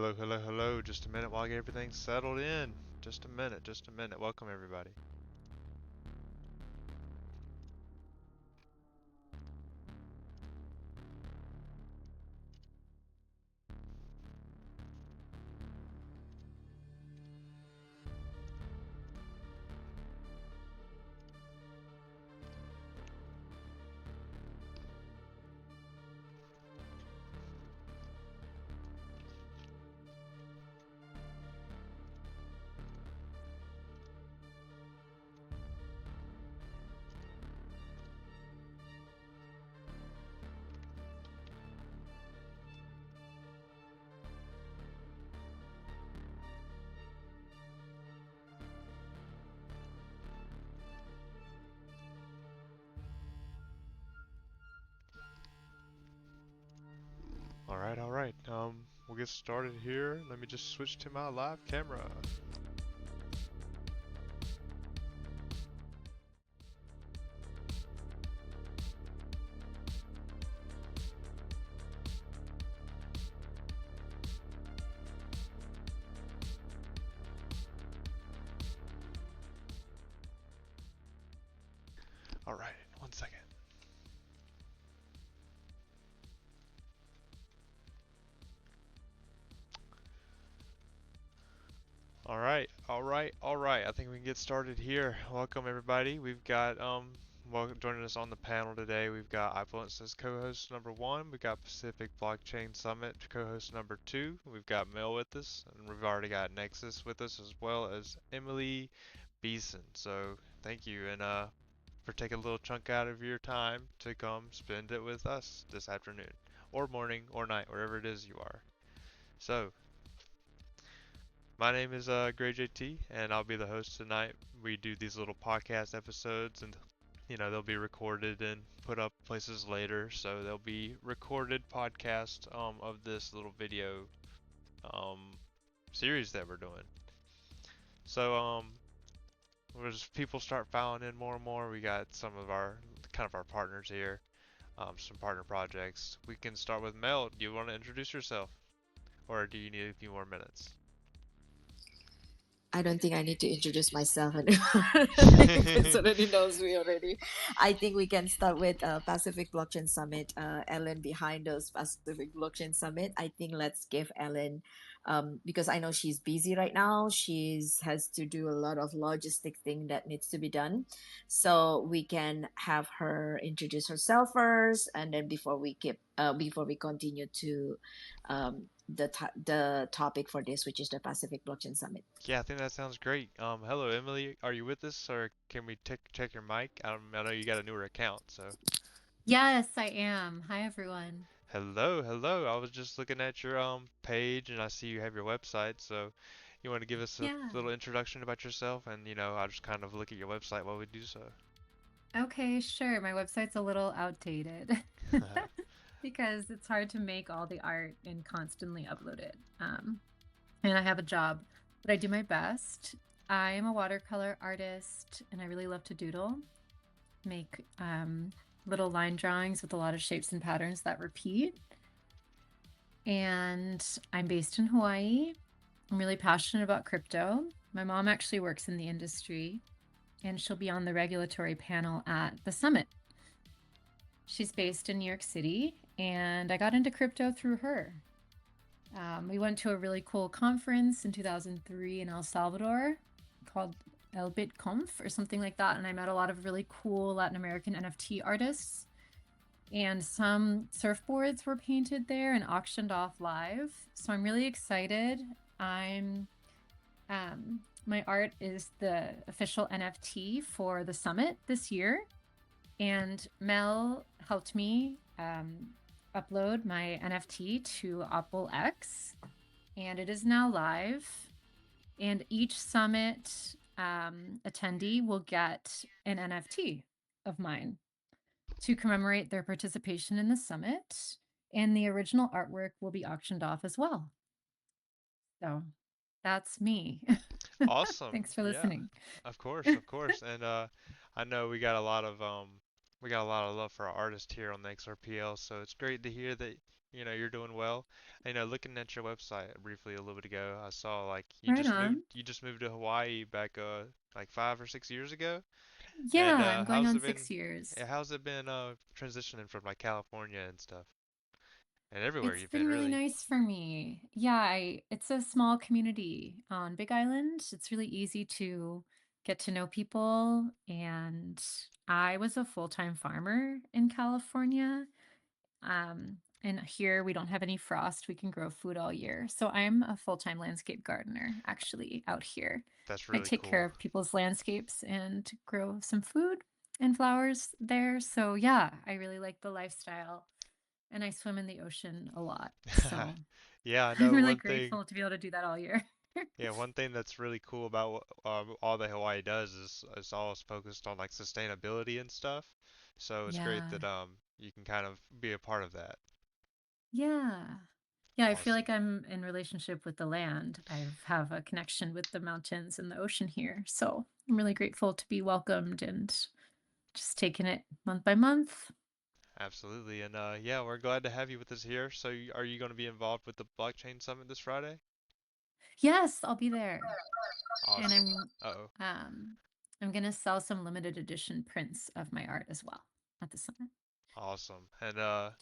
Hello, hello, hello. Just a minute while I get everything settled in. Just a minute, just a minute. Welcome, everybody. Alright, alright. We'll get started here. Let me just switch to my live camera. Alright, one second. Alright, alright, alright. I think we can get started here. Welcome, everybody. We've got, joining us on the panel today, we've got iFluence as co-host number one. We've got Pacific Blockchain Summit co-host number two. We've got Mel with us, and we've already got Nexus with us as well as Emily Beeson. So thank you, and for taking a little chunk out of your time to come spend it with us this afternoon, or morning, or night, wherever it is you are. So, my name is Gray JT, and I'll be the host tonight. We do these little podcast episodes, and they'll be recorded and put up places later. So there'll be recorded podcast of this little video um, series that we're doing. So as people start filing in more and more, we got some of our our partners here, some partner projects. We can start with Mel. Do you want to introduce yourself, or do you need a few more minutes? I don't think I need to introduce myself anymore. You guys already knows me already. I think we can start with Pacific Blockchain Summit. Ellen behind us, Pacific Blockchain Summit. I think let's give Ellen, because I know she's busy right now. She's has to do a lot of logistic thing that needs to be done. So we can have her introduce herself first, and then before we continue to um, the topic for this, which is the Pacific Blockchain Summit. Yeah, I think that sounds great. Hello, Emily. Are you with us, or can we check your mic? I know you got a newer account, so. Yes, I am. Hi, everyone. Hello, hello. I was just looking at your page, and I see you have your website. So, you want to give us a Yeah. little introduction about yourself, and I'll just kind of look at your website while we do so. Okay, sure. My website's a little outdated because it's hard to make all the art and constantly upload it. And I have a job, but I do my best. I am a watercolor artist, and I really love to doodle, make little line drawings with a lot of shapes and patterns that repeat. And I'm based in Hawaii. I'm really passionate about crypto. My mom actually works in the industry, and she'll be on the regulatory panel at the summit. She's based in New York City, and I got into crypto through her. We went to a really cool conference in 2003 in El Salvador called El BitConf or something like that, and I met a lot of really cool Latin American NFT artists. And some surfboards were painted there and auctioned off live. So I'm really excited. My art is the official NFT for the summit this year. And Mel helped me upload my NFT to Opal X, and it is now live. And each summit attendee will get an NFT of mine to commemorate their participation in the summit, and the original artwork will be auctioned off as well. So that's me. Awesome. Thanks for Yeah. listening. Of course, of course. And I know we got a lot of we got a lot of love for our artists here on the XRPL, so it's great to hear that you're doing well. Looking at your website briefly a little bit ago, I saw like Right on. you just moved to Hawaii back like 5 or 6 years ago. Yeah, And I'm going on 6 years. how's it been transitioning from like California and stuff and everywhere It's you've been been really really? nice for me. Yeah, it's a small community on Big Island. It's really easy to get to know people. And I was a full-time farmer in California. And here we don't have any frost. We can grow food all year. So I'm a full-time landscape gardener actually out here. That's I really take care cool. of people's landscapes and grow some food and flowers there. So yeah, I really like the lifestyle and I swim in the ocean a lot. So Yeah, I I'm know really one thing. grateful to be able to do that all year. Yeah, one thing that's really cool about all that Hawaii does is all focused on like sustainability and stuff. So it's great Yeah. that you can kind of be a part of that. Yeah. Yeah, I feel Awesome. like I'm in relationship with the land. I have a connection with the mountains and the ocean here. So I'm really grateful to be welcomed and just taking it month by month. Absolutely. And yeah, we're glad to have you with us here. So are you going to be involved with the blockchain summit this Friday? Yes, I'll be there. And Awesome. Uh-oh. um I'm gonna sell some limited edition prints of my art as well at the summit. Awesome. And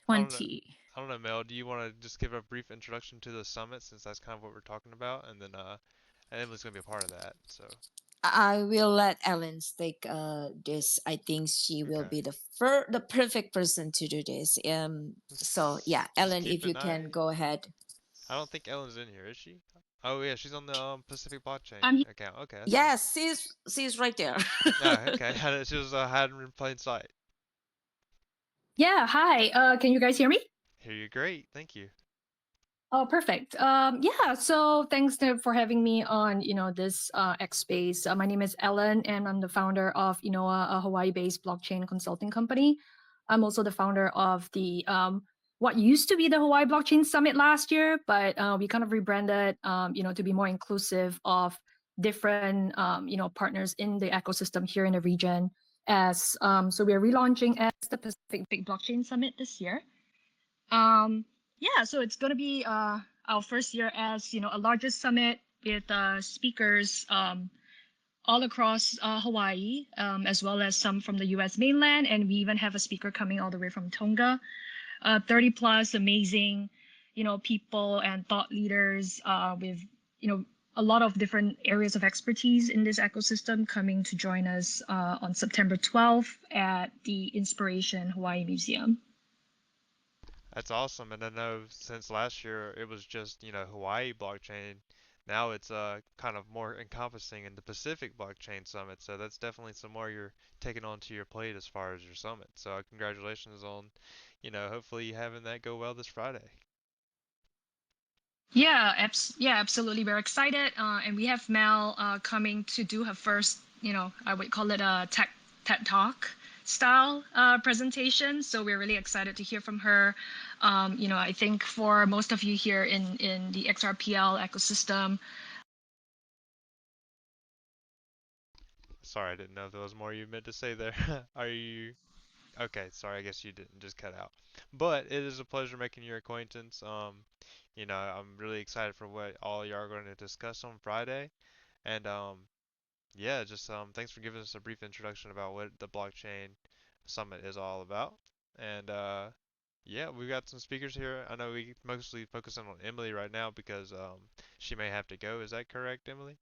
Twenty. I don't know, Mel, do you want to just give a brief introduction to the summit since that's kind of what we're talking about and then and Emily's going to be a part of that. So, I will let Ellen take this. I think she will okay. be the perfect person to do this. So Just yeah, just Ellen, keep if you an can eye. go ahead. I don't think Ellen's in here, is she? Oh yeah, she's on the Pacific Blockchain I'm account. Okay, that's cool. Yes, she's right there. Yeah, okay. She was hiding in plain sight. Yeah, hi. Can you guys hear me? Hear you great. Thank you. Oh, perfect. Yeah, so thanks for having me on, this X Space. My name is Ellen, and I'm the founder of, a Hawaii-based blockchain consulting company. I'm also the founder of the what used to be the Hawaii Blockchain Summit last year, but we kind of rebranded, to be more inclusive of different, partners in the ecosystem here in the region. As so, we are relaunching as the Pacific Big Blockchain Summit this year. Um, yeah, so it's going to be our first year as a larger summit with speakers all across Hawaii, as well as some from the U.S. mainland, and we even have a speaker coming all the way from Tonga. 30 plus amazing, people and thought leaders with a lot of different areas of expertise in this ecosystem coming to join us on September 12th at the Inspiration Hawaii Museum. That's awesome. And I know since last year it was just, Hawaii blockchain. Now it's kind of more encompassing in the Pacific Blockchain Summit. So that's definitely some more you're taking onto your plate as far as your summit. So congratulations on, hopefully you having that go well this Friday. Yeah, absolutely. We're excited, and we have Mel coming to do her first, I would call it a TED Talk style presentation. So we're really excited to hear from her. I think for most of you here in the XRPL ecosystem, Sorry, I didn't know if there was more you meant to say there. Are you okay? Sorry, I guess you didn't just cut out. But it is a pleasure making your acquaintance. I'm really excited for what all you are going to discuss on Friday. And yeah, just thanks for giving us a brief introduction about what the blockchain summit is all about. And yeah, we've got some speakers here. I know we mostly focusing on Emily right now because she may have to go. Is that correct, Emily?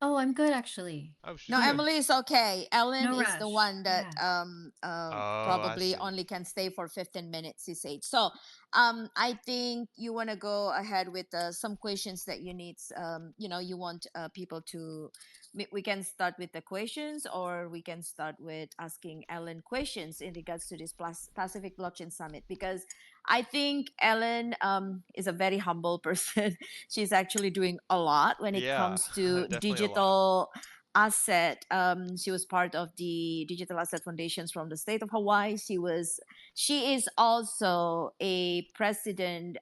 Oh, I'm good actually. Oh, she's No, good. Emily is okay. Ellen No is the rush. one that Yeah. Oh, I probably see. only can stay for 15 minutes, he said. So I think you want to go ahead with some questions that you need. You want people to. We can start with the questions, or we can start with asking Ellen questions in regards to this Pacific Blockchain Summit, because I think Ellen is a very humble person. She's actually doing a lot when it Yeah, comes to definitely a lot. digital asset. She was part of the digital asset foundations from the state of Hawaii. She is also a president,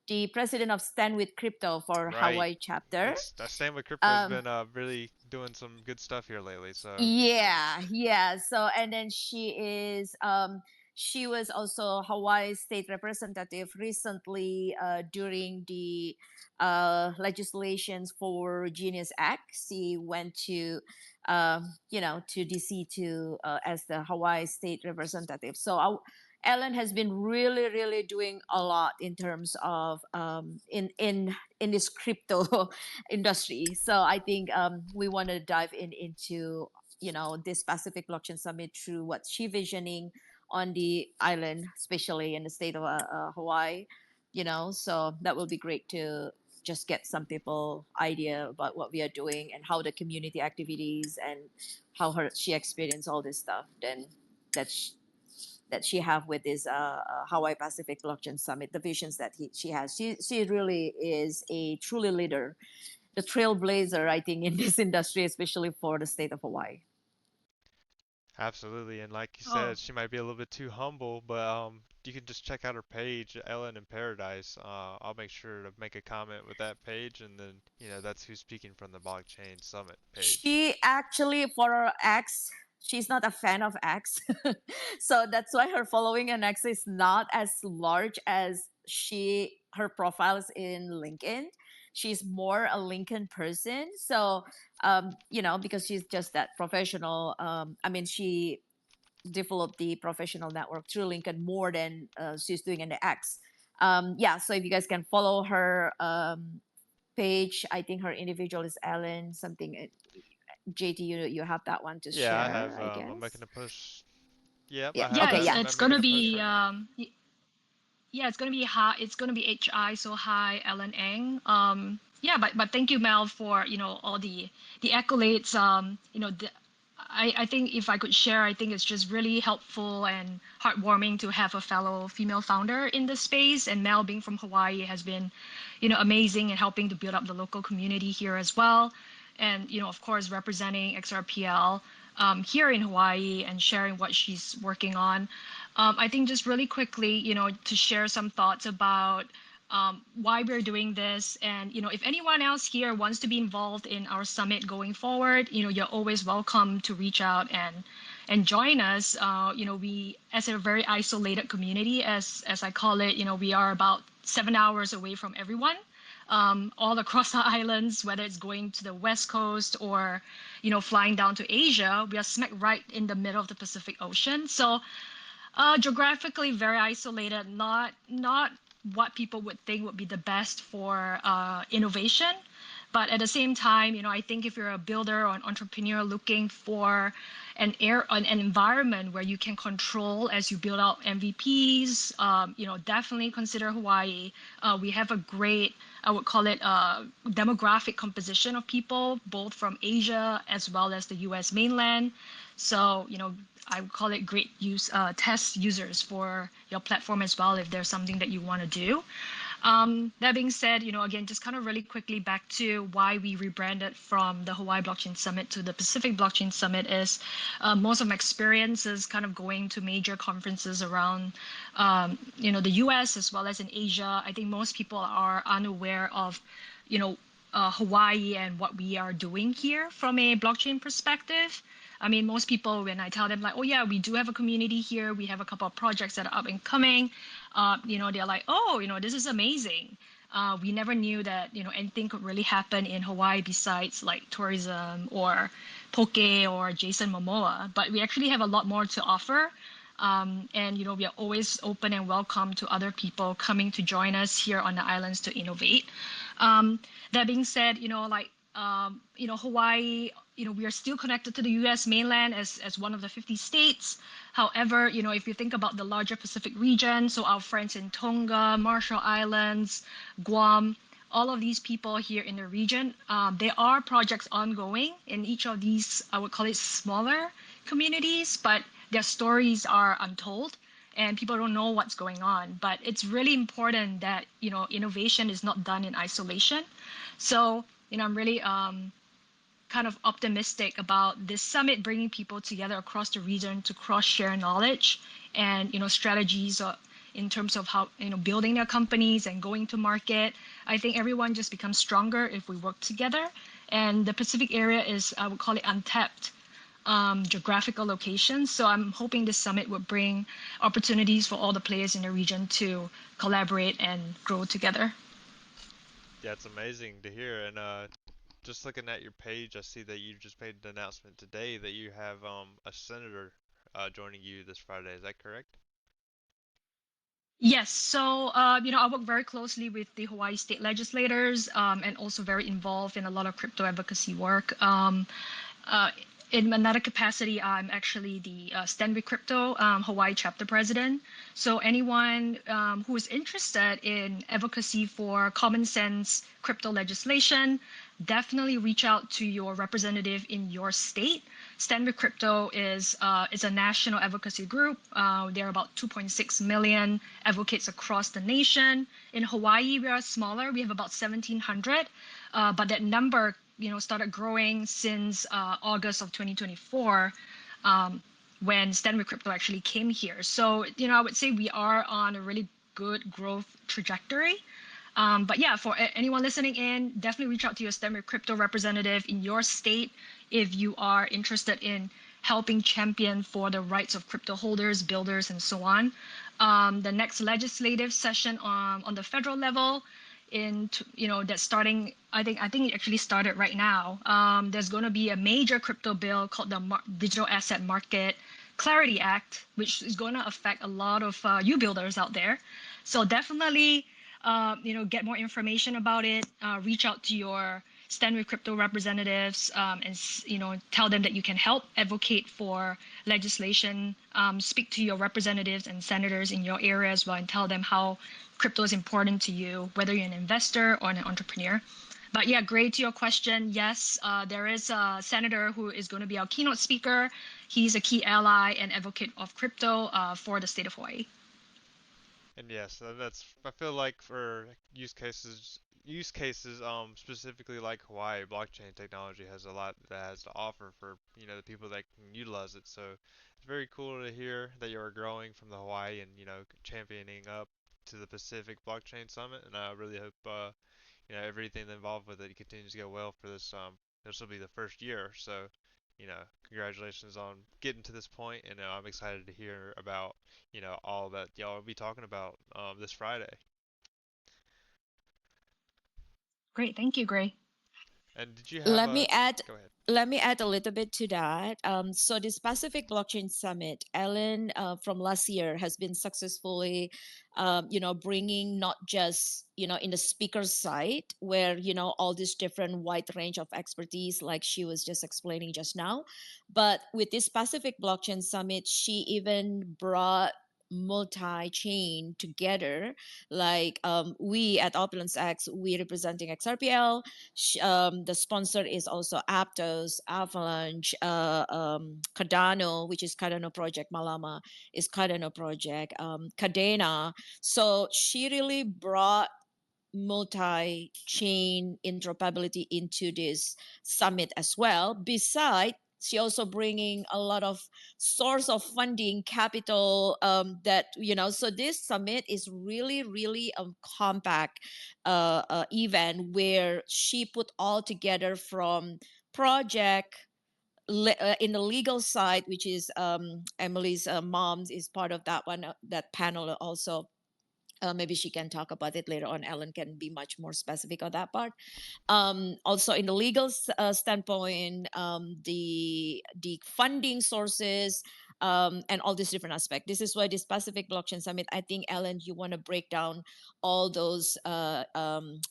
the president of Stand with Crypto for Right. Hawaii chapter. It's that Stand with Crypto's Um, been really doing some good stuff here lately. So yeah. So and then she was also Hawaii state representative recently during the legislations for Genius Act. She went to to DC to as the Hawaii state representative. So Ellen has been really doing a lot in terms of in this crypto industry. So I think we want to dive into this Pacific Blockchain Summit through what she visioning on the island, especially in the state of Hawaii. So that will be great to just get some people idea about what we are doing and how the community activities and how she experienced all this stuff. Then that that she have with this Hawaii Pacific Blockchain Summit, the visions that she has. She really is a truly leader, the trailblazer, I think, in this industry, especially for the state of Hawaii. absolutely, and like you Oh, said, she might be a little bit too humble, but you can just check out her page, Ellen in Paradise. I'll make sure to make a comment with that page, and then that's who's speaking from the Blockchain Summit page. She actually, for her ex, she's not a fan of X. So that's why her following in X is not as large as her profile is in LinkedIn. She's more a LinkedIn person. So, because she's just that professional. I mean, she developed the professional network through LinkedIn more than she's doing in the X. Yeah, so if you guys can follow her page, I think her individual is Ellen something. JT, you have that one to Yeah, I share, have. I I'm making guess. a push. Yep, Yeah. I have yeah, Okay. that. Yeah. I'm it's making gonna a push be right now. yeah, it's gonna be hi. It's gonna be HI. So hi, Ellen Eng. Yeah, but thank you, Mel, for all the accolades. I think if I could share, I think it's just really helpful and heartwarming to have a fellow female founder in this space. And Mel, being from Hawaii, has been, amazing in helping to build up the local community here as well. And of course, representing XRPL here in Hawaii and sharing what she's working on. I think just really quickly, to share some thoughts about why we're doing this. And, if anyone else here wants to be involved in our summit going forward, you're always welcome to reach out and join us. We, as a very isolated community, as I call it, we are about 7 hours away from everyone. All across the islands, whether it's going to the West Coast or, flying down to Asia, we are smack right in the middle of the Pacific Ocean. So geographically very isolated, not what people would think would be the best for innovation. But at the same time, I think if you're a builder or an entrepreneur looking for an environment where you can control as you build out MVPs, definitely consider Hawaii. We have a great, I would call it, demographic composition of people, both from Asia as well as the U.S. mainland. So, I would call it great test users for your platform as well if there's something that you want to do. That being said, again, just kind of really quickly back to why we rebranded from the Hawaii Blockchain Summit to the Pacific Blockchain Summit is most of my experiences kind of going to major conferences around, the US as well as in Asia. I think most people are unaware of, Hawaii and what we are doing here from a blockchain perspective. I mean, most people, when I tell them like, oh yeah, we do have a community here, we have a couple of projects that are up and coming, they're like, oh, this is amazing. We never knew that, anything could really happen in Hawaii besides like tourism or poke or Jason Momoa. But we actually have a lot more to offer. And, we are always open and welcome to other people coming to join us here on the islands to innovate. That being said, Hawaii, we are still connected to the U.S. mainland as one of the 50 states. However, if you think about the larger Pacific region, so our friends in Tonga, Marshall Islands, Guam, all of these people here in the region, there are projects ongoing in each of these, I would call it smaller communities, but their stories are untold and people don't know what's going on. But it's really important that, innovation is not done in isolation. So, I'm really kind of optimistic about this summit bringing people together across the region to cross share knowledge and strategies in terms of how, building their companies and going to market. I think everyone just becomes stronger if we work together. And the Pacific area is, I would call it, untapped geographical locations. So I'm hoping this summit will bring opportunities for all the players in the region to collaborate and grow together. Yeah, it's amazing to hear. And just looking at your page, I see that you just made an announcement today that you have a senator joining you this Friday. Is that correct? Yes, so I work very closely with the Hawaii state legislators and also very involved in a lot of crypto advocacy work. Uh, in another capacity, I'm actually the Stand with Crypto Hawaii chapter president. So anyone who is interested in advocacy for common sense crypto legislation, definitely reach out to your representative in your state. Stand with Crypto is a national advocacy group. There are about 2.6 million advocates across the nation. In Hawaii, we are smaller. We have about 1,700, but that number started growing since August of 2024 when Stand with Crypto actually came here. So, I would say we are on a really good growth trajectory. But yeah, for anyone listening in, definitely reach out to your Stand with Crypto representative in your state if you are interested in helping champion for the rights of crypto holders, builders, and so on. The next legislative session on the federal level that's starting. I think it actually started right now. There's going to be a major crypto bill called the Digital Asset Market Clarity Act, which is going to affect a lot of you builders out there. So definitely, get more information about it. Reach out to your Stand with Crypto representatives and tell them that you can help advocate for legislation. Speak to your representatives and senators in your area as well, and tell them how crypto is important to you, whether you're an investor or an entrepreneur. But yeah, great to your question. Yes, there is a senator who is going to be our keynote speaker. He's a key ally and advocate of crypto for the state of Hawaii. And yes, that's I feel like for use cases specifically like Hawaii, blockchain technology has a lot that has to offer for, the people that can utilize it. So it's very cool to hear that you're growing from the Hawaii and, championing up to the Pacific Blockchain Summit, and I really hope everything involved with it continues to go well for this will be the first year. So, congratulations on getting to this point, and I'm excited to hear about, all that y'all will be talking about this Friday. Great, thank you, Gray. And did you have Let me a add go ahead? let me add a little bit to that. So this Pacific Blockchain Summit, Ellen, from last year has been successfully, bringing not just, in the speaker side where, all this different wide range of expertise, like she was just explaining just now, but with this Pacific Blockchain Summit, she even brought multi-chain together, like we at Opulence X, we representing XRPL. The sponsor is also Aptos, Avalanche, Cardano, which is Cardano Project. Malama is Cardano Project. Cadena. So she really brought multi-chain interoperability into this summit as well. Besides, she also bringing a lot of source of funding capital that so this summit is really really a compact event where she put all together from project in the legal side, which is Emily's mom is part of that one, that panel also. Maybe she can talk about it later on. Ellen can be much more specific on that part. Also, in the legal standpoint, the funding sources, and all these different aspects. This is why this Pacific Blockchain Summit, I think, Ellen, you want to break down all those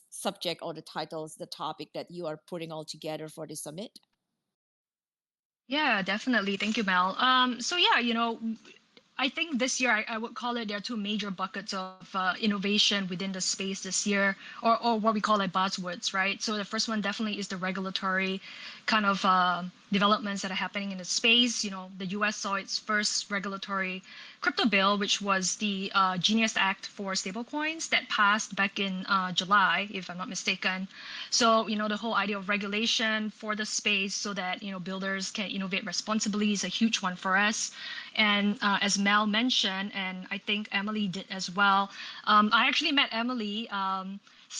subject or the titles, the topic that you are putting all together for the summit. Yeah, definitely. Thank you, Mel. So yeah, I think this year I would call it there are two major buckets of innovation within the space this year, or what we call like buzzwords, right? So the first one definitely is the regulatory kind of developments that are happening in the space. The US saw its first regulatory crypto bill, which was the Genius Act for stablecoins that passed back in July, if I'm not mistaken. So, the whole idea of regulation for the space so that, builders can innovate responsibly is a huge one for us. And as Mel mentioned, and I think Emily did as well, I actually met Emily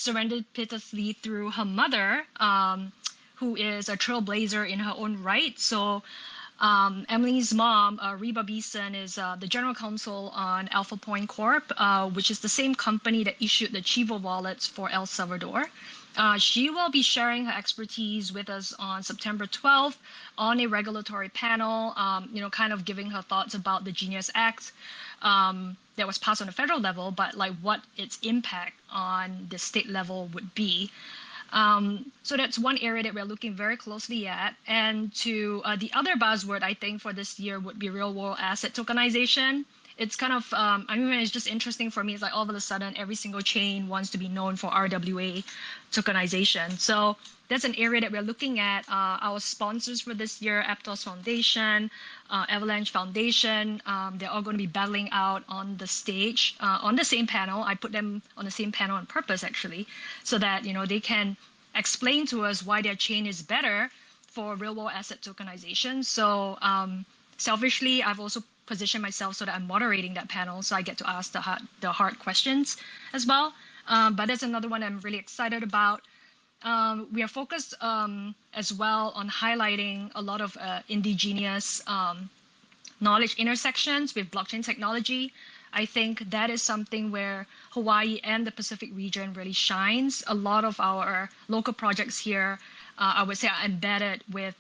serendipitously through her mother, who is a trailblazer in her own right. So Emily's mom, Reba Beeson, is the general counsel on Alpha Point Corp, which is the same company that issued the Chivo wallets for El Salvador. She will be sharing her expertise with us on September 12th on a regulatory panel, kind of giving her thoughts about the Genius Act that was passed on the federal level, but like what its impact on the state level would be. So that's one area that we're looking very closely at. And to the other buzzword, I think, for this year would be real world asset tokenization. It's kind of, it's just interesting for me. It's like all of a sudden, every single chain wants to be known for RWA tokenization. So that's an area that we're looking at. Our sponsors for this year, Aptos Foundation, Avalanche Foundation, they're all going to be battling out on the stage on the same panel. I put them on the same panel on purpose, actually, so that they can explain to us why their chain is better for real world asset tokenization. So selfishly, I've also positioned myself so that I'm moderating that panel, so I get to ask the hard questions as well. But that's another one I'm really excited about. We are focused as well on highlighting a lot of indigenous knowledge intersections with blockchain technology. I think that is something where Hawaii and the Pacific region really shines. A lot of our local projects here, I would say, are embedded with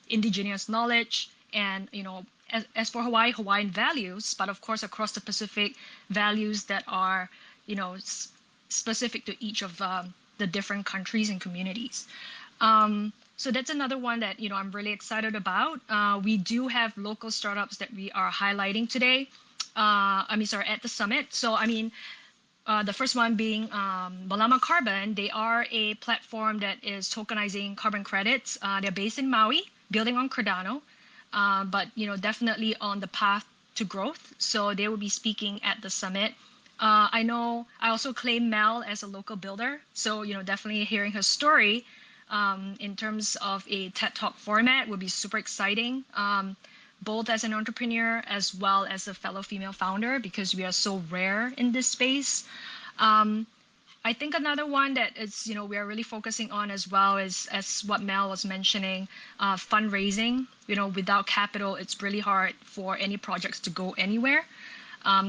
indigenous knowledge and, as for Hawaii, Hawaiian values, but of course across the Pacific, values that are, specific to each of the different countries and communities. So that's another one that I'm really excited about. We do have local startups that we are highlighting today. At the summit. So the first one being Balama Carbon. They are a platform that is tokenizing carbon credits. They're based in Maui, building on Cardano, but definitely on the path to growth. So they will be speaking at the summit. I know I also claim Mel as a local builder, so definitely hearing her story in terms of a TED Talk format would be super exciting. Both as an entrepreneur as well as a fellow female founder, because we are so rare in this space. I think another one that is, we are really focusing on as well is, as what Mel was mentioning, fundraising. Without capital, it's really hard for any projects to go anywhere,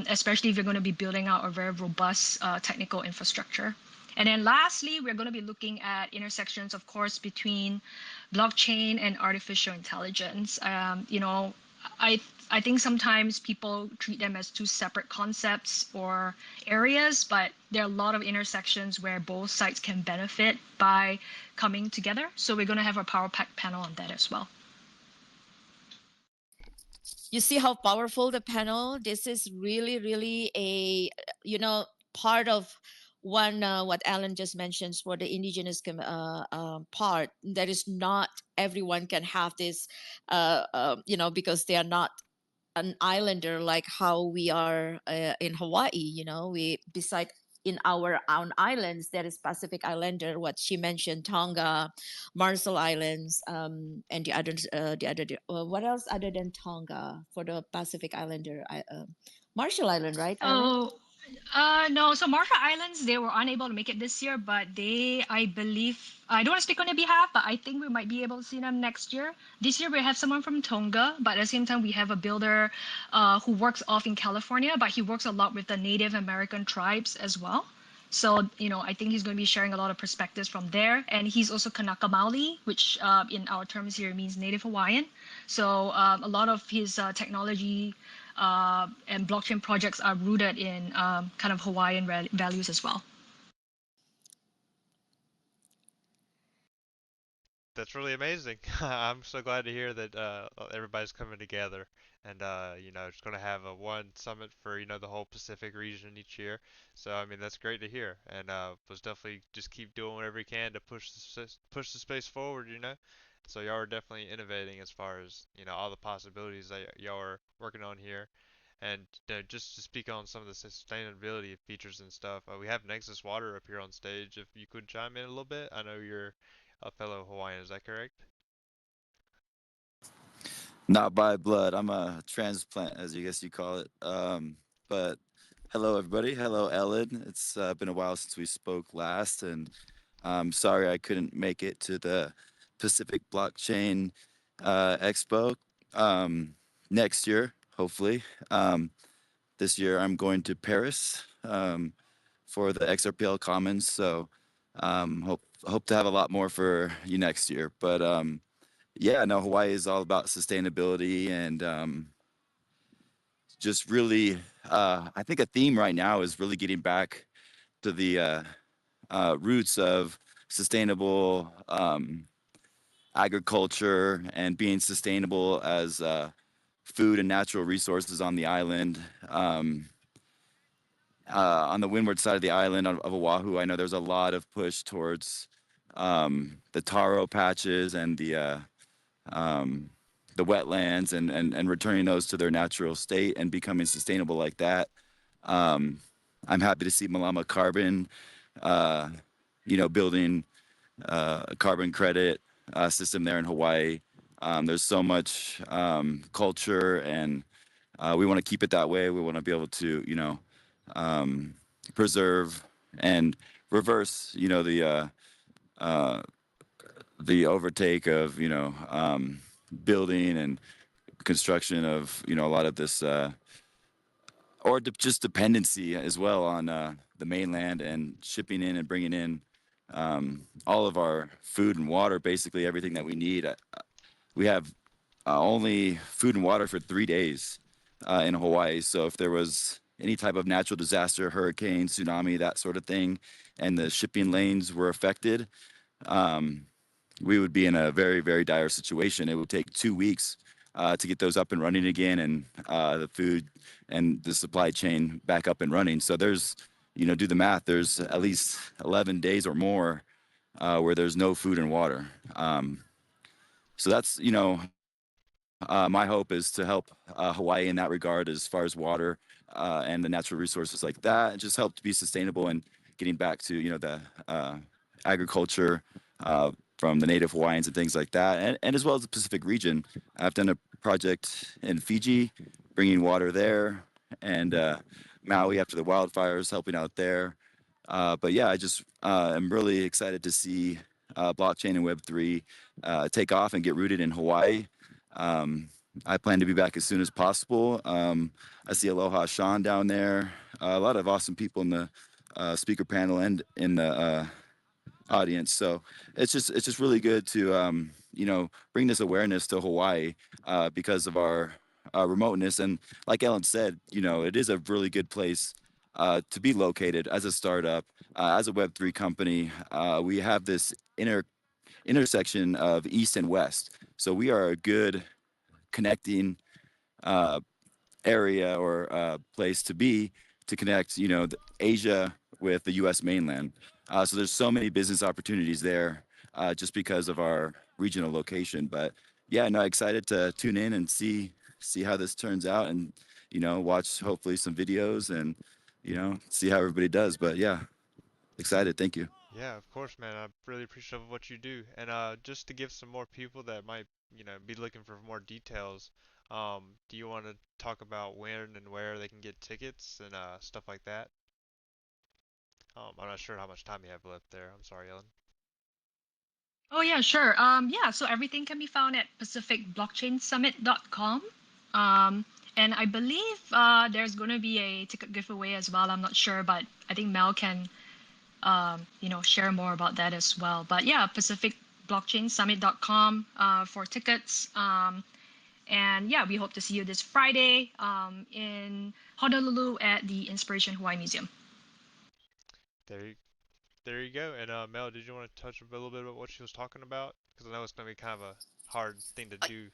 especially if you're going to be building out a very robust technical infrastructure. And then lastly, we're going to be looking at intersections, of course, between blockchain and artificial intelligence. I think sometimes people treat them as two separate concepts or areas, but there are a lot of intersections where both sides can benefit by coming together. So we're going to have a power pack panel on that as well. You see how powerful the panel. This is really, really a part of one what Alan just mentions for the indigenous part. That is not everyone can have this, because they are not an islander like how we are in Hawaii. We beside in our own islands there is Pacific Islander, what she mentioned, Tonga, Marshall Islands, and what else other than Tonga for the Pacific Islander? Marshall Island, right, Alan? No. So Marshall Islands, they were unable to make it this year, but I believe, I don't want to speak on their behalf, but I think we might be able to see them next year. This year we have someone from Tonga, but at the same time we have a builder who works off in California, but he works a lot with the Native American tribes as well. So, I think he's going to be sharing a lot of perspectives from there. And he's also Kanaka Maoli, which in our terms here means Native Hawaiian. So a lot of his technology and blockchain projects are rooted in kind of Hawaiian values as well. That's really amazing. I'm so glad to hear that everybody's coming together, and it's going to have a one summit for the whole Pacific region each year. So I mean that's great to hear, and let's definitely just keep doing whatever we can to push the space forward. So y'all are definitely innovating as far as, all the possibilities that y'all are working on here. And just to speak on some of the sustainability features and stuff, we have Nexus Water up here on stage. If you could chime in a little bit, I know you're a fellow Hawaiian, is that correct? Not by blood. I'm a transplant, as you guess you call it. But hello, everybody. Hello, Ellen. It's been a while since we spoke last, and I'm sorry I couldn't make it to the Pacific Blockchain Expo next year, hopefully. This year I'm going to Paris for the XRPL Commons, so hope to have a lot more for you next year. But yeah, no, Hawaii is all about sustainability and just really, I think a theme right now is really getting back to the roots of sustainable agriculture and being sustainable as food and natural resources on the island. On the windward side of the island of Oahu, I know there's a lot of push towards the taro patches and the wetlands and returning those to their natural state and becoming sustainable like that. Um, I'm happy to see Malama Carbon, uh, building a carbon credit system there in Hawaii. There's so much culture, and we want to keep it that way. We want to be able to, um, preserve and reverse, uh, the overtake of, building and construction of, a lot of this or just dependency as well on the mainland and shipping in and bringing in all of our food and water, basically everything that we need. We have only food and water for 3 days in Hawaii. So if there was any type of natural disaster, hurricane, tsunami, that sort of thing, and the shipping lanes were affected, um, we would be in a very, very dire situation. It would take 2 weeks to get those up and running again, and the food and the supply chain back up and running. So there's, do the math. There's at least 11 days or more where there's no food and water. So that's, my hope is to help Hawaii in that regard as far as water and the natural resources like that, and just help to be sustainable and getting back to the agriculture from the native Hawaiians and things like that, and as well as the Pacific region. I've done a project in Fiji, bringing water there, and Maui after the wildfires, helping out there. But yeah, I just am really excited to see blockchain and Web3 take off and get rooted in Hawaii. Um, I plan to be back as soon as possible. I see Aloha Sean down there. A lot of awesome people in the speaker panel and in the audience. So it's just really good to bring this awareness to Hawaii because of our remoteness. And like Ellen said, it is a really good place to be located as a startup, as a Web3 company. We have this intersection of East and West. So we are a good connecting uh, area or place to be to connect, Asia with the U.S. mainland. So there's so many business opportunities there just because of our regional location. But yeah, no, excited to tune in and see how this turns out, and watch hopefully some videos and see how everybody does. But yeah, excited. Thank you. Yeah, of course, man. I'm really appreciative of what you do. And just to give some more people that might, be looking for more details, do you want to talk about when and where they can get tickets and stuff like that? I'm not sure how much time you have left there. I'm sorry, Ellen. Oh yeah, sure. Yeah, so everything can be found at pacificblockchainsummit.com. And I believe there's going to be a ticket giveaway as well. I'm not sure, but I think Mel can share more about that as well. But yeah, pacificblockchainsummit.com for tickets. And yeah, we hope to see you this Friday in Honolulu at the Inspiration Hawaii Museum. There you, there you go. And Mel, did you want to touch a little bit about what she was talking about? Because I know it's gonna be kind of a hard thing to do.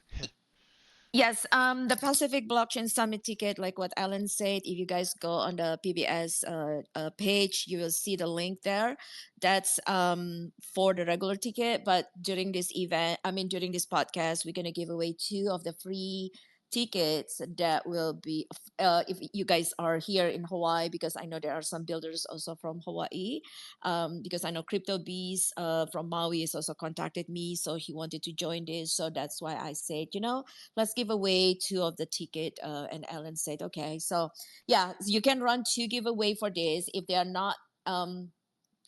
Yes, the Pacific Blockchain Summit ticket, like what Alan said, if you guys go on the PBS page, you will see the link there. That's for the regular ticket. But during this event, I mean, during this podcast, we're going to give away two of the free tickets that will be, if you guys are here in Hawaii, because I know there are some builders also from Hawaii, because I know Crypto Bees from Maui has also contacted me. So he wanted to join this. So that's why I said, let's give away two of the ticket. And Ellen said, okay. So yeah, you can run two giveaway for this. Um,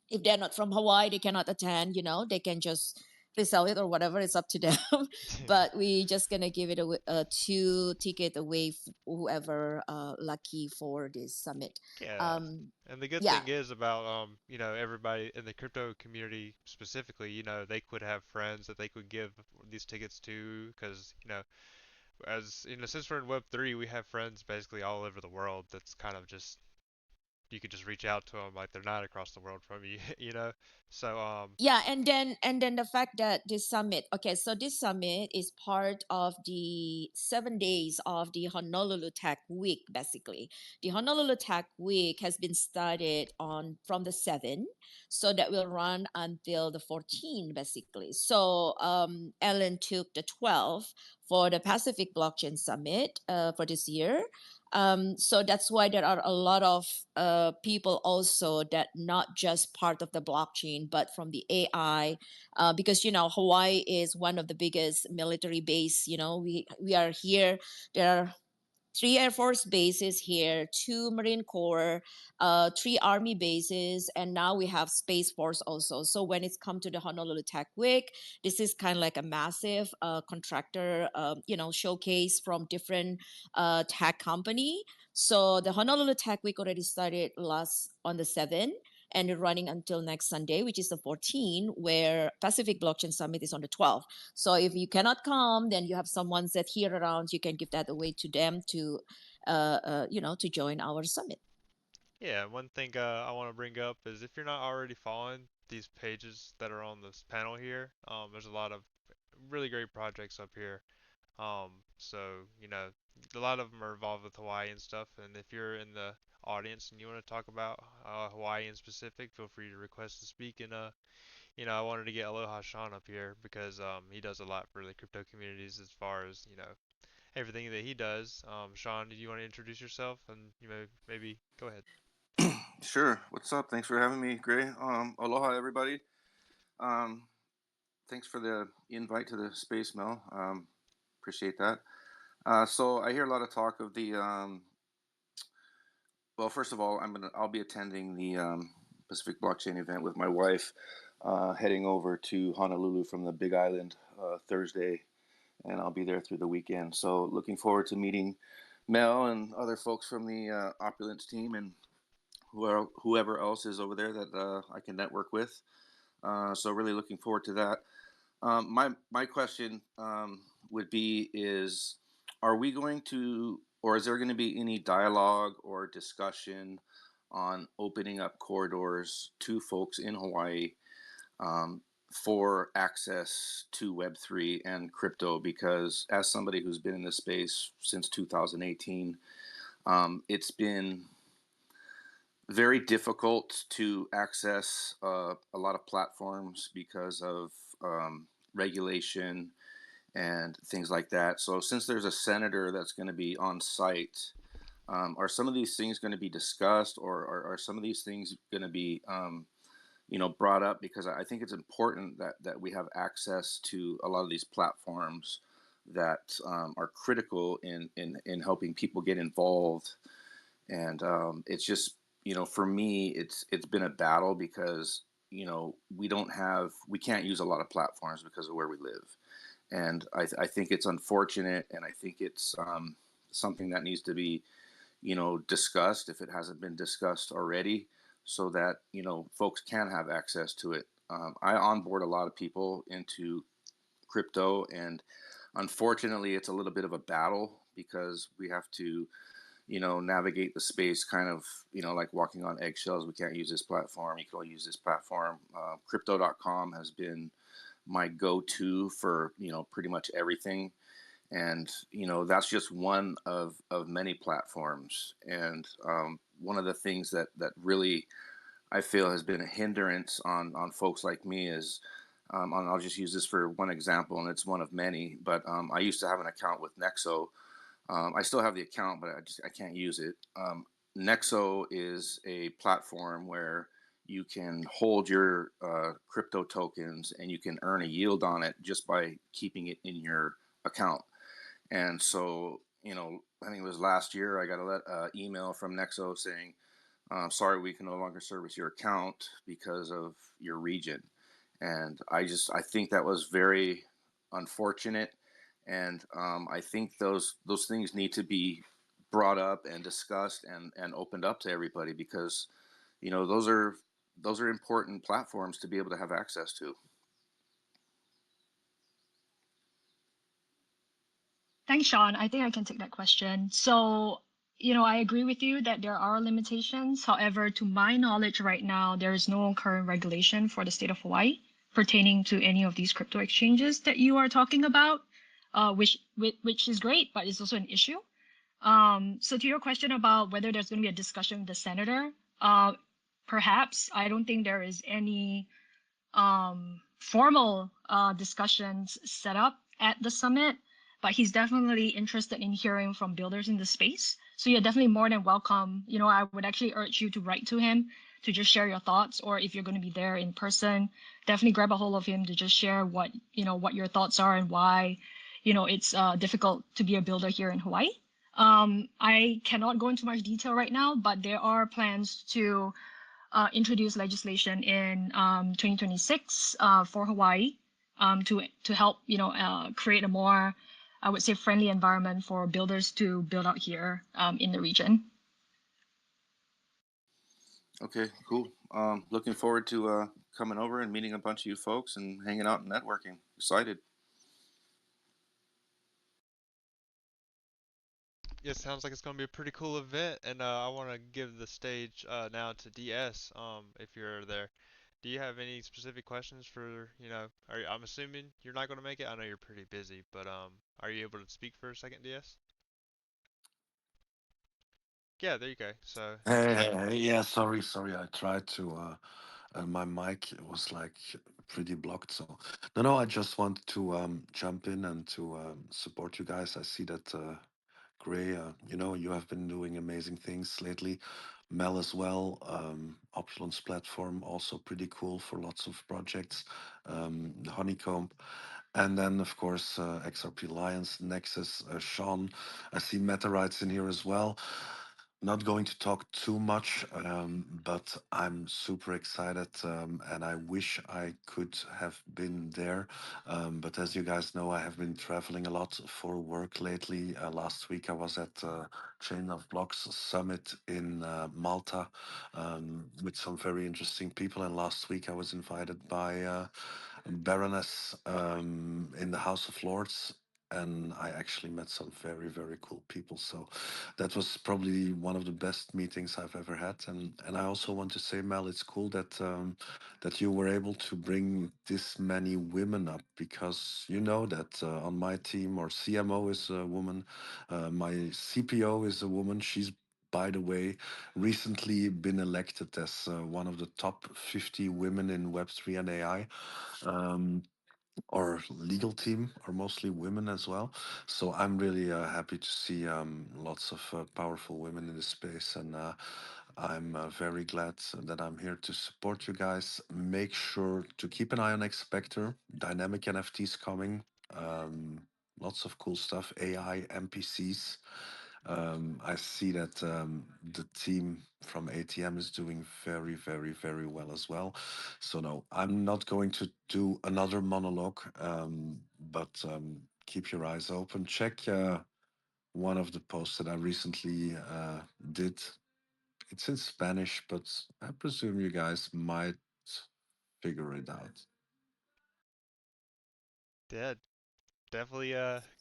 if they're not from Hawaii, they cannot attend, they can just resell it or whatever. It's up to them. But we just gonna give it away, two ticket away whoever lucky for this summit. Yeah. Um, And the good yeah, thing is about everybody in the crypto community specifically, they could have friends that they could give these tickets to because, as since we're in Web3, we have friends basically all over the world. That's kind of just you could just reach out to them like they're not across the world from you, you know. So yeah, and then the fact that this summit, okay, so this summit is part of the 7 days of the Honolulu Tech Week. Basically, the Honolulu Tech Week has been started on from the 7th, so that will run until the 14th, basically. So Ellen took the 12th for the Pacific Blockchain Summit for this year. So that's why there are a lot of people also that not just part of the blockchain, but from the AI, because Hawaii is one of the biggest military base. We are here. There are three Air Force bases here, two Marine Corps, three Army bases, and now we have Space Force also. So when it's come to the Honolulu Tech Week, this is kind of like a massive contractor, showcase from different tech company. So the Honolulu Tech Week already started last on the 7th and running until next Sunday, which is the 14th, where Pacific Blockchain Summit is on the 12th. So if you cannot come, then you have someone that here around. You can give that away to them to join our summit. yeah, one thing I want to bring up is if you're not already following these pages that are on this panel here, there's a lot of really great projects up here. So, a lot of them are involved with Hawaii and stuff. And if you're in the audience and you want to talk about Hawaii in specific, feel free to request to speak. And I wanted to get Aloha Sean up here because he does a lot for the crypto communities as far as everything that he does. Sean, did you want to introduce yourself and maybe go ahead? Sure. What's up? Thanks for having me, Gray. Aloha, everybody. Um, Thanks for the invite to the space, Mel. Appreciate that. So I hear a lot of talk of the. Well, first of all, I'll be attending the Pacific Blockchain event with my wife, heading over to Honolulu from the Big Island Thursday, and I'll be there through the weekend. So looking forward to meeting Mel and other folks from the Opulence team and whoever else is over there that I can network with. So really looking forward to that. My question would be is, are we going to, or is there going to be any dialogue or discussion on opening up corridors to folks in Hawaii um, for access to Web3 and crypto? Because as somebody who's been in this space since 2018, it's been very difficult to access a lot of platforms because of regulation and things like that. So, since there's a senator that's going to be on site, are some of these things going to be discussed, or are some of these things going to be, brought up? Because I think it's important that we have access to a lot of these platforms that are critical in helping people get involved. And it's just, for me, it's been a battle because we can't use a lot of platforms because of where we live. And I think it's unfortunate, and I think it's something that needs to be discussed if it hasn't been discussed already, so that folks can have access to it. I onboard a lot of people into crypto, and unfortunately it's a little bit of a battle because we have to navigate the space kind of, like walking on eggshells. We can't use this platform. You can only use this platform. Crypto.com has been my go-to for, pretty much everything. And that's just one of many platforms. And one of the things that really I feel has been a hindrance on folks like me is, and I'll just use this for one example, and it's one of many. But I used to have an account with Nexo. I still have the account, but I can't use it. Nexo is a platform where you can hold your crypto tokens and you can earn a yield on it just by keeping it in your account. And so, I think it was last year I got a email from Nexo saying, sorry, we can no longer service your account because of your region. And I think that was very unfortunate. And I think those things need to be brought up and discussed and opened up to everybody, because those are important platforms to be able to have access to. Thanks, Sean. I think I can take that question. So, I agree with you that there are limitations. However, to my knowledge right now, there is no current regulation for the state of Hawaii pertaining to any of these crypto exchanges that you are talking about, which is great, but it's also an issue. So to your question about whether there's going to be a discussion with the senator, perhaps. I don't think there is any formal discussions set up at the summit, but he's definitely interested in hearing from builders in the space. So you're definitely more than welcome. I would actually urge you to write to him to just share your thoughts, or if you're going to be there in person, definitely grab a hold of him to just share what your thoughts are and why it's difficult to be a builder here in Hawaii. I cannot go into much detail right now, but there are plans to introduce legislation in 2026 for Hawaii, to help create a more, I would say, friendly environment for builders to build out here in the region. Okay, cool. Looking forward to coming over and meeting a bunch of you folks and hanging out and networking. Excited. Yeah, sounds like it's going to be a pretty cool event, and I want to give the stage now to DS, if you're there. Do you have any specific questions for, I'm assuming you're not going to make it. I know you're pretty busy, but are you able to speak for a second, DS? Yeah, there you go. So, Hey, yeah, sorry. I tried to, my mic was like pretty blocked. So, no, I just wanted to jump in and to support you guys. I see that Gray, you have been doing amazing things lately. Mel as well, Opulence platform, also pretty cool for lots of projects. Honeycomb, and then of course XRP Lions, Nexus, Sean. I see Meteorites in here as well. Not going to talk too much, but I'm super excited, and I wish I could have been there. But as you guys know, I have been traveling a lot for work lately. Last week I was at Chain of Blocks Summit in Malta, with some very interesting people. And last week I was invited by Baroness in the House of Lords. And I actually met some very, very cool people. So that was probably one of the best meetings I've ever had. And I also want to say, Mel, it's cool that that you were able to bring this many women up, because you know that on my team, our CMO is a woman, my CPO is a woman. She's, by the way, recently been elected as one of the top 50 women in Web3 and AI. Um, our legal team are mostly women as well. So I'm really happy to see lots of powerful women in the space. And I'm very glad that I'm here to support you guys. Make sure to keep an eye on Expector, dynamic NFTs coming. Um, Lots of cool stuff, AI, NPCs. I see that the team from ATM is doing very, very, very well as well. So no, I'm not going to do another monologue, but keep your eyes open. Check one of the posts that I recently did. It's in Spanish, but I presume you guys might figure it out. yeah, definitely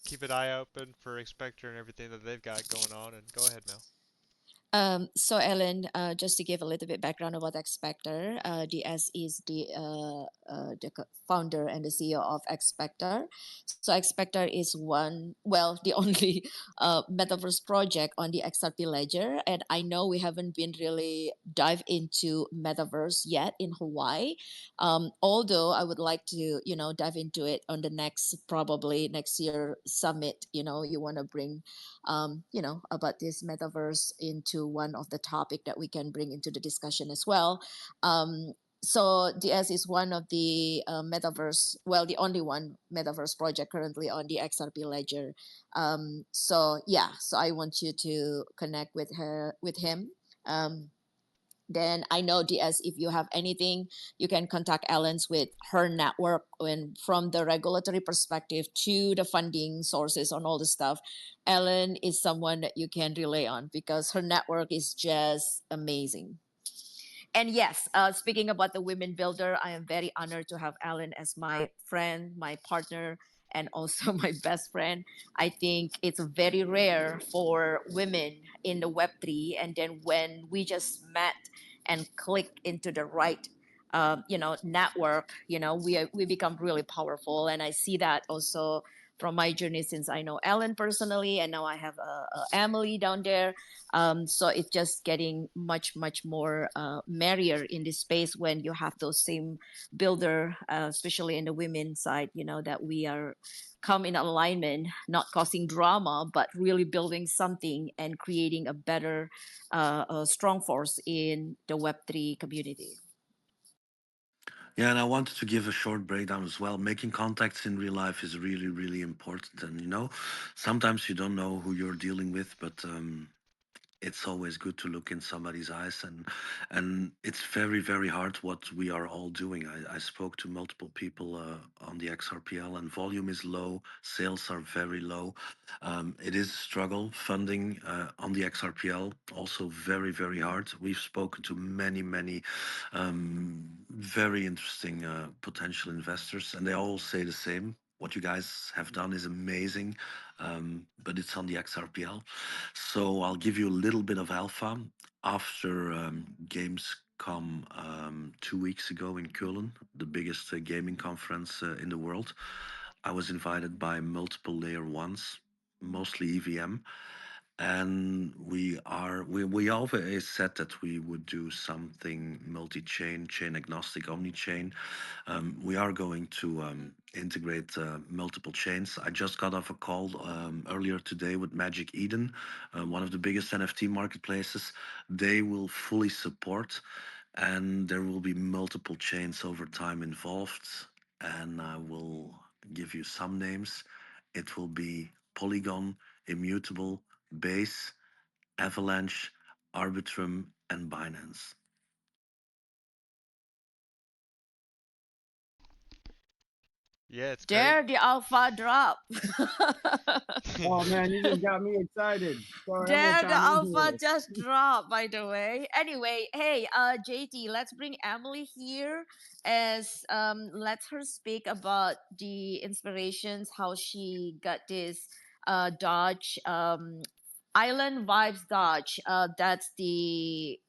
keep an eye open for Expector and everything that they've got going on. And go ahead, Mel. So Ellen, just to give a little bit background about Expector, DS is the founder and the CEO of Expector. So Expector is well, the only metaverse project on the XRP ledger, and I know we haven't been really dive into metaverse yet in Hawaii. Although I would like to, dive into it on the next probably next year summit. You want to bring about this metaverse into one of the topic that we can bring into the discussion as well. So DS is one of the metaverse, well, the only one metaverse project currently on the XRP ledger. So yeah, so I want you to connect with him. Then I know DS, if you have anything, you can contact Ellen's with her network, and from the regulatory perspective to the funding sources on all the stuff. Ellen is someone that you can rely on because her network is just amazing. And yes, speaking about the women builder, I am very honored to have Alan as my friend, my partner, and also my best friend. I think it's very rare for women in the Web3. And then when we just met and click into the right network, we become really powerful. And I see that also from my journey, since I know Ellen personally, and now I have Emily down there. So it's just getting much, much more merrier in this space when you have those same builder, especially in the women side, that we are come in alignment, not causing drama, but really building something and creating a better, strong force in the Web3 community. Yeah, and I wanted to give a short breakdown as well. Making contacts in real life is really, really important. And, sometimes you don't know who you're dealing with, but it's always good to look in somebody's eyes, and it's very, very hard what we are all doing. I spoke to multiple people on the XRPL, and volume is low, sales are very low. It is a struggle. Funding on the XRPL also very, very hard. We've spoken to many, many very interesting potential investors, and they all say the same. What you guys have done is amazing, but it's on the XRPL. So I'll give you a little bit of alpha. After Gamescom 2 weeks ago in Köln, the biggest gaming conference in the world, I was invited by multiple layer ones, mostly EVM, and we always said that we would do something multi-chain, chain agnostic, omni-chain. We are going to integrate multiple chains. I just got off a call earlier today with Magic Eden, one of the biggest NFT marketplaces. They will fully support, and there will be multiple chains over time involved. And I will give you some names. It will be Polygon, Immutable, Base, Avalanche, Arbitrum, and Binance. Yeah, it's great. Dare the alpha drop. Oh man, you just got me excited. Sorry, I'm gonna Dare the chime in alpha here. just dropped, by the way. Anyway, hey, JT, let's bring Emily here as let her speak about the inspirations, how she got this Dodge Island Vibes Dodge. That's the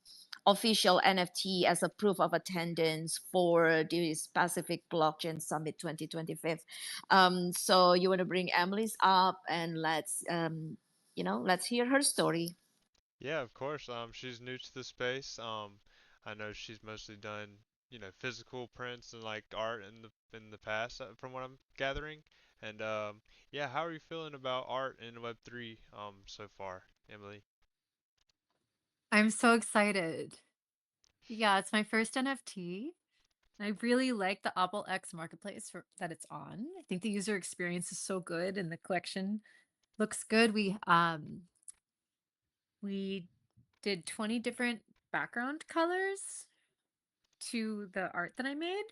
official NFT as a proof of attendance for this Pacific Blockchain Summit 2025. So you want to bring Emily's up and let's hear her story. Yeah, of course. She's new to the space. I know she's mostly done, physical prints and like art in the past, from what I'm gathering. And yeah, how are you feeling about art in Web3 so far, Emily? I'm so excited. Yeah, it's my first NFT. I really like the Apple X marketplace that it's on. I think the user experience is so good and the collection looks good. We did 20 different background colors to the art that I made,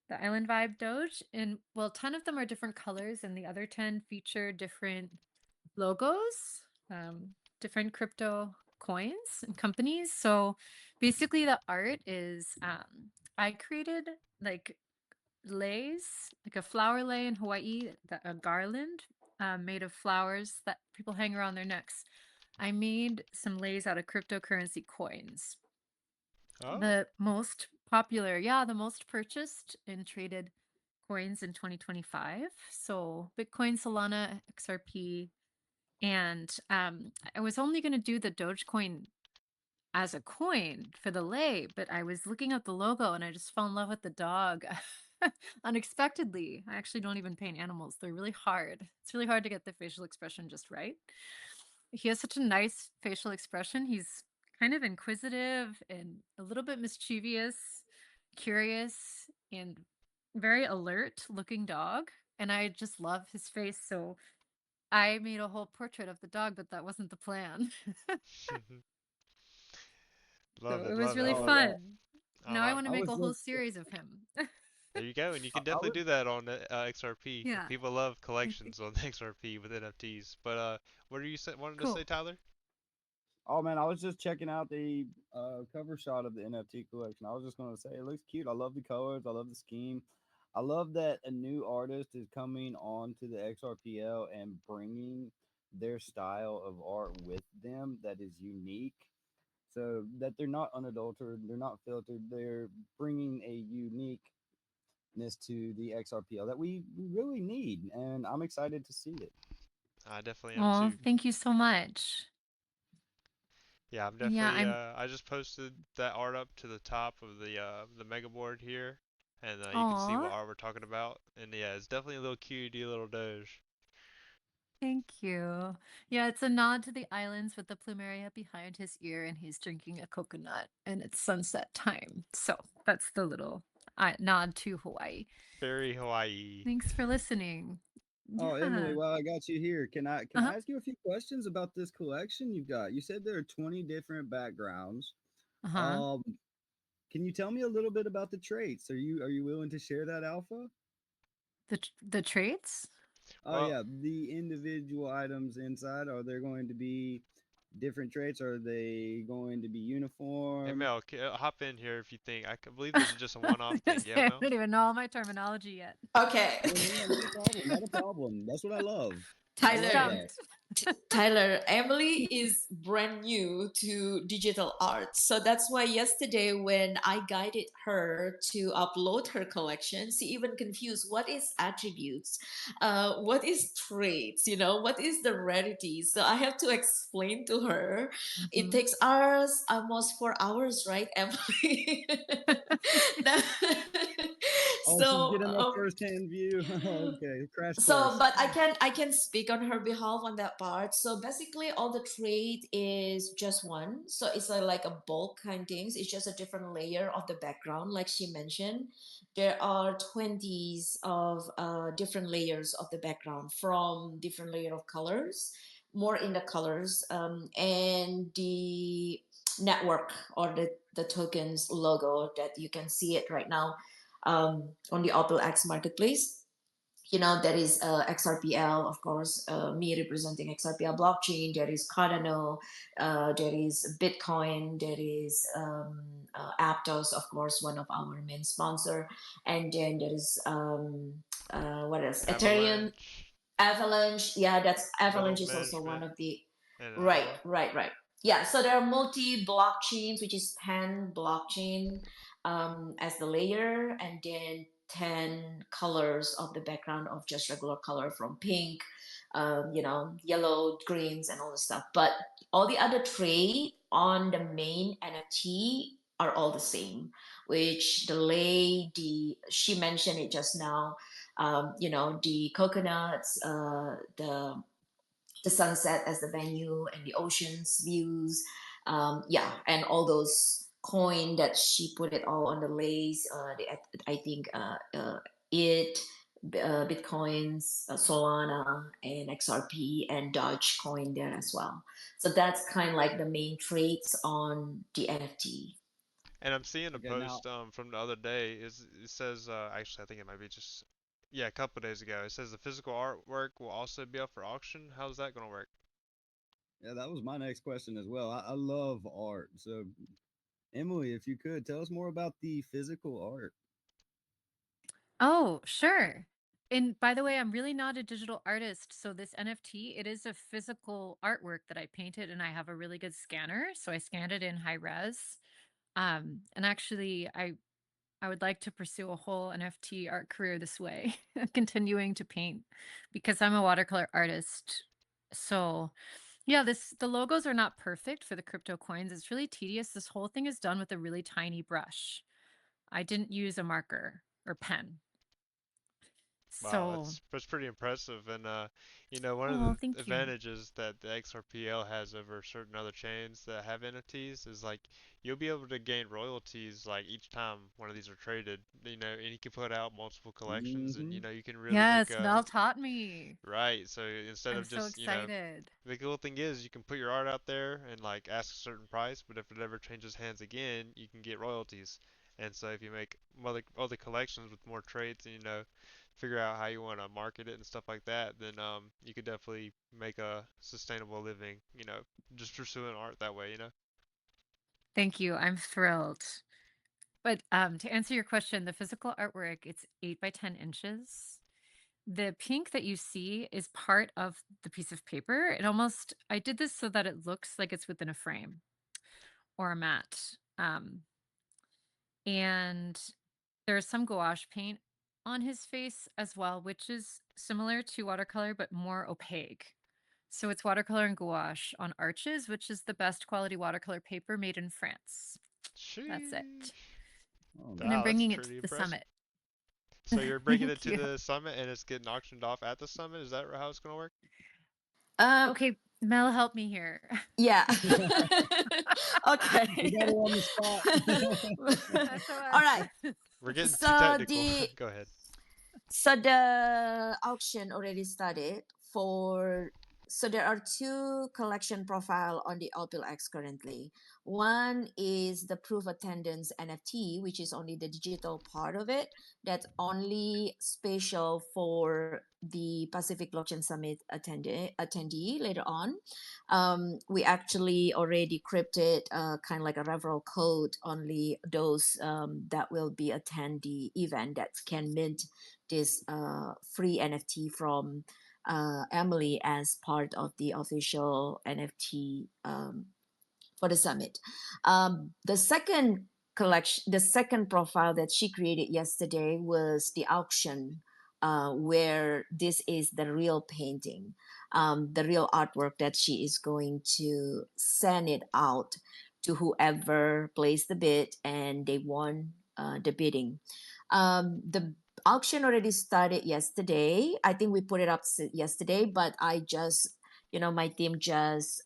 the Island Vibe Doge, and well, 10 of them are different colors, and the other 10 feature different logos, different crypto coins and companies. So basically, the art is I created like lays, like a flower lay in Hawaii, a garland made of flowers that people hang around their necks. I made some lays out of cryptocurrency coins. Oh, The most popular, yeah, the most purchased and traded coins in 2025. So Bitcoin, Solana, XRP, and I was only going to do the Dogecoin as a coin for the lay, but I was looking at the logo and I just fell in love with the dog unexpectedly. I actually don't even paint animals. They're really hard. It's really hard to get the facial expression just right. He has such a nice facial expression. He's kind of inquisitive and a little bit mischievous, curious, and very alert looking dog. And I just love his face. So I made a whole portrait of the dog, but that wasn't the plan. So love it it, was love it. really Oh yeah. fun. Now I Uh, want to I make was a whole just series of him. there you go, and you can I definitely was do that on XRP. Yeah, People love I think collections on XRP with NFTs. But what are you wanted to say, cool. Tyler? Oh man, I was just checking out the cover shot of the NFT collection. I was just going to say it looks cute. I love the colors. I love the scheme. I love that a new artist is coming on to the XRPL and bringing their style of art with them that is unique. So that they're not unadulterated, they're not filtered. They're bringing a uniqueness to the XRPL that we really need, and I'm excited to see it. I definitely am Oh, too. thank you so much. Yeah, I'm Yeah, definitely. I'm. I just posted that art up to the top of the mega board here, and you can see Aw, what art we're talking about. And yeah, it's definitely a little cutie little Doge. thank you. Yeah, it's a nod to the islands with the plumeria behind his ear, and he's drinking a coconut, and it's sunset time. So that's the little nod to Hawaii. Very Hawaii. Thanks for listening. Oh, Emily, Yeah. while I got you here, can Uh-huh. I ask you a few questions about this collection you've got? You said there are 20 different backgrounds. Uh-huh. Um, can you tell me a little bit about the traits? Are you willing to share that, Alpha? The traits? Oh Well, yeah, the individual items inside, are there going to be different traits? Are they going to be hey uniform? Mel, hop in here if you think. Believe this is just a one-off thing. Yeah, I Mel. don't even know all my terminology yet. Okay. Oh no, not a problem, not a problem. That's what I love. I I'm love Tyler, that. stumped. Tyler, Emily is brand new to digital art. So that's why yesterday when I guided her to upload her collection, she even confused what is attributes, what is traits, what is the rarity. So I have to explain to her. It Mhm. takes us almost 4 hours, right, Emily? That- Oh, she's so getting a first-hand view. Okay, crash so course. but I can speak on her behalf on that part. So basically all the trade is just one, so it's like a bulk kind things. It's just a different layer of the background, like she mentioned. There are 20s of different layers of the background from different layer of colors, more in the colors, and the network or the tokens logo that you can see it right now, on the Opel X marketplace. There is XRPL, of course, me representing XRPL blockchain. There is Cardano, there is Bitcoin, there is Aptos, of course, one of our main sponsor, and then there is what else? Ethereum, Avalanche, Avalanche. Yeah, that's metal Avalanche is also one management, of the and right, Ava. right, right. Yeah, so there are multi blockchains, which is 10 blockchain as the layer, and then 10 colors of the background of just regular color from pink, yellow, greens, and all the stuff. But all the other trade on the main NFT are all the same, which the lady, she mentioned it just now, the coconuts, the sunset as the venue and the oceans views, yeah, and all those coin that she put it all on the lace, I think it bitcoins, solana and xrp and dogecoin there as well. So that's kind of like the main traits on the nft. And I'm seeing a Okay, now post from the other day. It says actually I think it might be just yeah a couple days ago. It says the physical artwork will also be up for auction. How's that gonna work? yeah, that was my next question as well. I love art. So Emily, if you could tell us more about the physical art. Oh, sure. And by the way, I'm really not a digital artist, so this NFT, it is a physical artwork that I painted, and I have a really good scanner, so I scanned it in high res. And actually, I would like to pursue a whole NFT art career this way, continuing to paint because I'm a watercolor artist. So, yeah, the logos are not perfect for the crypto coins. It's really tedious. This whole thing is done with a really tiny brush. I didn't use a marker or pen. Wow, So, that's pretty impressive. And you know, one of oh, the thank you. advantages that the XRPL has over certain other chains that have NFTs is like you'll be able to gain royalties like each time one of these are traded. You know, and you can put out multiple collections, and Hmm. you know you can really make Yes, a Mel taught me. right. So instead I'm of so just, you know, excited. the cool thing is you can put your art out there and like ask a certain price, but if it ever changes hands again, you can get royalties. And so if you make other collections with more traits and you know figure out how you want to market it and stuff like that, then you could definitely make a sustainable living, you know, just pursuing art that way, you know. Thank you. I'm thrilled. But to answer your question, the physical artwork, it's 8 by 10 inches. The pink that you see is part of the piece of paper. I did this so that it looks like it's within a frame or a mat. And there's some gouache paint on his face as well, which is similar to watercolor but more opaque. So it's watercolor and gouache on arches, which is the best quality watercolor paper made in France. That's Sheesh. it. Oh And I'm Wow, that's man. bringing it to pretty the impressive. summit. So you're bringing it Thank to you. the summit and it's getting auctioned off at the summit? Is that how it's gonna work? Okay, Mel, help me here. Yeah. You Okay. got her on the spot. All right. SOS. We're getting too So technical. the Go ahead. so the auction already started for so there are two collection profile on the OPLX currently. One is the proof attendance NFT, which is only the digital part of it. That's only special for the Pacific Blockchain Summit attendee later on. We actually already crypted kind of like a referral code only those that will be attend the event that can mint this free NFT from Emily as part of the official NFT for the summit. The second profile that she created yesterday was the auction, where this is the real painting, the real artwork that she is going to send it out to whoever placed the bid and they won the bidding. The auction already started yesterday. I think we put it up yesterday, but my team just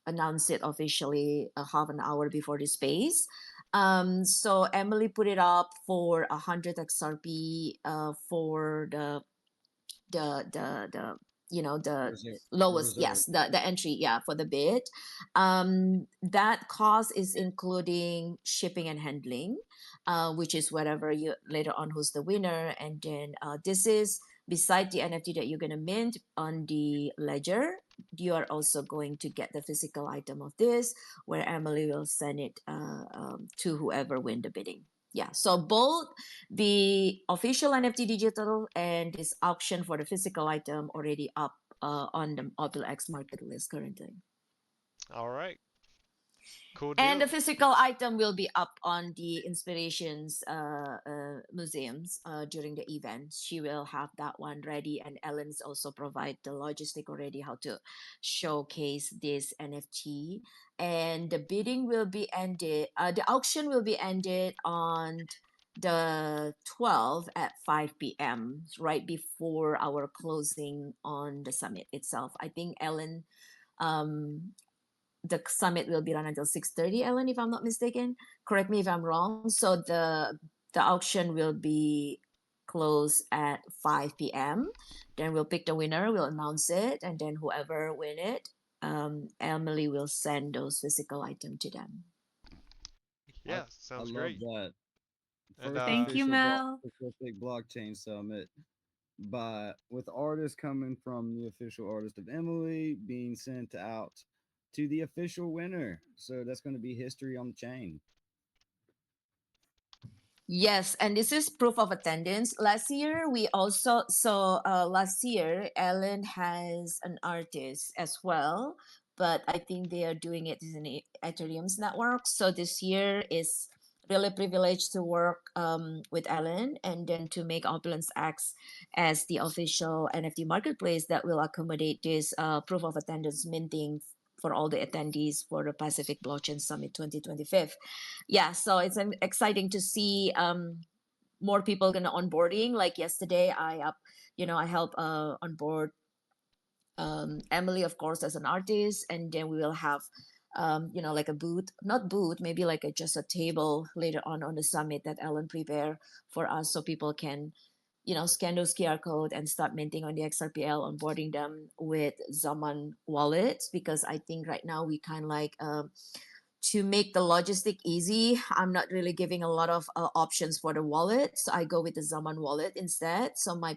announced it officially a half an hour before the space. So Emily put it up for 100 XRP for the the Reserve. lowest, Reserve. yes, the entry, yeah, for the bid. That cost is including shipping and handling, which is whatever you later on who's the winner. And then this is beside the NFT that you're going to mint on the ledger. You are also going to get the physical item of this, where Emily will send it to whoever win the bidding. Yeah, so both the official NFT digital and this auction for the physical item already up on the OPLX market list currently. All right. Cool And the deal. physical item will be up on the Inspirations museums during the event. She will have that one ready, and Ellen's also provide the logistic already how to showcase this NFT. And the bidding will be ended. The auction will be ended on the 12th at 5 p.m. right before our closing on the summit itself. I think Ellen um the summit will be run until 6:30, Ellen, if I'm not mistaken. Correct me if I'm wrong. So the auction will be closed at 5 p.m. Then we'll pick the winner, we'll announce it, and then whoever win it, Emily will send those physical items to them. I Yeah, I sounds love great. that. And First Thank you, official Mel. Pacific Blockchain Summit by with artists coming from the official artist of Emily being sent out to the official winner. So that's going to be history on the chain. Yes, and this is proof of attendance. Last year, we also last year Ellen has an artist as well, but I think they are doing it in Ethereum's network. So this year is really privileged to work with Ellen and then to make Opulence X as the official NFT marketplace that will accommodate this proof of attendance minting for all the attendees for the Pacific Blockchain Summit 2025. Yeah, so it's exciting to see more people gonna onboarding. Like yesterday, I help onboard Emily, of course, as an artist, and then we will have like a booth, not booth, maybe like just a table later on the summit that Ellen prepare for us, so people can scan those QR code and start minting on the XRPL, onboarding them with Zaman wallets, because I think right now we kind of like to make the logistic easy, I'm not really giving a lot of options for the wallet. So I go with the Zaman wallet instead. So my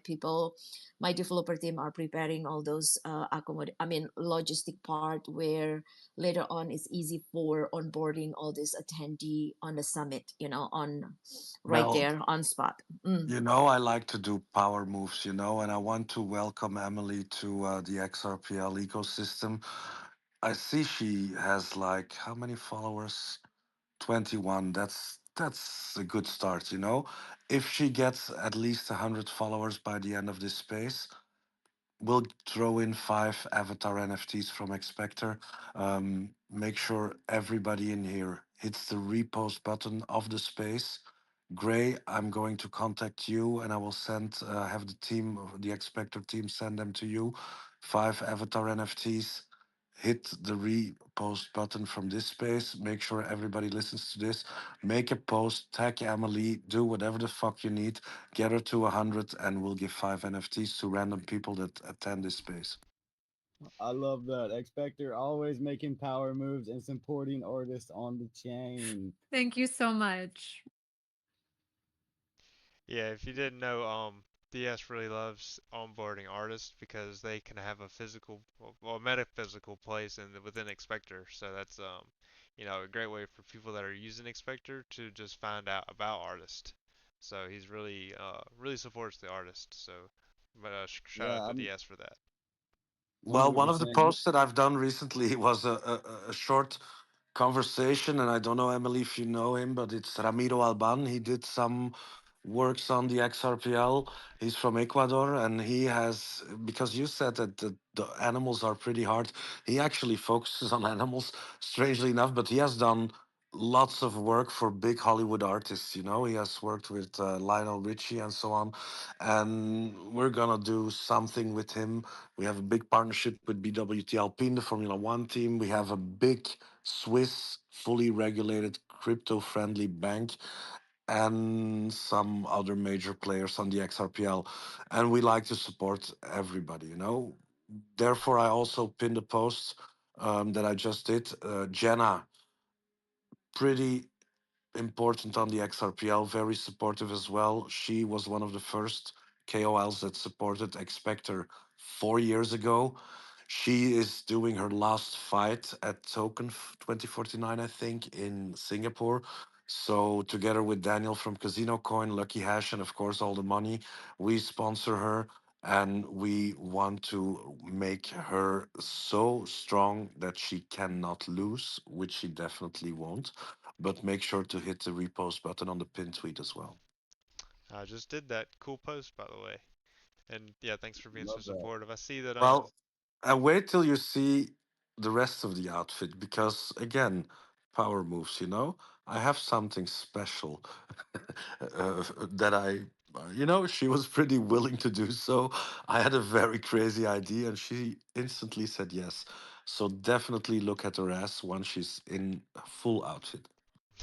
developer team are preparing all those logistic part where later on it's easy for onboarding all this attendee on the summit, on right Well, there on spot. Mm. I like to do power moves, and I want to welcome Emily to the XRPL ecosystem. I see she has like how many followers? 21. That's a good start. If she gets at least 100 followers by the end of this space, we'll throw in 5 avatar NFTs from Expector. Make sure everybody in here hits the repost button of the space. Gray, I'm going to contact you and I will have the Expector team send them to you. 5 avatar NFTs. Hit the repost button from this space. Make sure everybody listens to this. Make a post, tag Emily, do whatever the fuck you need. Get her to 100, and we'll give 5 NFTs to random people that attend this space. I love that. Expector always making power moves and supporting artists on the chain. Thank you so much. Yeah, if you didn't know, DS really loves onboarding artists because they can have a physical, well, metaphysical place within Expector. So that's a great way for people that are using Expector to just find out about artists. So he's really supports the artist. So, but shout out Yeah, to I'm DS for that. Well, one of the 100%. posts that I've done recently was a short conversation, and I don't know, Emily, if you know him, but it's Ramiro Alban. He did some works on the XRPL. He's from Ecuador, and he has, because you said that the animals are pretty hard, he actually focuses on animals, strangely enough, but he has done lots of work for big Hollywood artists. He has worked with Lionel Richie and so on, and we're gonna do something with him. We have a big partnership with BWT Alpine, the Formula One team. We have a big Swiss, fully regulated, crypto friendly bank, and some other major players on the XRPL. And we like to support everybody. Therefore, I also pinned a post that I just did. Jenna, pretty important on the XRPL, very supportive as well. She was one of the first KOLs that supported Expector 4 years ago. She is doing her last fight at Token 2049, I think, in Singapore. So, together with Daniel from Casino Coin, Lucky Hash, and of course, all the money, we sponsor her and we want to make her so strong that she cannot lose, which she definitely won't. But make sure to hit the repost button on the pin tweet as well. I just did that. Cool post, by the way. And yeah, thanks for being so Love that. supportive. I see that Well, and wait till you see the rest of the outfit because, again, power moves. I have something special that she was pretty willing to do so. I had a very crazy idea and she instantly said yes. So definitely look at her ass once she's in a full outfit.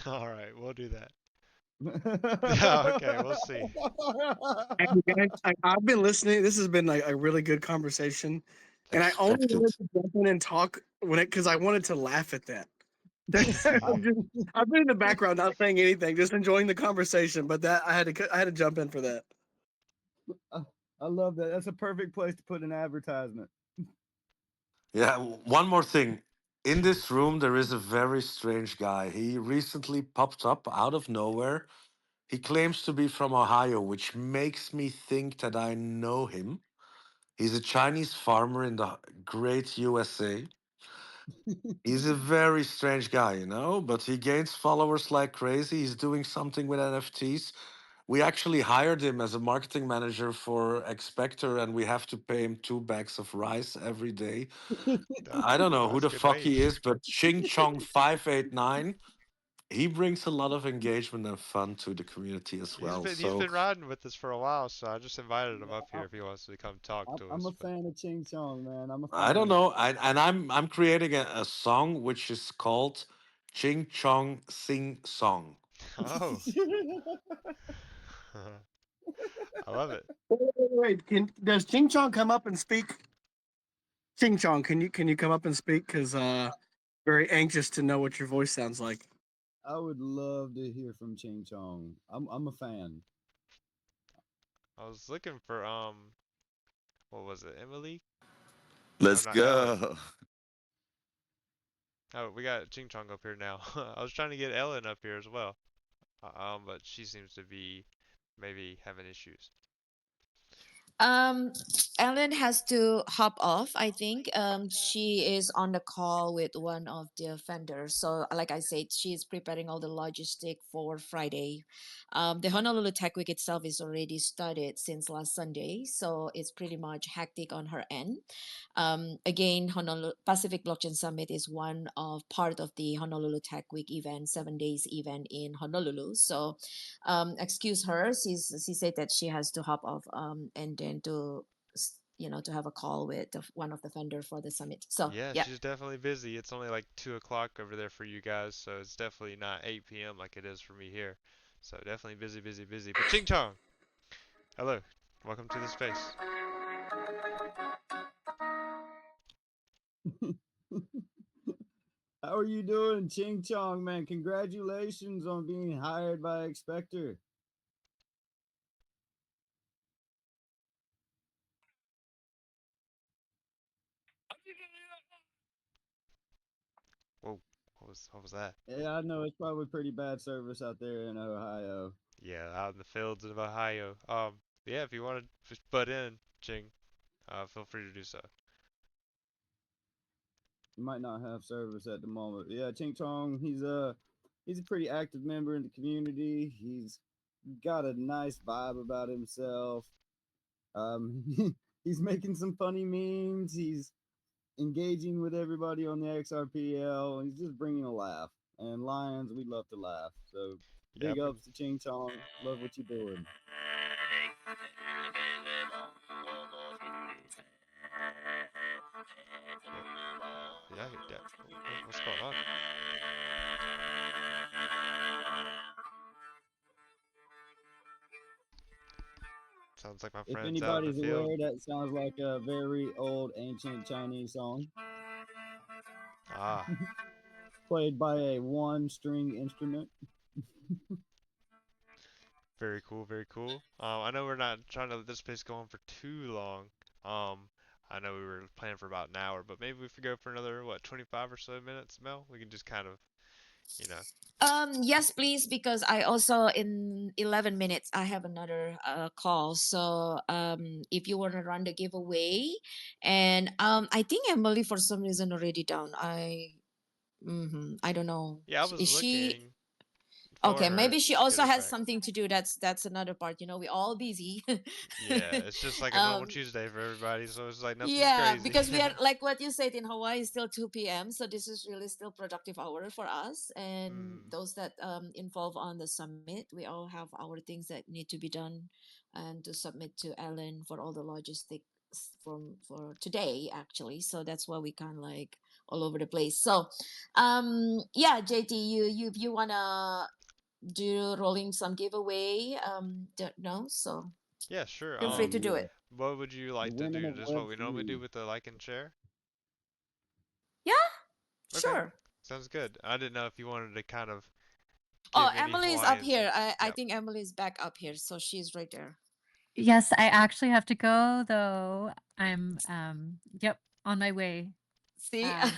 all right, we'll do that. Yeah, okay, we'll see. Hey, guys, I've been listening. This has been like a really good conversation, and I only Expected. wanted to jump in and talk when because I wanted to laugh at that. I, I've been in the background, not saying anything, just enjoying the conversation. But that I had to jump in for that. I love that. That's a perfect place to put an advertisement. Yeah, one more thing. In this room, there is a very strange guy. He recently popped up out of nowhere. He claims to be from Ohio, which makes me think that I know him. He's a Chinese farmer in the great USA. He's a very strange guy, you know, but he gains followers like crazy. He's doing something with NFTs. We actually hired him as a marketing manager for Expector, and we have to pay him 2 bags of rice every day. I don't know who That's the good fuck he wage. is, but Ching Chong 589, he brings a lot of engagement and fun to the community as He's well. been he's So been riding with us for a while, so I just invited him Yeah, up here if he wants to come talk to I'm us. a But fan of Ching Chong, man. I'm a I don't fan. know. I'm creating a song which is called Ching Chong Sing Song. oh, I love it. Wait, does Ching Chong come up and speak? Ching Chong, can you come up and speak? Because very anxious to know what your voice sounds like. I would love to hear from Ching Chong. I'm a fan. I was looking for what was it, Emily? No, Let's not Ellen. go. Oh, we got Ching Chong up here now. I was trying to get Ellen up here as well, but she seems to be maybe having issues. Um, Ellen has to hop off, I think. She is on the call with one of the vendors. So, like I said, she's preparing all the logistic for Friday. The Honolulu Tech Week itself is already started since last Sunday, so it's pretty much hectic on her end. Again, Honolulu Pacific Blockchain Summit is one of part of the Honolulu Tech Week event, 7 days event in Honolulu. So excuse her. She said that she has to hop off and then to to have a call with one of the vendor for the summit. So Yeah, yeah. she's definitely busy. It's only like 2 o'clock over there for you guys, so it's definitely not 8 p.m. like it is for me here. So definitely busy, busy, busy. But Ching Chong, hello, welcome to the space. How are you doing, Ching Chong, man? Congratulations on being hired by Expector. Whoa, what was that? Yeah, I know it's probably pretty bad service out there in Ohio. Yeah, out in the fields of Ohio. Yeah, if you want to just butt in, Ching, feel free to do so. You might not have service at the moment. Yeah, Ching Chong, he's a pretty active member in the community. He's got a nice vibe about himself. Um, he's making some funny memes. He's engaging with everybody on the XRPL. He's just bringing a laugh. And Lions, we love to laugh. So Yeah, big ups to Ching Chong. Love what you're doing. yeah. What's going on? Sounds like my If friend's out in the anybody's field. aware, that sounds like a very old ancient Chinese song Ah, played by a one string instrument. very cool, very cool. I know we're not trying to let this space go on for too long. Um, I know we were planning for about an hour, but maybe if we go for another, what, 25 or so minutes, Mel? We can just kind of, you know. Yes, please, because I also in 11 minutes I have another call. So if you want to run the giveaway, and I think Emily for some reason already down. I don't know. Yeah, I was Is she looking for okay? her Maybe she to get also her has back. something to do. That's another part. We all busy. Yeah, it's just like a normal um Tuesday for everybody, so it's like nothing's Yeah, crazy. because we are like what you said in Hawaii is still 2 p.m. So this is really still productive hour for us. And Mm, those that involve on the summit, we all have our things that need to be done and to submit to Ellen for all the logistics for today actually. So that's why we kind of like all over the place. So yeah, JT, you wanna do rolling some giveaway? Don't know. So yeah, sure. feel free to do Yeah, it. What would you the like to women do? of Just what Web we normally do three. with the like and share? Yeah, Okay, sure. sounds good. I didn't know if you wanted to kind of Oh, give any Emily is up Hawaiians. here. I Yep. think Emily is back up here, so she's right there. Yes, I actually have to go though. I'm yep, on my way. See? Um,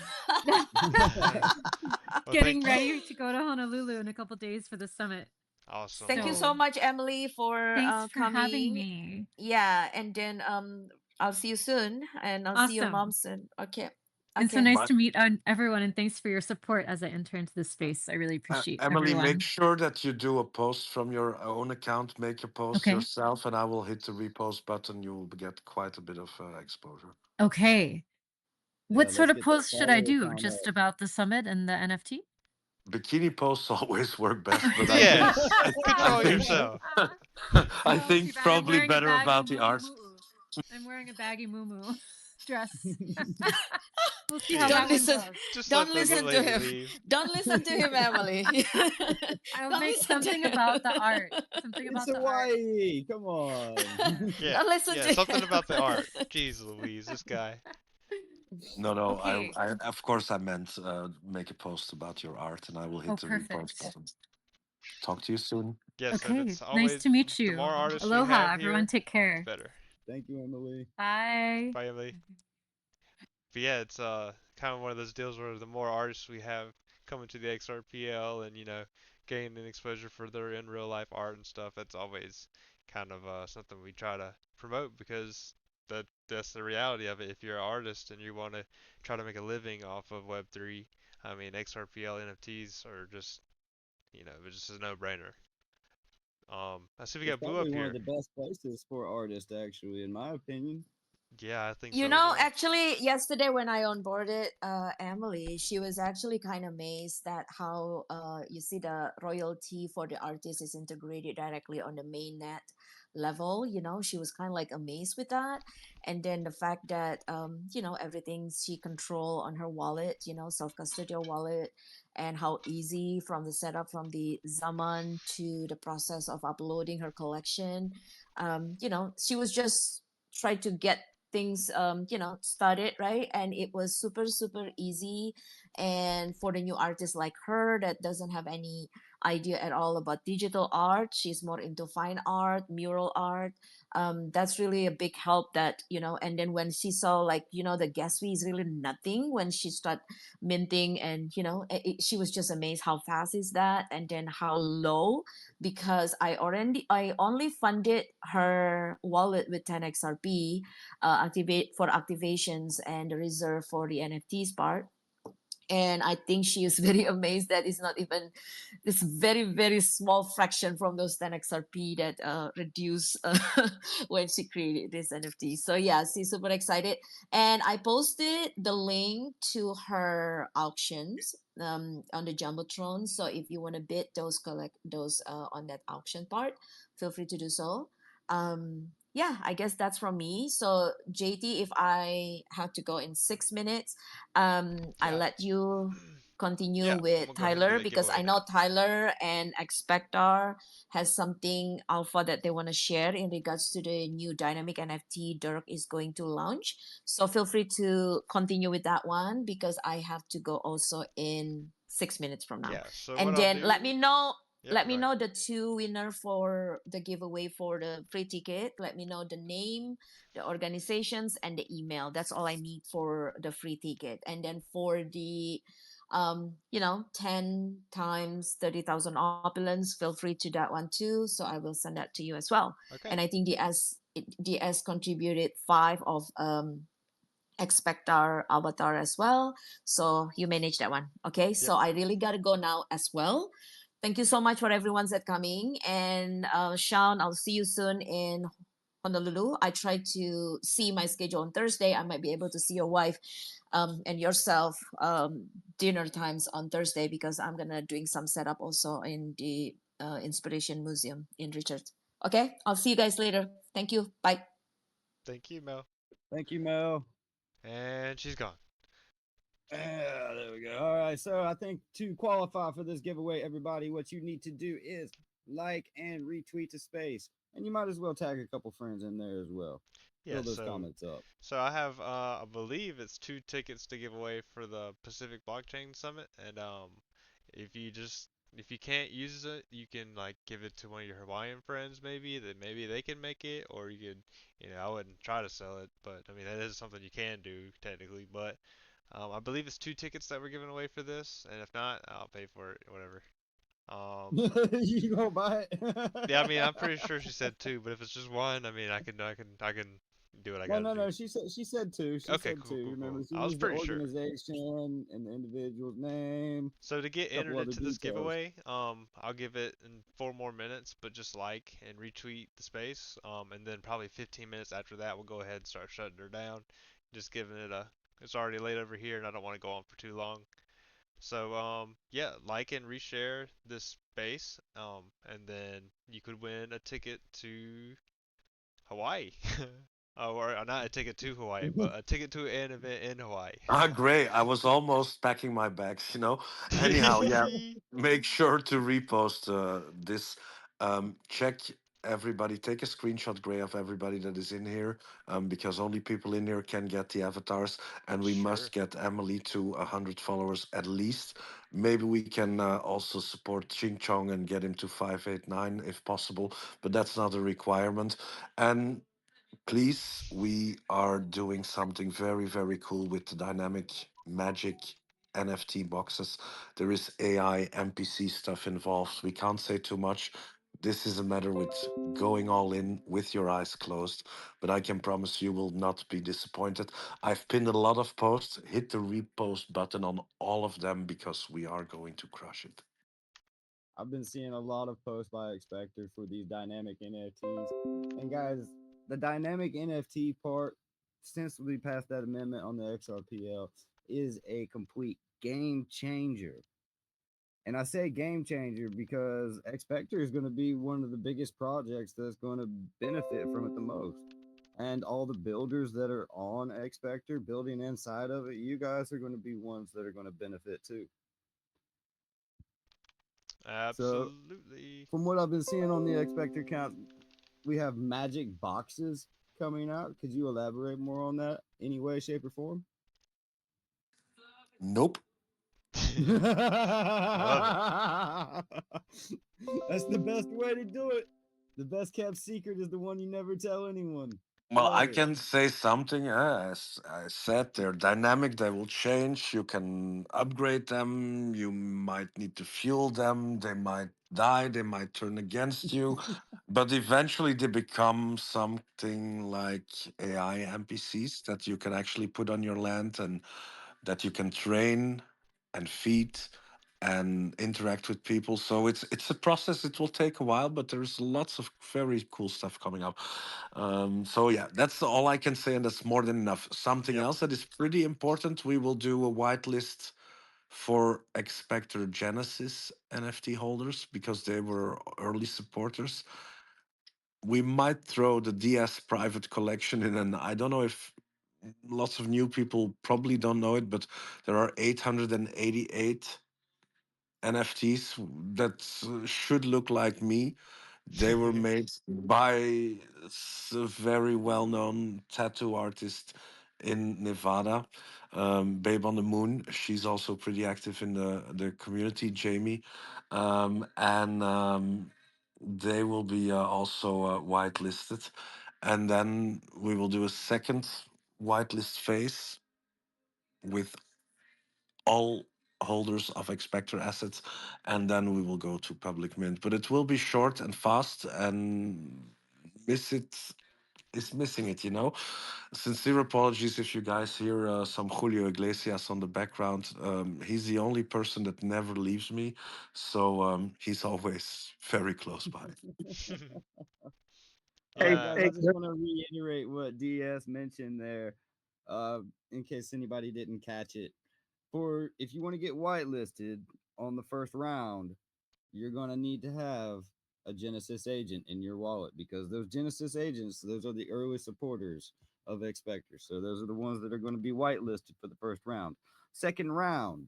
Well, getting thank you. ready to go to Honolulu in a couple days for the summit. Awesome. Thank you So so much, Emily, for thanks for having coming. me. Yeah, and then I'll see you soon, and I'll see your mom Awesome. soon. Okay. And so Okay. nice But to meet everyone, and thanks for your support as I enter into this space. I really appreciate Emily, make everyone. sure that you do a post from your own account. Make a post Okay. yourself, and I will hit the repost button. You will get quite a bit of exposure. Okay. Yeah, What sort let's of get that post should I follower do? count Just up. about the summit and the NFT? Bikini posts always work best, but Yes. I Control think yourself. I Oh, too think bad. I'm probably wearing a better baggy about the moo art. moo. I'm wearing a baggy moo dress. We'll see how Don't that Yeah. one listen. goes. Just Don't let the listen to lady him. leave. Don't listen to him, Emily. I'll Don't make listen to something him. about the art. Something It's about the art. Hawaii. Come on. Yeah. Don't listen Yeah. to Something him. about the art. Jeez Louise, this guy. No, Okay. I of course I meant make a post about your art, and I will Oh, hit the repost perfect. button. Talk to you soon. Yes, and Okay. it's Nice to always meet the more you. artists we Aloha. have Everyone here, take the care. better. Thank you, Emily. Bye. Bye, Emily. But yeah, it's kind of one of those deals where the more artists we have coming to the XRPL and gaining exposure for their in real life art and stuff, that's always kind of something we try to promote because that's the reality of it. If you're an artist and you want to try to make a living off of Web3, I mean XRPL NFTs are just it's just a no-brainer. I see we It's got Boo up probably one of here. the best places for artists, actually, in my opinion. Yeah, I think You so as know, well. actually, yesterday when I onboarded Emily, she was actually kind of amazed that how you see the royalty for the artist is integrated directly on the mainnet level. You know, she was kind of like amazed with that, and then the fact that everything she control on her wallet, self custodial wallet, and how easy from the setup from the Zaman to the process of uploading her collection. She was just trying to get things started, right, and it was super super easy. And for the new artist like her that doesn't have any idea at all about digital art, she's more into fine art, mural art. That's really a big help that and then when she saw like the gas fee is really nothing when she start minting, and she was just amazed how fast is that, and then how low, because I only funded her wallet with 10 XRP, activate for activations and the reserve for the NFTs part. And I think she is very amazed that it's not even this very very small fraction from those 10 XRP that reduce when she created this NFT. So yeah, she's super excited, and I posted the link to her auctions on the jumbotron. So if you want to bid those collect those on that auction part, feel free to do so. Yeah, I guess that's from me. So JT, if I have to go in 6 minutes, I Yeah. let you continue Yeah, I'm with gonna go ahead and do Tyler that because giveaway I know now. Tyler and Expectar has something alpha that they want to share in regards to the new dynamic NFT Dirk is going to launch. So feel free to continue with that one because I have to go also in 6 minutes from now. Yeah, so what And I'll then do. Yep, let go me ahead. know the two winner for the giveaway for the free ticket. Let me know the name, the organizations, and the email. That's all I need for the free ticket. And then for the 10 times 30,000 opulence, feel free to that one too. So I will send that to you as well. Okay. And I think DS contributed 5 of Expectar avatar as well. So you manage that one. Okay. Yep. So I really got to go now as well. Thank you so much for everyone's that coming. And Sean, I'll see you soon in Honolulu. I try to see my schedule on Thursday. I might be able to see your wife and yourself dinner times on Thursday because I'm gonna doing some setup also in the Inspiration Museum in Richard. Okay, I'll see you guys later. Thank you. Bye. Thank you, Mel. Thank you, Mel. And she's gone. Yeah, there we go. All right. So I think to qualify for this giveaway, everybody, what you need to do is like and retweet the space. And you might as well tag a couple friends in there as well. Yeah, Fill those so comments up. I have I believe it's 2 tickets to give away for the Pacific Blockchain Summit, and if you just if you can't use it, you can like give it to one of your Hawaiian friends maybe that maybe they can make it, or you could I wouldn't try to sell it, but I mean that is something you can do technically, but I believe it's 2 tickets that we're giving away for this, and if not, I'll pay for it, whatever. Um, You gonna buy yeah, I mean, I'm it? pretty sure she said two, but if it's just one, I mean, I can do what I No, gotta no, do. no. She said two. She Okay, said cool, two. cool, Remember, cool. she I was needs the pretty sure. organization and the individual's name, So to get a couple entered other into this details. giveaway, I'll give it in 4 more minutes, but just like and retweet the space, and then probably 15 minutes after that, we'll go ahead and start shutting her down. Just giving it a, it's already late over here, and I don't want to go on for too long. So yeah, like and reshare this space, and then you could win a ticket to Hawaii. Oh, or not a ticket to Hawaii, but a ticket to an event in Hawaii. Ah, great. I was almost packing my bags. Anyhow, yeah, make sure to repost this. Check everybody, take a screenshot, Gray, of everybody that is in here, because only people in here can get the avatars, and we Sure. must get Emily to 100 followers at least. Maybe we can also support Ching Chong and get him to 589 if possible, but that's not a requirement. And please, we are doing something very, very cool with the dynamic magic NFT boxes. There is AI, NPC stuff involved. We can't say too much. This is a matter with going all in with your eyes closed, but I can promise you will not be disappointed. I've pinned a lot of posts. Hit the repost button on all of them because we are going to crush it. I've been seeing a lot of posts by Expector for these dynamic NFTs. And guys, the dynamic NFT part, since we passed that amendment on the XRPL, is a complete game changer. And I say game changer because Expector is going to be one of the biggest projects that's going to benefit from it the most. And all the builders that are on Expector building inside of it, you guys are going to be ones that are going to benefit too. So, Absolutely. from what I've been seeing on the Expector account, we have magic boxes coming out. Could you elaborate more on that? Any way, shape, or form? Nope. That's I love it. the best way to do it. The best kept secret is the one you never tell anyone. Well, Love I it. can say something. As I said, they're dynamic, they will change. You can upgrade them. You might need to fuel them. They might die. They might turn against you. But eventually, they become something like AI NPCs that you can actually put on your land and that you can train and feed and interact with people. So it's a process. It will take a while, but there's lots of very cool stuff coming up. So yeah, that's all I can say, and that's more than enough. Something Yep. else that is pretty important: we will do a whitelist for Expector Genesis NFT holders because they were early supporters. We might throw the DS private collection in, and I don't know if lots of new people probably don't know it, but there are 888 NFTs that should look like me. They were made by a very well known tattoo artist in Nevada, Babe on the Moon. She's also pretty active in the community, Jamie. And they will be also whitelisted. And then we will do a second whitelist phase with all holders of Expector assets, and then we will go to public mint. But it will be short and fast, and miss it is missing it. Sincere apologies if you guys hear some Julio Iglesias on the background. He's the only person that never leaves me, so he's always very close by. Hey, Yeah. guys, I just want to reiterate what DS mentioned there, in case anybody didn't catch it. For if you want to get whitelisted on the first round, you're going to need to have a Genesis agent in your wallet because those Genesis agents, those are the early supporters of Expector. So those are the ones that are going to be whitelisted for the first round. Second round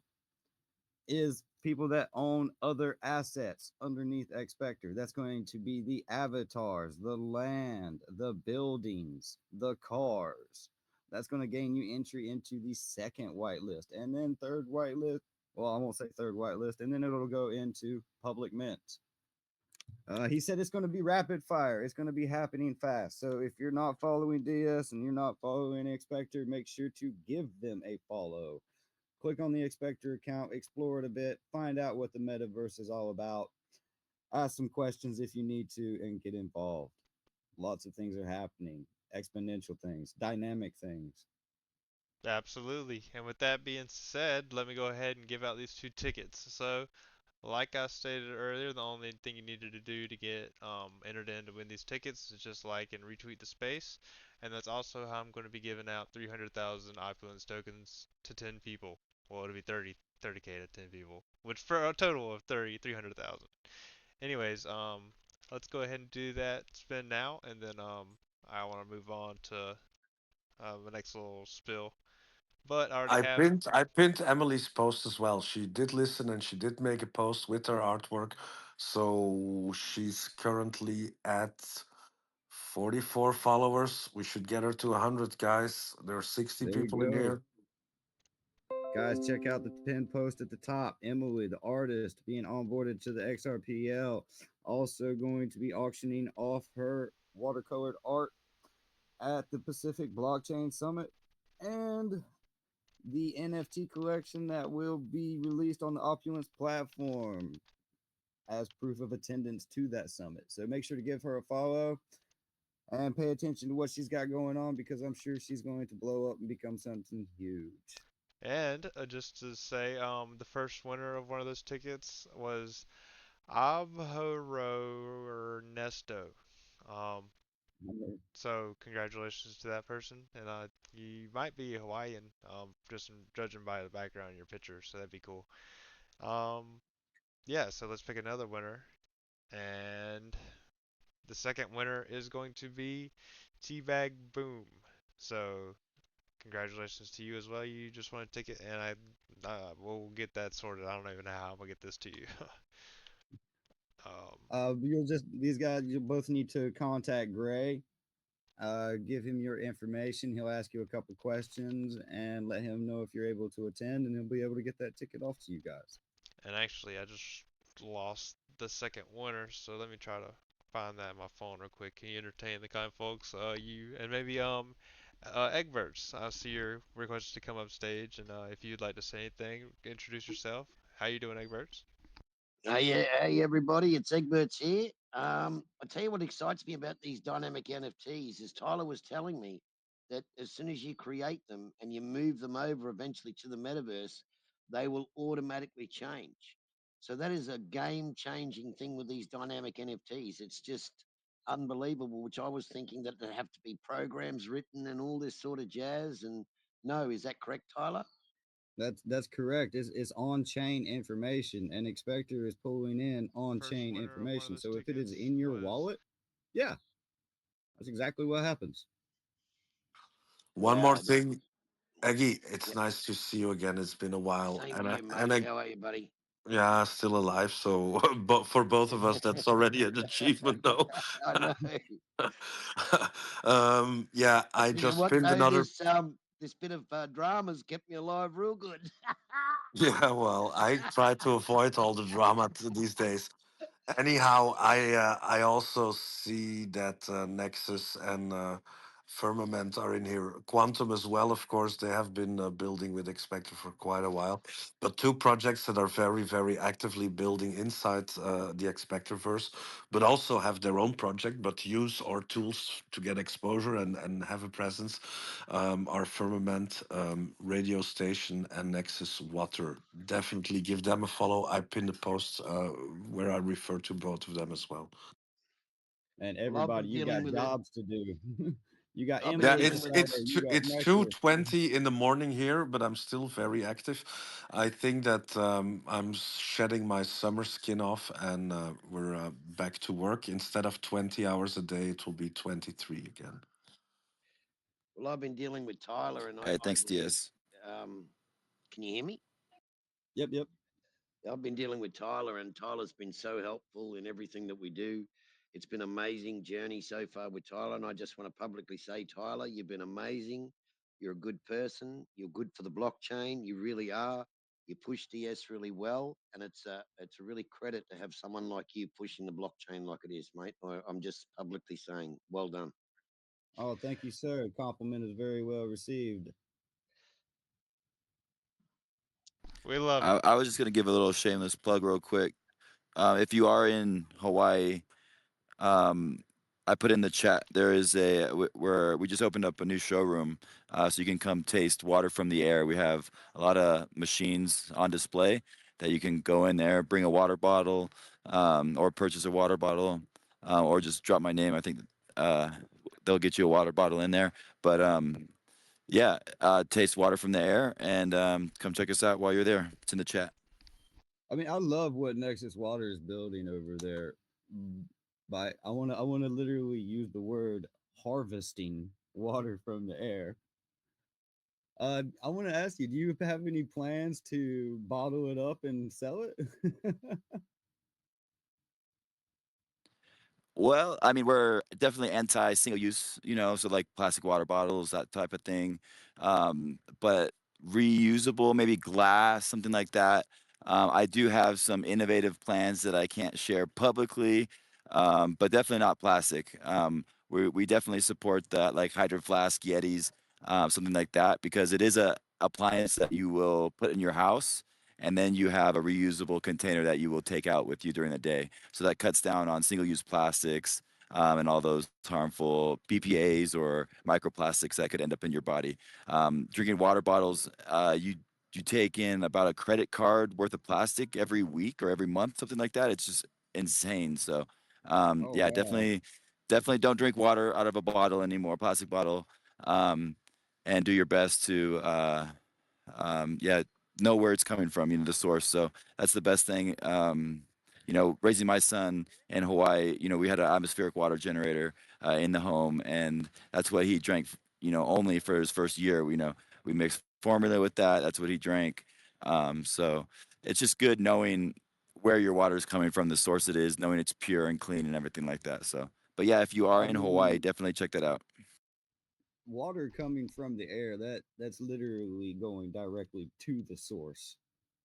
is people that own other assets underneath Expector. That's going to be the avatars, the land, the buildings, the cars. That's going to gain you entry into the second whitelist. And then third whitelist, well, I won't say third whitelist, and then it'll go into public mint. He said it's going to be rapid fire. It's going to be happening fast. So if you're not following DS and you're not following Expector, make sure to give them a follow. click on the Expector account, explore it a bit, find out what the metaverse is all about, ask some questions if you need to, and get involved. Lots of things are happening, exponential things, dynamic things. Absolutely. And with that being said, let me go ahead and give out these two tickets. So, like I stated earlier, the only thing you needed to do to get entered in to win these tickets is just like and retweet the space. And that's also how I'm going to be giving out 300,000 Opulence tokens to 10 people. Well, it'll be 30K to 10 people, which for a total of 300,000. Anyways, let's go ahead and do that spin now, and then I want to move on to the next little spill. But I already have. I pinned Emily's post as well. She did listen and she did make a post with her artwork. So she's currently at 44 followers. We should get her to 100, guys. There are 60 There we people in go. here. Guys, check out the pin post at the top. Emily, the artist, being onboarded to the XRPL. Also going to be auctioning off her watercolored art at the Pacific Blockchain Summit and the NFT collection that will be released on the Opulence platform as proof of attendance to that summit. So make sure to give her a follow and pay attention to what she's got going on because I'm sure she's going to blow up and become something huge. And just to say, the first winner of one of those tickets was Abharo Ernesto. Um, so congratulations to that person, and you might be Hawaiian, just judging by the background in your picture, so that'd be cool. Um, yeah, so let's pick another winner, and the second winner is going to be Teabag Boom. So congratulations to you as well. You just want a ticket, and we'll get that sorted. I don't even know how I'm gonna get this to you. um, You'll just these guys. You both need to contact Gray. Give him your information. He'll ask you a couple questions and let him know if you're able to attend, and he'll be able to get that ticket off to you guys. and actually, I just lost the second winner, so let me try to find that in my phone real quick. Can you entertain the kind folks? You and maybe Egberts. I see your request to come up stage, and if you'd like to say anything, introduce yourself. How you doing, Egberts? Hey everybody, it's Egberts here. I tell you what excites me about these dynamic NFTs is Tyler was telling me that as soon as you create them and you move them over eventually to the metaverse, they will automatically change. So that is a game-changing thing with these dynamic NFTs. It's just unbelievable, which I was thinking that there have to be programs written and all this sort of jazz. And no, is that correct, Tyler? That's correct. It's on chain information, and Expector is pulling in on First chain winner of one of information. those So if it is tickets in your was. wallet, yeah, that's exactly what happens. One more Wow. thing, Eggy, Yeah. it's nice to see you again. It's been a while. Same to you, And mate. I How are you, buddy? yeah, still alive. So, but for both of us, that's already an achievement, though. I know. Yeah, I You know just what pinned though? another. This bit of drama's kept me alive real good. Yeah, well, I try to avoid all the drama these days. Anyhow, I also see that Nexus and Firmament are in here. Quantum as well, of course. They have been building with Expector for quite a while. But two projects that are very, very actively building inside the Expectorverse, but also have their own project, but use our tools to get exposure and have a presence, are Firmament Radio Station and Nexus Water. Definitely give them a follow. I pinned a post where I refer to both of them as well. And Well, I've everybody, been you dealing got with it. jobs to do. You got I've been Yeah, Emily dealing to with follow. You got it's Nexus. 2:20 in the morning here, but I'm still very active. I think that I'm shedding my summer skin off, and we're back to work. Instead of 20 hours a day, it will be 23 again. I've been dealing with Tyler, and All right, I thanks, believe. Diaz. Can you hear me? Yep, yep. I've been dealing with Tyler, and Tyler's been so helpful in everything that we do. It's been an amazing journey so far with Tyler, and I just want to publicly say, Tyler, you've been amazing. You're a good person. You're good for the blockchain. You really are. You push DS really well, and it's a really credit to have someone like you pushing the blockchain like it is, mate. I'm just publicly saying, well done. Oh, thank you, sir. Compliment is very well received. We love it. I was just gonna give a little shameless plug real quick. If you are in Hawaii, um, I put in the chat. There is where we just opened up a new showroom, so you can come taste water from the air. We have a lot of machines on display that you can go in there, bring a water bottle, or purchase a water bottle, or just drop my name. I think uh, they'll get you a water bottle in there. But yeah, taste water from the air, and come check us out while you're there. It's in the chat. I mean, I love what Nexus Water is building over there. By I wanna literally use the word harvesting water from the air. I want to ask you, do you have any plans to bottle it up and sell it? Well, I mean, we're definitely anti single use, so like plastic water bottles, that type of thing. But reusable, maybe glass, something like that. I do have some innovative plans that I can't share publicly, but definitely not plastic. We definitely support that, like Hydro Flask, Yetis, something like that, because it is a appliance that you will put in your house, and then you have a reusable container that you will take out with you during the day. So that cuts down on single-use plastics, and all those harmful BPA's or microplastics that could end up in your body. Drinking water bottles, you take in about a credit card worth of plastic every week or every month, something like that. It's just insane. So, Oh yeah, wow. definitely don't drink water out of a bottle anymore, plastic bottle, um, and do your best to, yeah, know where it's coming from, the source. So that's the best thing. Raising my son in Hawaii, we had an atmospheric water generator in the home, and that's what he drank, only for his first year. We mixed formula with that. That's what he drank. So it's just good knowing where your water is coming from, the source it is, knowing it's pure and clean and everything like that. So, but yeah, if you are I in Hawaii, mean, definitely check that out. water coming from the air, that's literally going directly to the source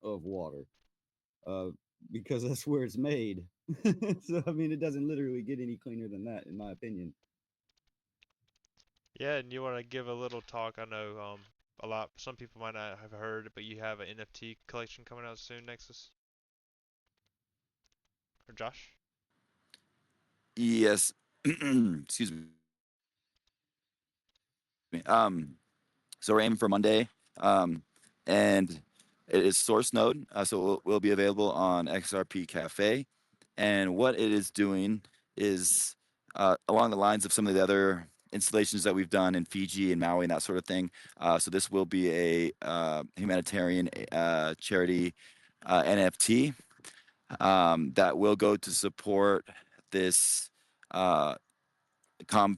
of water. Uh because that's where it's made. So I mean, it doesn't literally get any cleaner than that in my opinion. Yeah, and you want to give a little talk? I know some people might not have heard, but you have an NFT collection coming out soon, Nexus or Josh? Yes. Excuse me. So we're aiming for Monday, and it is source node, so it will be available on XRP Cafe. And what it is doing is along the lines of some of the other installations that we've done in Fiji and Maui and that sort of thing. So this will be a humanitarian charity NFT that will go to support this. Uh,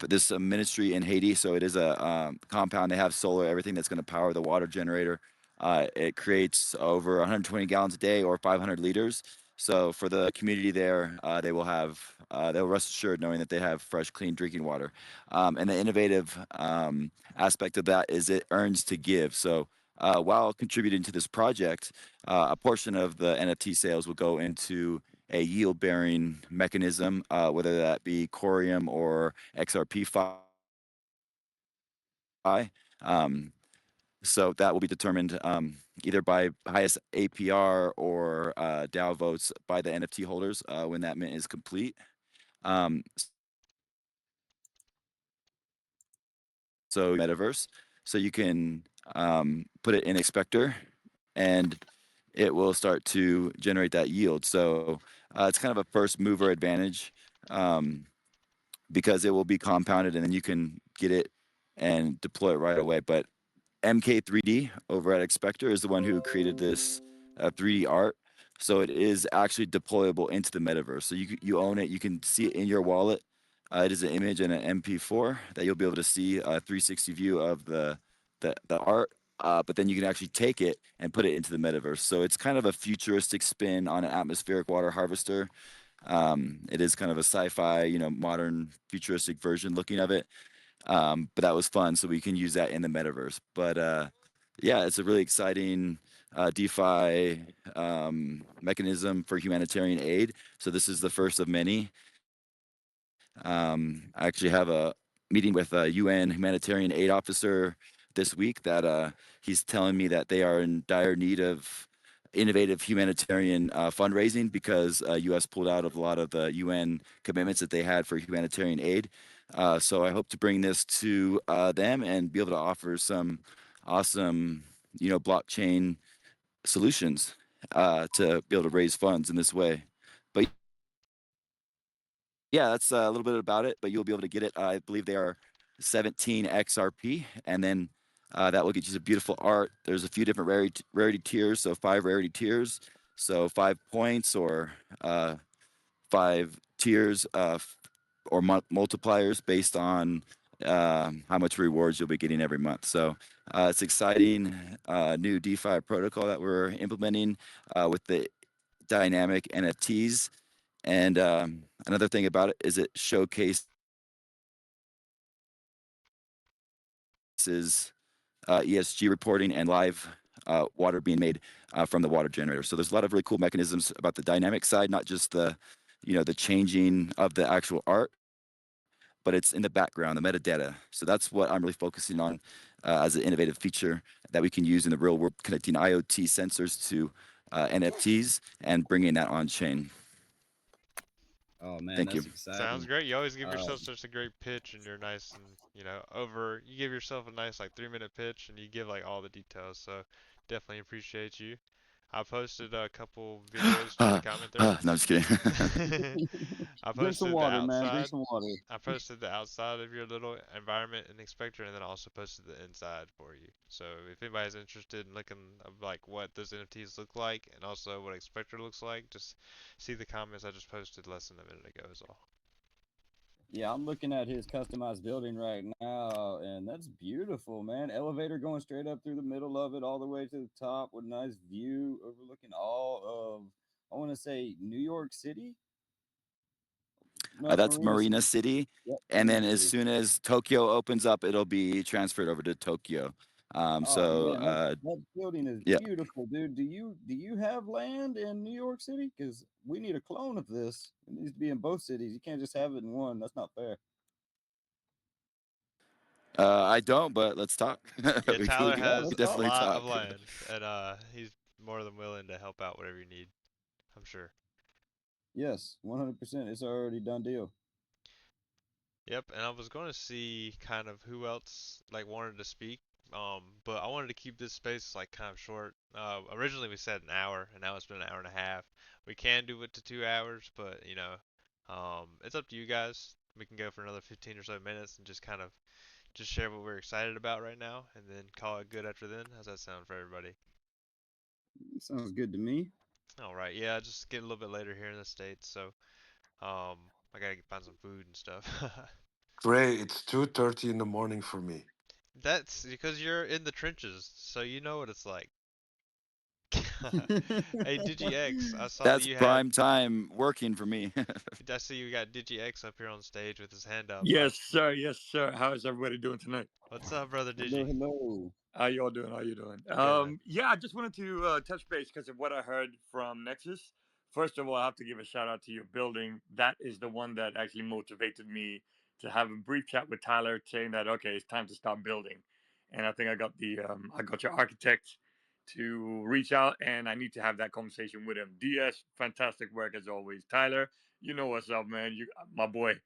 this ministry in Haiti. So it is a compound. They have solar, everything that's going to power the water generator. It creates over 120 gallons a day or 500 liters. So for the community there, they'll rest assured knowing that they have fresh, clean drinking water. And the innovative aspect of that is it earns to give. So while contributing to this project, a portion of the NFT sales will go into a yield bearing mechanism, whether that be Corium or XRP Um, so that will be determined either by highest APR or DAO votes by the NFT holders when that mint is complete. So metaverse, so you can put it in Expector, and it will start to generate that yield. So it's kind of a first mover advantage. Because it will be compounded and then you can get it and deploy it right away. But MK3D over at Expector is the one who created this 3D art. So it is actually deployable into the metaverse. So you own it. You can see it in your wallet. It is an image and an MP4 that you'll be able to see a 360 view of the art. But then you can actually take it and put it into the metaverse. So it's kind of a futuristic spin on an atmospheric water harvester. It is kind of a sci-fi, modern futuristic version looking of it. But that was fun, so we can use that in the metaverse. But yeah, it's a really exciting DeFi mechanism for humanitarian aid. So this is the first of many. I actually have a meeting with a UN humanitarian aid officer this week that he's telling me that they are in dire need of innovative humanitarian fundraising because U.S. pulled out of a lot of the UN commitments that they had for humanitarian aid. So I hope to bring this to them and be able to offer some awesome, blockchain solutions to be able to raise funds in this way. But yeah, that's a little bit about it. But you'll be able to get it. I believe they are 17 XRP, and then that will get you some beautiful art. There's a few different rarity tiers, so 5 rarity tiers, so 5 points or 5 tiers or multipliers based on how much rewards you'll be getting every month. So it's exciting new DeFi protocol that we're implementing with the dynamic NFTs. And another thing about it is it showcases ESG reporting and live water being made from the water generator. So there's a lot of really cool mechanisms about the dynamic side, not just the changing of the actual art, but it's in the background, the metadata. So that's what I'm really focusing on as an innovative feature that we can use in the real world, connecting IoT sensors to NFTs and bringing that on chain. Oh man, Thank you. that's Sounds exciting. great. You always give Uh, yourself such a great pitch, and you're nice and you give yourself a nice like 3 minute pitch, and you give like all the details. So definitely appreciate you. I posted a couple videos to the comment No, thread. I'm just kidding. I Drink some posted the water, man. Drink outside. some water. I posted the outside of your little environment and inspector, and then I also posted the inside for you. So if anybody's interested in looking of like what those NFTs look like, and also what inspector looks like, just see the comments I just posted less than a minute ago is all. Yeah, I'm looking at his customized building right now, and that's beautiful, man. Elevator going straight up through the middle of it, all the way to the top with a nice view overlooking all of, I want to say, New York City. No, That's Marina City. Marina City. Yep, And Marina then as City. soon as Tokyo opens up, it'll be transferred over to Tokyo. Oh So man, that building is yeah, beautiful, dude. Do you have land in New York City? Because we need a clone of this. It needs to be in both cities. You can't just have it in one. That's not fair. I don't, but let's talk. Yeah, We Tyler could Yeah, has let's a talk. definitely lot of talk. land, and he's more than willing to help out whatever you need. I'm sure. Yes, 100%. It's already done deal. Yep, and I was going to see kind of who else like wanted to speak. But I wanted to keep this space like kind of short. Originally we said an hour, and now it's been an hour and a half. We can do it to 2 hours, but it's up to you guys. We can go for another 15 or so minutes and just kind of just share what we're excited about right now, and then call it good after then. How's that sound for everybody? Sounds good to me. All right, yeah, just get a little bit later here in the States, so I gotta find some food and stuff. Gray, it's 2:30 in the morning for me. That's because you're in the trenches, so you know what it's like. Hey, DigiX, I saw that That's you had. prime time working for me. I see you got DigiX up here on stage with his hand up. Yes, sir. Yes, sir. How is everybody doing tonight? What's up, brother Hello, Digi? hello. How y'all doing? How you doing? Good, man. Yeah, I just wanted to touch base because of what I heard from Nexus. First of all, I have to give a shout out to your building. That is the one that actually motivated me to have a brief chat with Tyler, saying that okay, it's time to start building. And I think I got your architect to reach out, and I need to have that conversation with him. DS, fantastic work as always. Tyler, you know what's up, man. You, my boy.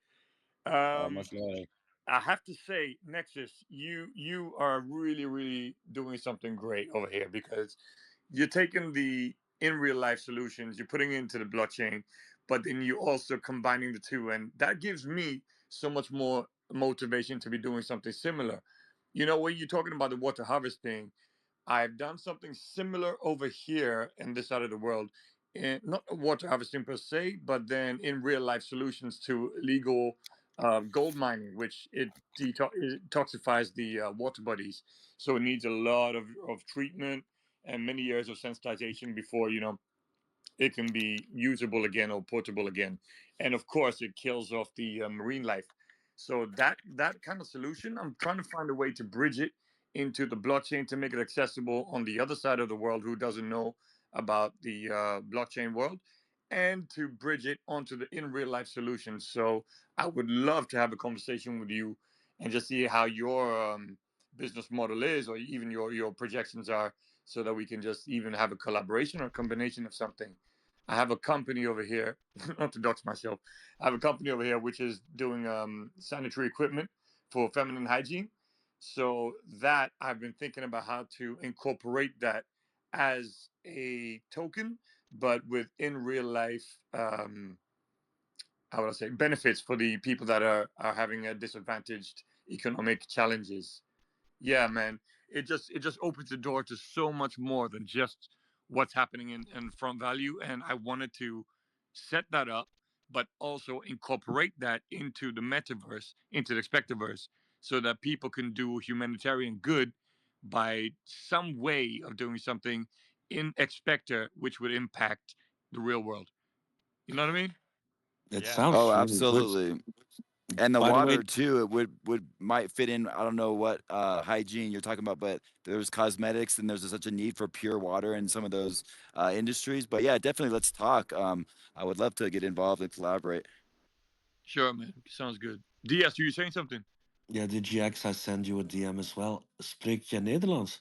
Um, Much love. I have to say, Nexus, you are really doing something great over here because you're taking the in real life solutions, you're putting it into the blockchain, but then you're also combining the two, and that gives me so much more motivation to be doing something similar. You know, when you're talking about the water harvesting, I've done something similar over here in this side of the world, not water harvesting per se, but then in real life solutions to illegal gold mining, which it toxifies the water bodies. So it needs a lot of treatment and many years of sensitization before it can be usable again or portable again, and of course it kills off the marine life. So that kind of solution, I'm trying to find a way to bridge it into the blockchain to make it accessible on the other side of the world who doesn't know about the blockchain world, and to bridge it onto the in real life solution. So I would love to have a conversation with you and just see how your business model is, or even your projections are, so that we can just even have a collaboration or combination of something. I have a company over here, not to dox myself. I have a company over here which is doing sanitary equipment for feminine hygiene. So that I've been thinking about how to incorporate that as a token, but with in real life, how would I say, benefits for the people that are having a disadvantaged economic challenges. Yeah, man, it just opens the door to so much more than just what's happening in front value. And I wanted to set that up, but also incorporate that into the metaverse, into the expectaverse, so that people can do humanitarian good by some way of doing something in expector which would impact the real world. You know what I mean? It Yeah. Oh, sounds really good. absolutely. And the By the way, water too, it would might fit in. I don't know what hygiene you're talking about, but there's cosmetics and there's such a need for pure water in some of those industries. But yeah, definitely let's talk. I would love to get involved and collaborate. Sure, man. Sounds good. DS, are you saying something? yeah, the GX, I send you a DM as well. Spreek je Nederlands?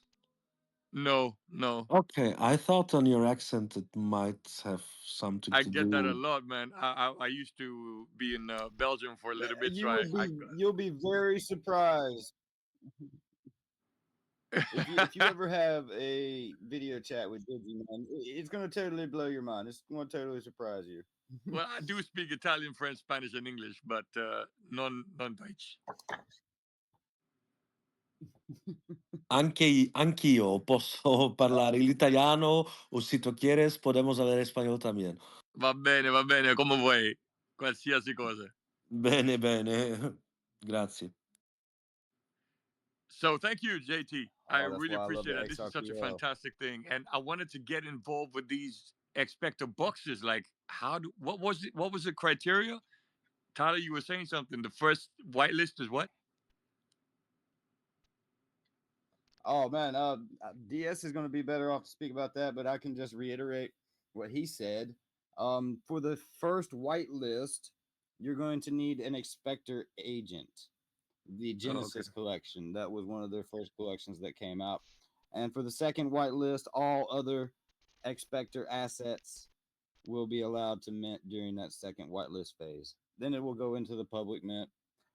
No, no. Okay, I thought on your accent it might have something I to get that a do. lot, man. I used to be in Belgium for a little bit, so You will I be you'll be very surprised if you ever have a video chat with Digimon. It's gonna totally blow your mind. It's gonna totally surprise you. well, I do speak Italian, French, Spanish, and English, but non Dutch. Anch'io posso parlare l'italiano o si tu quieres podemos hablar español también. Va bene, come vuoi, qualsiasi cosa. Bene, bene. Grazie. So thank you, JT. I Oh, that's really why I love appreciate the that. This is such a XRPL. fantastic thing, and I wanted to get involved with these expector boxes. Like, what was it? What was the criteria? Tyler, you were saying something. The first whitelist is what? Oh man, DS is going to be better off to speak about that, but I can just reiterate what he said. For the first whitelist, you're going to need an expector agent. The Oh, okay. Genesis collection, that was one of their first collections that came out. And for the second whitelist, all other expector assets will be allowed to mint during that second whitelist phase. Then it will go into the public mint.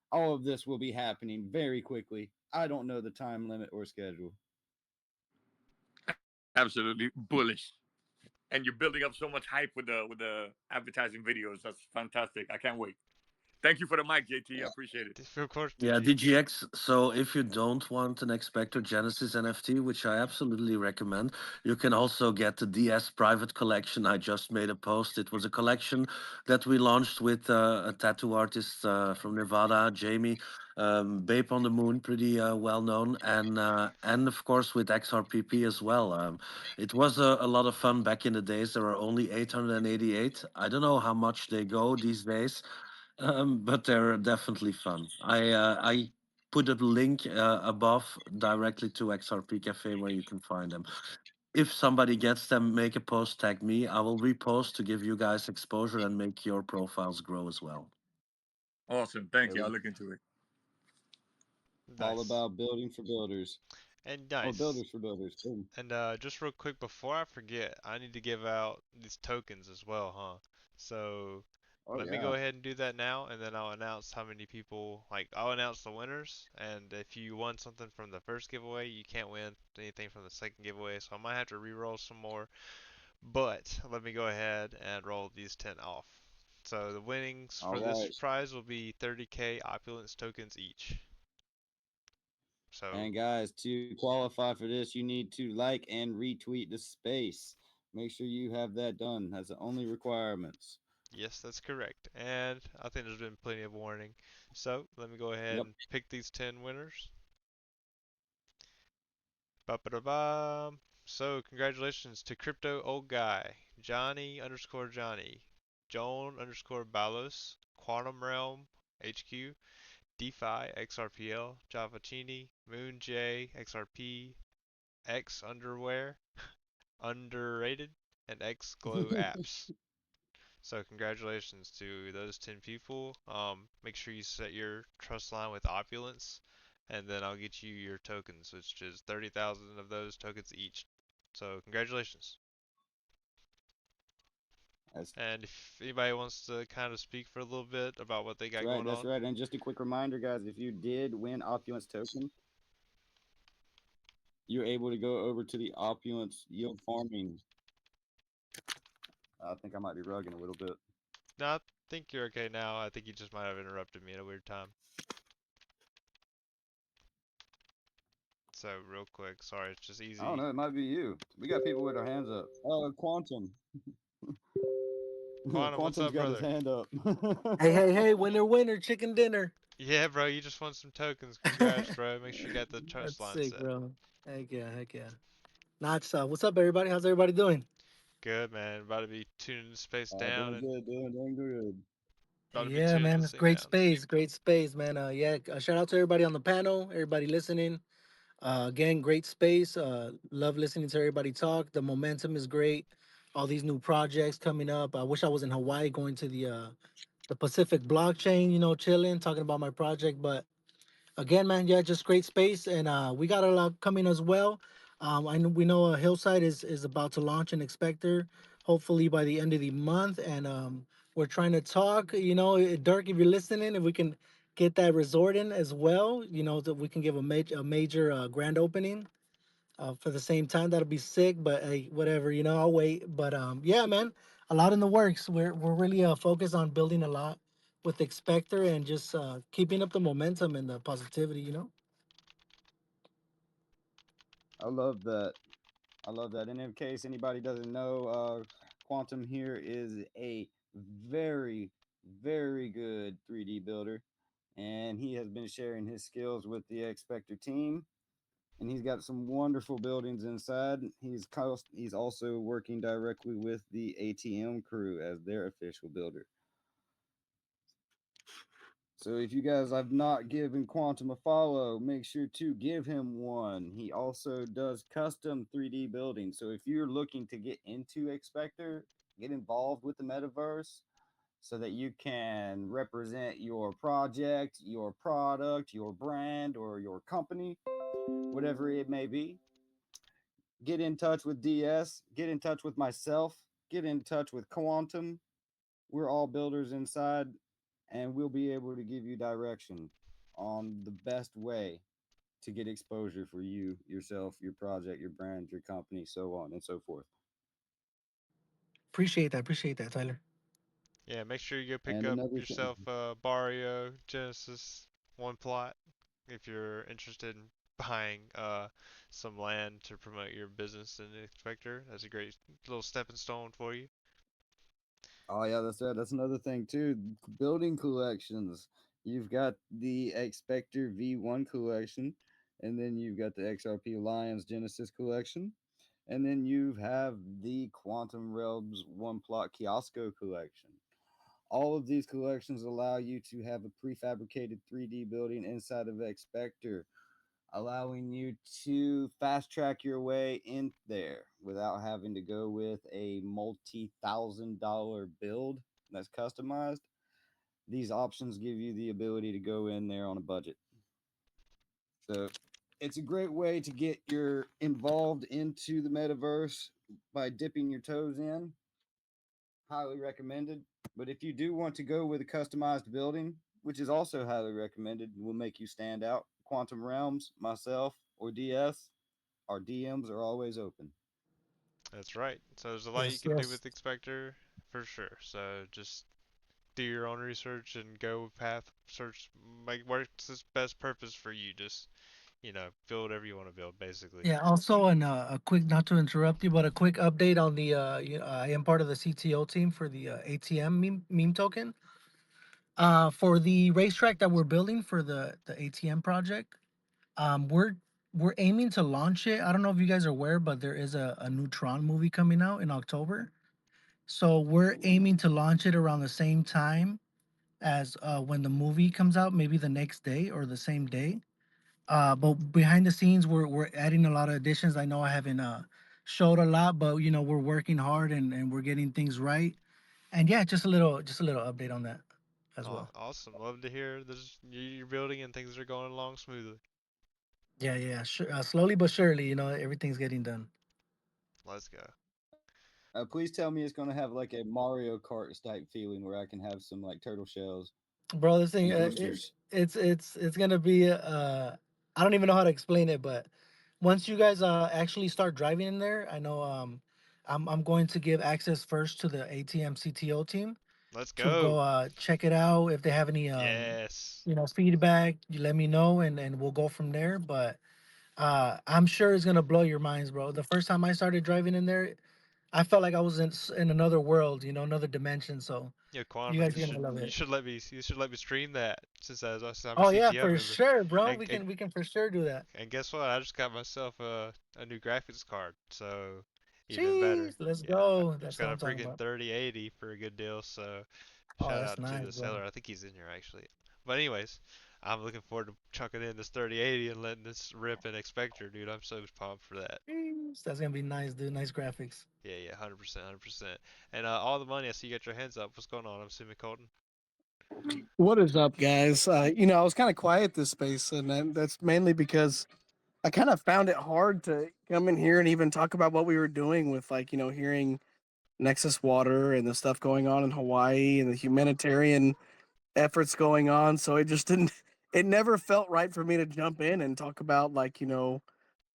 All of this will be happening very quickly. I don't know the time limit or schedule. Absolutely bullish. And you're building up so much hype with the advertising videos. That's fantastic. I can't wait. Thank you for the mic, JT. I appreciate it. Of course, Yeah, DG. DGX. So if you don't want an Expector Genesis NFT, which I absolutely recommend, you can also get the DS private collection. I just made a post. It was a collection that we launched with a tattoo artist from Nevada, Jamie, Babe on the Moon, pretty well known, and of course with XRPP as well. It was a lot of fun back in the days. There were only 888. I don't know how much they go these days, but they're definitely fun. I put a link above directly to XRP Cafe where you can find them. If somebody gets them, make a post, tag me. I will repost to give you guys exposure and make your profiles grow as well. Awesome. Thank Yeah, you. I'll we look into it. all Nice. about building for builders And or nice. builders for builders. Boom. And just real quick before I forget, I need to give out these tokens as well, huh? So Oh let me go yeah. ahead and do that now, and then I'll announce how many people, like, I'll announce the winners. And if you won something from the first giveaway, you can't win anything from the second giveaway, so I might have to re-roll some more. But let me go ahead and roll these 10 off. So the winnings All for this right. prize will be 30k opulence tokens each. So And guys, to qualify for this, you need to like and retweet the space. Make sure you have that done. That's the only requirements. yes, that's correct. And I think there's been plenty of warning. So let me go ahead Yep. and pick these 10 winners. Ba-ba-da-ba. So congratulations to Crypto Old Guy, Johnny underscore Johnny, Joan underscore Balos, Quantum Realm HQ, DeFi XRPL, Javacini, Moon J XRP, X Underwear, Underrated, and X Glow Apps. So congratulations to those 10 people. Make sure you set your trust line with Opulence, and then I'll get you your tokens, which is 30,000 of those tokens each. So congratulations. That's And if anybody wants to kind of speak for a little bit about what they got right. going That's on, right. And just a quick reminder, guys, if you did win Opulence token, you're able to go over to the Opulence yield farming. I think I might be rugging a little bit. no, I think you're okay now. I think you just might have interrupted me at a weird time. So real quick, sorry, it's just I don't easy. know. It might be you. We got people with their hands up. Quantum. Quantum, what's Quantum's up, got his brother? hand up. Hey, hey, hey, winner, winner, chicken dinner. Yeah, bro, you just won some tokens. Congrats, bro. Make sure you got the trust That's line sick, set. bro. Heck yeah, heck yeah. Not what's up, everybody? How's everybody doing? Good, man. About to be tuning the space down Doing and good, doing good. about to be Yeah, tuning man, this it's thing down. great space, man. Yeah, shout out to everybody on the panel, everybody listening. Again, great space. Love listening to everybody talk. The momentum is great. All these new projects coming up. I wish I was in Hawaii going to the Pacific blockchain, chilling, talking about my project. But again, man, yeah, just great space, and we got a lot coming as well. I know we know Hillside is about to launch an expector, hopefully by the end of the month, and we're trying to talk. Dirk, if you're listening, if we can get that resort in as well, that we can give a major grand opening for the same time. That'll be sick. But hey, whatever, I'll wait. But yeah, man, a lot in the works. We're really focused on building a lot with Expector and just keeping up the momentum and the positivity. I love that. I love that. And in case anybody doesn't know, Quantum here is a very, very good 3D builder, and he has been sharing his skills with the Expector team. And he's got some wonderful buildings inside. He's also working directly with the ATM crew as their official builder. So if you guys have not given Quantum a follow, make sure to give him one. He also does custom 3D building. So if you're looking to get into Expector, get involved with the metaverse so that you can represent your project, your product, your brand, or your company, whatever it may be. Get in touch with DS, get in touch with myself, get in touch with Quantum. We're all builders inside, and we'll be able to give you direction on the best way to get exposure for you, yourself, your project, your brand, your company, so on and so forth. Appreciate that, Tyler. Yeah, make sure you go pick And up another thing, yourself Barrio Genesis one plot if you're interested in buying some land to promote your business in Expector. That's a great little stepping stone for you. oh yeah, that's right. That's another thing too. Building collections. You've got the Expector V1 collection, and then you've got the XRP Lions Genesis collection, and then you have the Quantum Realms One Plot Kiosco collection. All of these collections allow you to have a prefabricated 3D building inside of Expector, allowing you to fast track your way in there without having to go with a multi-thousand-dollar build that's customized. These options give you the ability to go in there on a budget. So it's a great way to get your involved into the metaverse by dipping your toes in. Highly recommended. But if you do want to go with a customized building, which is also highly recommended, will make you stand out, Quantum Realms, myself, or DS, our DMs are always open. That's right. So there's a lot you Yes, can do yes. with Expector for sure. So just do your own research and go with path search like what's its best purpose for you. Just build whatever you want to build basically. Yeah. Also, a quick, not to interrupt you, but a quick update on I am part of the CTO team for the ATM meme token. For the racetrack that we're building for the ATM project, we're aiming to launch it. I don't know if you guys are aware, but there is a new Tron movie coming out in October. So we're aiming to launch it around the same time as when the movie comes out, maybe the next day or the same day. But behind the scenes, we're adding a lot of additions. I know I haven't showed a lot, but we're working hard and we're getting things right. And yeah, just a little update on that as Oh, well. awesome. Love to hear you're building and things are going along smoothly. Yeah, yeah, sure. Slowly but surely, everything's getting done. Let's go. Please tell me it's gonna have like a Mario Kart type feeling where I can have some like turtle shells Bro, this thing and boosters. it's gonna be I don't even know how to explain it, but once you guys actually start driving in there, I know I'm going to give access first to the ATM CTO team Let's to go go. check it out. If they have any Yes. feedback, you let me know, and we'll go from there. But I'm sure it's gonna blow your minds, bro. The first time I started driving in there, I felt like I was in another world, another dimension. So Yeah, you Quantum, guys are gonna love you it. should let me stream that since I'm a Oh yeah, CTO for member. sure, bro. And, We and can for sure do that. and guess what? I just got myself a new graphics card, so even better. Jeez, let's Yeah, I go. just That's what got a I'm talking freaking about. 3080 for a good deal. So Oh, shout that's out to nice, the bro. seller. I think he's in here actually. But anyways, I'm looking forward to chucking in this 3080 and letting this rip in Expector, dude. I'm so pumped for that. Jeez, that's gonna be nice, dude. Nice graphics. Yeah, yeah, 100%, 100%. And all the money, I see you got your hands up. What's going on? I'm assuming Colton. What is up, guys? I was kind of quiet this space, and that's mainly because I kind of found it hard to come in here and even talk about what we were doing with, like, hearing Nexus Water and the stuff going on in Hawaii and the humanitarian efforts going on. So it just didn't, it never felt right for me to jump in and talk about, like,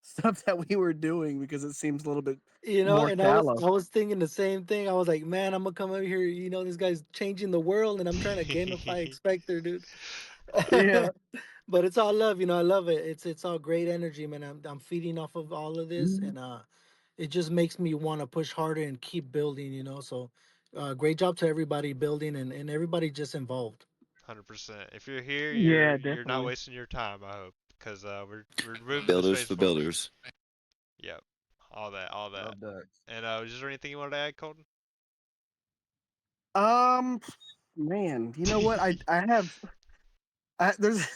stuff that we were doing because it seems a little bit more And shallow. I was thinking the same thing. I was like, man, I'm gonna come over here. This guy's changing the world, and I'm trying to gamify Expector, dude. Yeah. But it's all love, I love it. It's all great energy, man. I'm feeding off of all of this, and it just makes me want to push harder and keep building. So, great job to everybody building and everybody just involved. 100%. If you're here, Yeah, you're not definitely. wasting your time, I hope, because we're moving the Builders space for forward. builders. Yep. All that, all that. Love that. And is there anything you wanted to add, Colton? Um, Man, you know what? I have there's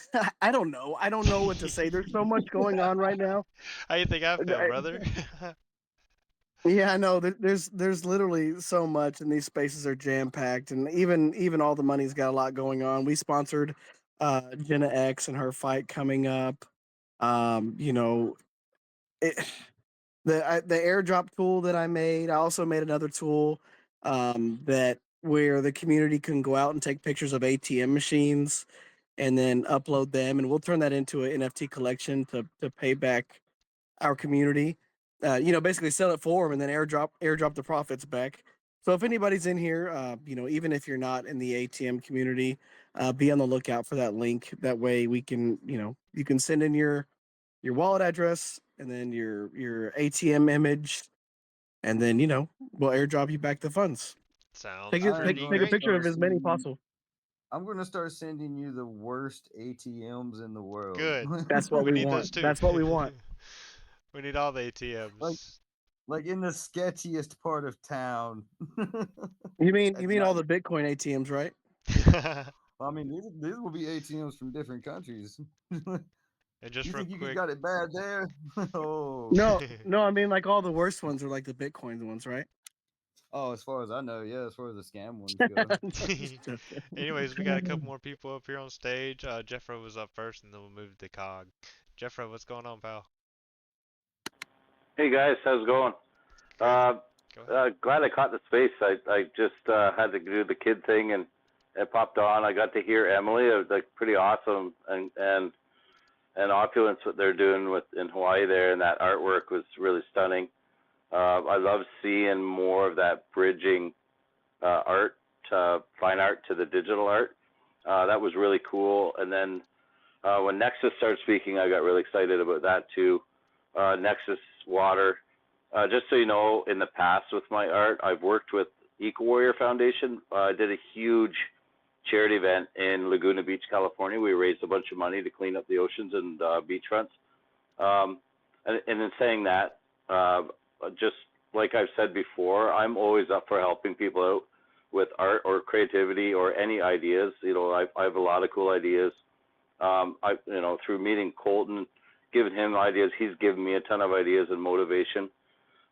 I don't know. I don't know what to say. There's so much going on right now. How you think I feel, I- brother? yeah, I know. There's literally so much, and these spaces are jam packed, and even all the money's got a lot going on. We sponsored Jenna X and her fight coming up. Um, you know, it, the airdrop tool that I made. I also made another tool that where the community can go out and take pictures of ATM machines and then upload them, and we'll turn that into an NFT collection to pay back our community. Basically sell it for them and then airdrop the profits back. So if anybody's in here, even if you're not in the ATM community, be on the lookout for that link. That way we can, you can send in your wallet address and then your ATM image, and then we'll airdrop you back the funds. Sounds Take it, I am take pretty going take a to great. picture start of as many sending. possible. I'm going to start sending you the worst ATMs in the world. Good. That's what We we need want. those too. That's what we want. We need all the like ATMs. like in the sketchiest part of town. You mean Not, all the Bitcoin ATMs, right? I mean, these will be ATMs from different countries. And just You real think you quick, got it bad there? Oh, No, I mean like all the worst ones are like the Bitcoin ones, right? oh, as far as I know, yeah. As far as the scam ones go, Just joking. anyways, we got a couple more people up here on stage. Jeffro was up first, and then we'll move to Cog. Jeffro, what's going on, pal? Hey guys, how's it going? Good. Go ahead. Glad I caught the space. I just had to do the kid thing and it popped on. I got to hear Emily. It was like pretty awesome and opulence what they're doing with in Hawaii there, and that artwork was really stunning. I love seeing more of that bridging art, fine art to the digital art. That was really cool. And then when Nexus started speaking, I got really excited about that too. Nexus Water. Just so you know, in the past with my art, I've worked with Eco Warrior Foundation. I did a huge charity event in Laguna Beach, California. We raised a bunch of money to clean up the oceans and beachfronts. And in saying that, just like I've said before, I'm always up for helping people out with art or creativity or any ideas. I have a lot of cool ideas. Through meeting Colton, giving him ideas, he's given me a ton of ideas and motivation.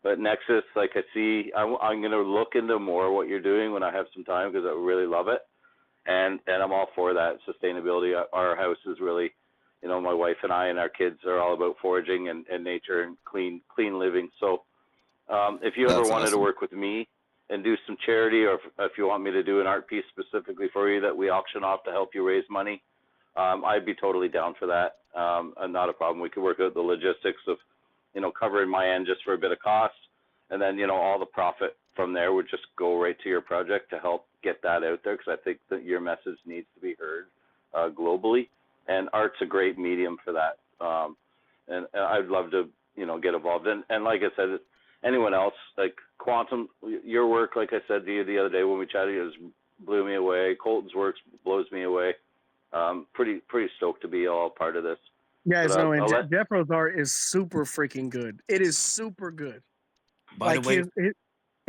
But Nexus, like I'm going to look into more what you're doing when I have some time because I really love it, and I'm all for that sustainability. Our house is really, my wife and I and our kids are all about foraging and nature and clean living. So If you ever That's wanted to awesome. work with me and do some charity, or if you want me to do an art piece specifically for you that we auction off to help you raise money, I'd be totally down for that. And not a problem. We could work out the logistics of, covering my end just for a bit of cost, and then all the profit from there would just go right to your project to help get that out there, because I think that your message needs to be heard globally, and art's a great medium for that. And I'd love to get involved. And like I said, anyone else, like Quantum, your work, like I said to you the other day when we chatted, it just blew me away. Colton's work blows me away. Pretty stoked to be all part of this. But Guys, no, and I'll let. Jeffro's art is super freaking good. It is super good. By the Like way, his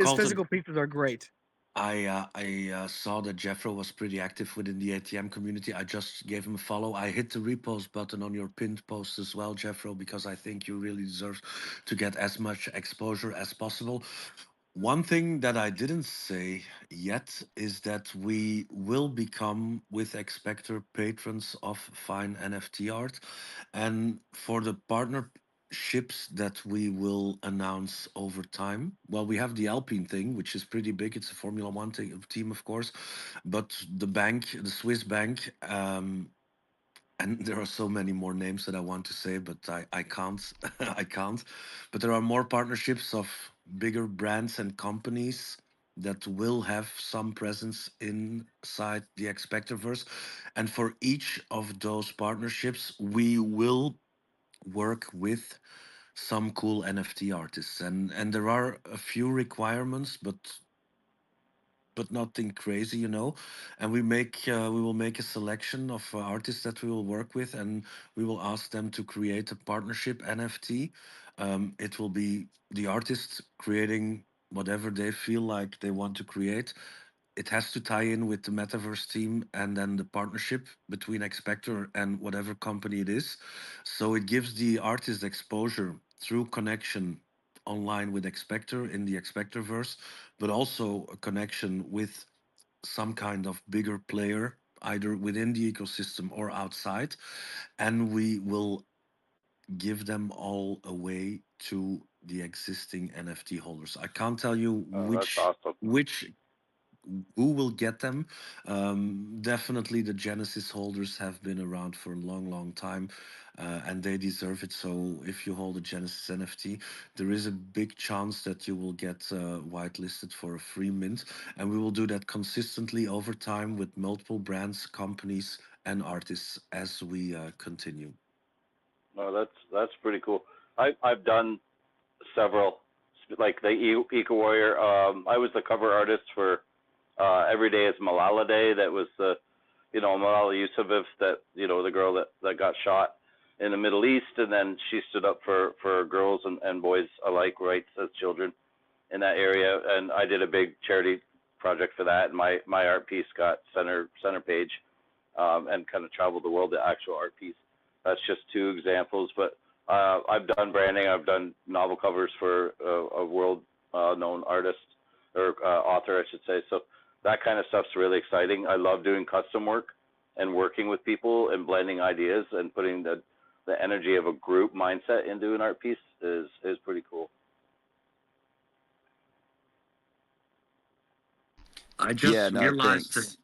Colton, physical pieces are great. I saw that Jeffro was pretty active within the ATM community. I just gave him a follow. I hit the repost button on your pinned post as well, Jeffro, because I think you really deserve to get as much exposure as possible. One thing that I didn't say yet is that we will become with Expector patrons of fine NFT art, and for the partnerships that we will announce over time. Well, we have the Alpine thing, which is pretty big. It's a Formula One team, of course, but the bank, the Swiss bank, and there are so many more names that I want to say, but I can't. I can't. But there are more partnerships of bigger brands and companies that will have some presence inside the Expectorverse. And for each of those partnerships, we will work with some cool NFT artists. And there are a few requirements, but nothing crazy, And we will make a selection of artists that we will work with, and we will ask them to create a partnership NFT. It will be the artist creating whatever they feel like they want to create. It has to tie in with the metaverse team and then the partnership between Expector and whatever company it is. So it gives the artist exposure through connection online with Expector in the Expectorverse, but also a connection with some kind of bigger player, either within the ecosystem or outside. And we will give them all away to the existing NFT holders. I can't tell you That's awesome. which who will get them. Definitely the Genesis holders have been around for a long time, and they deserve it. So if you hold a Genesis NFT, there is a big chance that you will get whitelisted for a free mint, and we will do that consistently over time with multiple brands, companies, and artists as we continue. No, that's pretty cool. I've done several, like the Eco Warrior. I was the cover artist for Every Day is Malala Day. That was the, Malala Yousafzai, that the girl that got shot in the Middle East, and then she stood up for girls and boys alike rights as children in that area. And I did a big charity project for that. And my art piece got center page, and kind of traveled the world. The actual art piece. That's just two examples, but I've done branding. I've done novel covers for a world known artist or author, I should say. So that kind of stuff's really exciting. I love doing custom work and working with people and blending ideas and putting the energy of a group mindset into an art piece is pretty cool. I Yeah, just no, realized that thanks.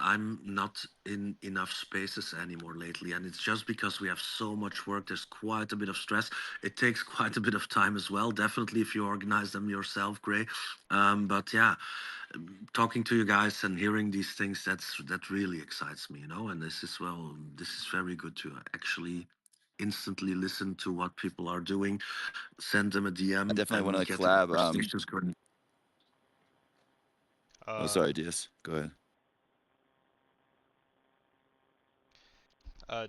I'm not in enough spaces anymore lately, and it's just because we have so much work. There's quite a bit of stress. It takes quite a bit of time as well. Definitely, if you organize them yourself, Gray. But yeah, talking to you guys and hearing these things, that really excites me, And this is very good to actually instantly listen to what people are doing, send them a I DM, definitely want and to get the collab. conversations going. Oh, Uh, sorry, DS. Go ahead.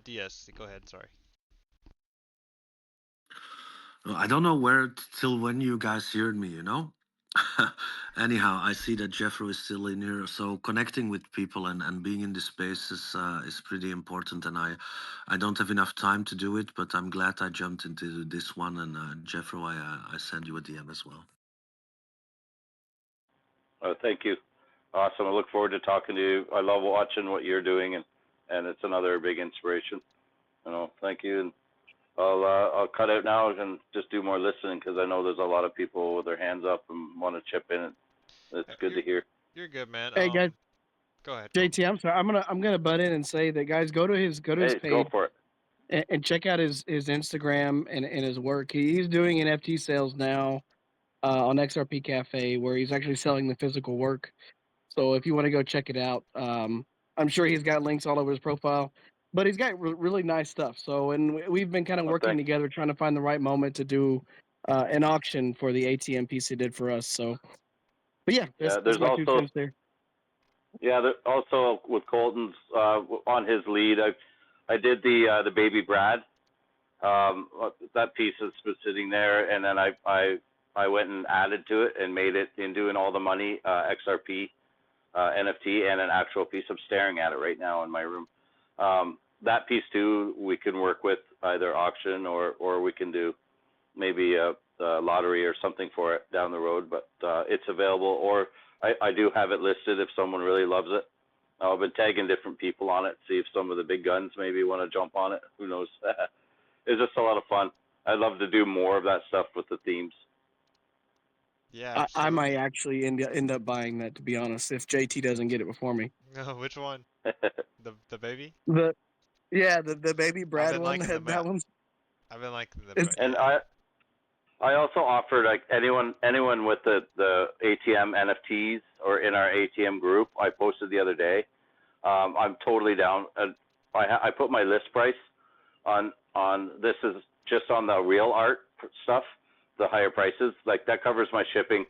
DS, go ahead. Sorry. I don't know where till when you guys heard me. Anyhow, I see that Jeffro is still in here, so connecting with people and being in this space is pretty important. And I don't have enough time to do it, but I'm glad I jumped into this one. And Jeffro, I send you a DM as well. Thank you. Awesome. I look forward to talking to you. I love watching what you're doing, and it's another big inspiration. Thank you, and I'll cut out now and just do more listening because I know there's a lot of people with their hands up and want to chip in. It's good to hear. You're good, man. Hey guys, Go ahead, Colton. JT, I'm sorry. I'm gonna butt in and say that guys go to his Hey, go page for it. and check out his Instagram and his work. He's doing NFT sales now on XRP Cafe where he's actually selling the physical work. So if you want to go check it out, I'm sure he's got links all over his profile. But he's got really nice stuff. So and we've been kind of working together trying to find the right moment to do an auction for the ATM piece he did for us. So, but yeah, that's my 2 cents there. Yeah, also with Colton's on his lead, I did the baby Brad. That piece has been sitting there, and then I went and added to it and made it into an all the money XRP NFT and an actual piece. I'm staring at it right now in my room. That piece too, we can work with either auction or we can do maybe a lottery or something for it down the road. But it's available, or I do have it listed if someone really loves it. I've been tagging different people on it, see if some of the big guns maybe want to jump on it. Who knows? It's just a lot of fun. I'd love to do more of that stuff with the themes. Yeah, I might actually end up buying that, to be honest, if JT doesn't get it before me. No, which one? the baby? The baby Brad one. That one's. I've been liking And I also offered like anyone with the ATM NFTs or in our ATM group. I posted the other day. I'm totally down. I put my list price on this is just on the real art stuff, the higher prices. Like that covers my shipping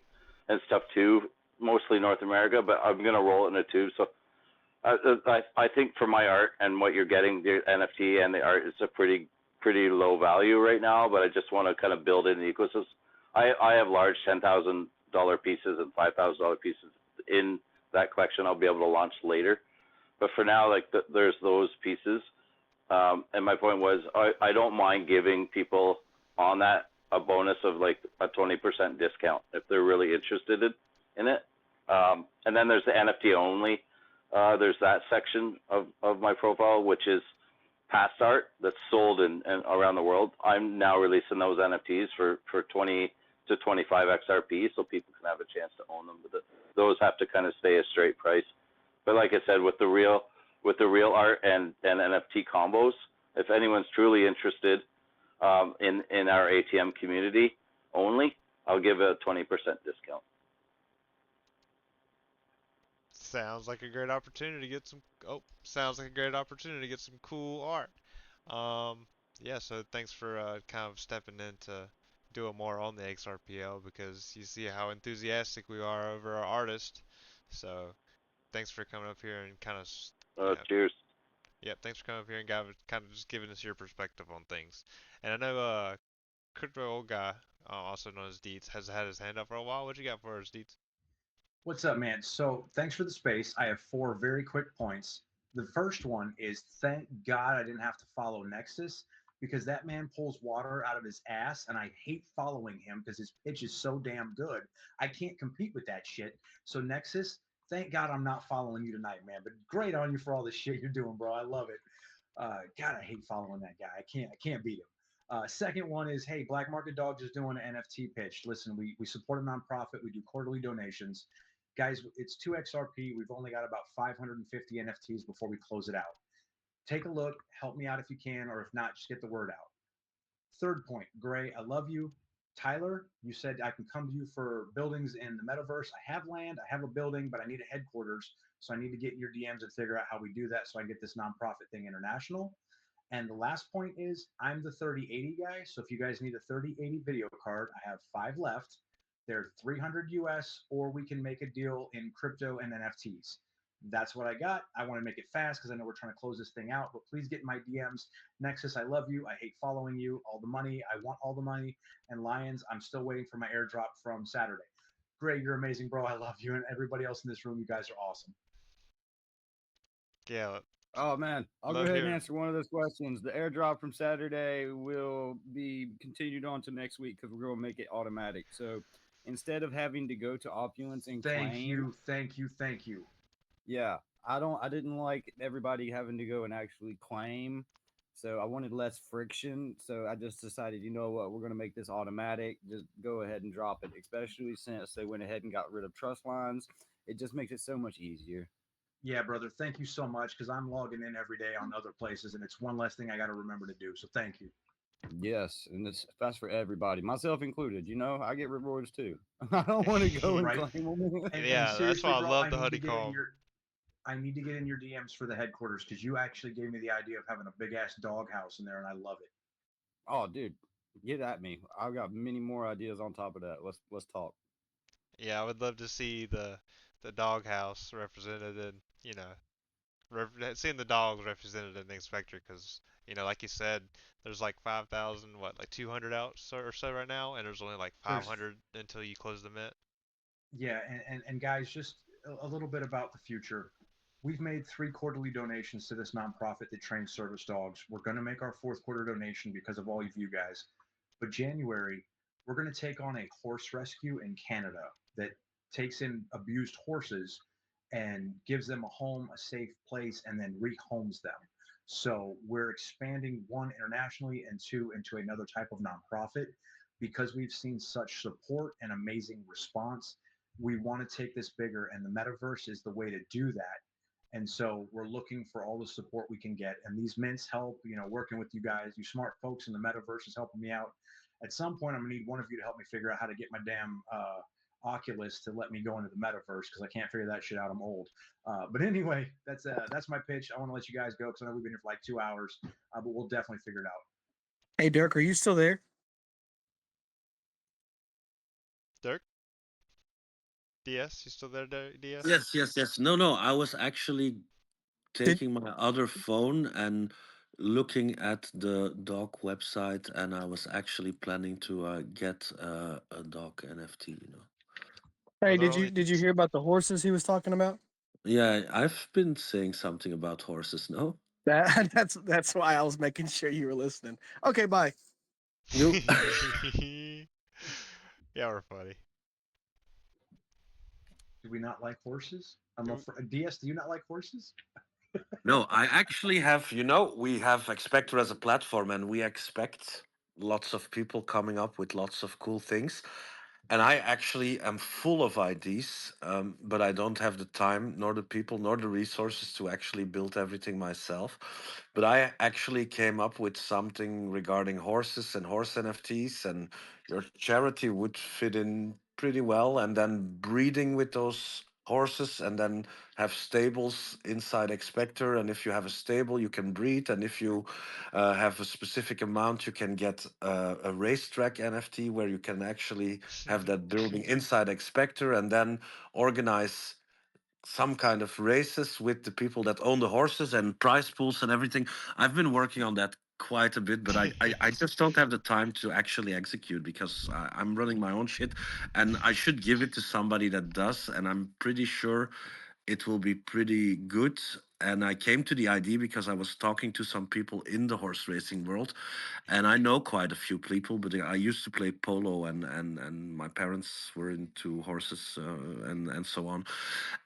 and stuff too, mostly North America. But I'm gonna roll it into two. So I think for my art and what you're getting, the NFT and the art, it's a pretty low value right now. But I just want to kind of build in the ecosystem. I have large $10,000 pieces and $5,000 pieces in that collection. I'll be able to launch later. But for now, like there's those pieces. And my point was, I don't mind giving people on that a bonus of like a 20% discount if they're really interested in it. And then there's the NFT only. There's that section of my profile, which is past art that's sold in around the world. I'm now releasing those NFTs for 20 to 25 XRP, so people can have a chance to own them. But those have to kind of stay a straight price. But like I said, with the real art and NFT combos, if anyone's truly interested in our ATM community only, I'll give a 20% discount. Sounds like a great opportunity to get some. Oh, sounds like a great opportunity to get some cool art. Yeah. So thanks for kind of stepping in to doing more on the XRPL because you see how enthusiastic we are over our artist. So thanks for coming up here and kind of. Cheers. Yeah, thanks for coming up here and kind of just giving us your perspective on things. And I know Crypto Old Guy, also known as Deets, has had his hand up for a while. What you got for us, Deets? What's up, man? So thanks for the space. I have 4 very quick points. The first one is thank God I didn't have to follow Nexus because that man pulls water out of his ass and I hate following him because his pitch is so damn good. I can't compete with that shit. So Nexus, thank God I'm not following you tonight, man. But great on you for all the shit you're doing, bro. I love it. God, I hate following that guy. I can't beat him. Second one is, hey, Black Market Dogs is doing an NFT pitch. Listen, we support a nonprofit. We do quarterly donations. Guys, it's 2XRP. We've only got about 550 NFTs before we close it out. Take a look. Help me out if you can, or if not, just get the word out. Third point, Gray, I love you. Tyler, you said I can come to you for buildings in the metaverse. I have land, I have a building, but I need a headquarters. So I need to get in your DMs and figure out how we do that so I can get this nonprofit thing international. And the last point is I'm the 3080 guy. So if you guys need a 3080 video card, I have 5 left. They're 300 US, or we can make a deal in crypto and NFTs. That's what I got. I want to make it fast because I know we're trying to close this thing out, but please get in my DMs. Nexus, I love you. I hate following you. All the money. I want all the money. And Lions, I'm still waiting for my airdrop from Saturday. Gray, you're amazing, bro. I love you. And everybody else in this room, you guys are awesome. Yeah. Oh man, I'll go ahead and answer one of those questions. The airdrop from Saturday will be continued on to next week because we're going to make it automatic. So instead of having to go to Opulence and claim, thank you. Yeah, I didn't like everybody having to go and actually claim So I wanted less friction. So I just decided, you know what, we're going to make this automatic. Just go ahead and drop it, especially since they went ahead and got rid of trust lines. It just makes it so much easier. Yeah, brother. Thank you so much because I'm logging in every day on other places, and it's one less thing I got to remember to do. So thank you. Yes, and that's for everybody, myself included. You know, I get rewards too. I don't want to go and Right. claim them. And Yeah, that's seriously, why I bro, love the honeycomb. I need to get in your DMs for the headquarters because you actually gave me the idea of having a big ass doghouse in there, and I love it. Oh, dude, get at me. I've got many more ideas on top of that. Let's talk. Yeah, I would love to see the doghouse represented in, you know, seeing the dogs represented in the inspector because, you know, like you said, there's like 5,000, what, like 200 out or so right now, and there's only like There's 500 until you close the mint. Yeah, and guys, just a little bit about the future. We've made 3 quarterly donations to this nonprofit that trains service dogs. We're going to make our fourth quarter donation because of all of you guys. But January, we're going to take on a horse rescue in Canada that takes in abused horses and gives them a home, a safe place, and then rehomes them. So we're expanding one internationally and two into another type of nonprofit because we've seen such support and amazing response. We want to take this bigger, and the metaverse is the way to do that. And so we're looking for all the support we can get, and these mints help. You know, working with you guys, you smart folks in the metaverse is helping me out. At some point, I'm gonna need one of you to help me figure out how to get my damn Oculus to let me go into the metaverse because I can't figure that shit out. I'm old. But anyway, that's my pitch. I want to let you guys go because I know we've been here for like 2 hours, but we'll definitely figure it out. Hey, Dirk, are you still there? Dirk? DS? You still there, DS? Yes, yes, yes. No, no. I was actually Did taking my other phone and looking at the dog website, and I was actually planning to get a dog NFT. You know. Well, hey, they're did you only did you hear about the horses he was talking about? Yeah, I've been saying something about horses. No, That that's why I was making sure you were listening. Okay, bye. you. Yeah, we're funny. Do we not like horses? You- DS. Do you not like horses? No, I actually have. You know, we have Expector as a platform, and we expect lots of people coming up with lots of cool things. And I actually am full of ideas, but I don't have the time, nor the people, nor the resources to actually build everything myself. But I actually came up with something regarding horses and horse NFTs, and your charity would fit in pretty well. And then breeding with those horses, and then have stables inside Expector. And if you have a stable, you can breed. And if you have a specific amount, you can get a racetrack NFT where you can actually have that building inside Expector and then organize some kind of races with the people that own the horses and prize pools and everything. I've been working on that quite a bit, but I just don't have the time to actually execute because I'm running my own shit and I should give it to somebody that does. And I'm pretty sure it will be pretty good. And I came to the idea because I was talking to some people in the horse racing world, and I know quite a few people. But I used to play polo, and my parents were into horses and so on,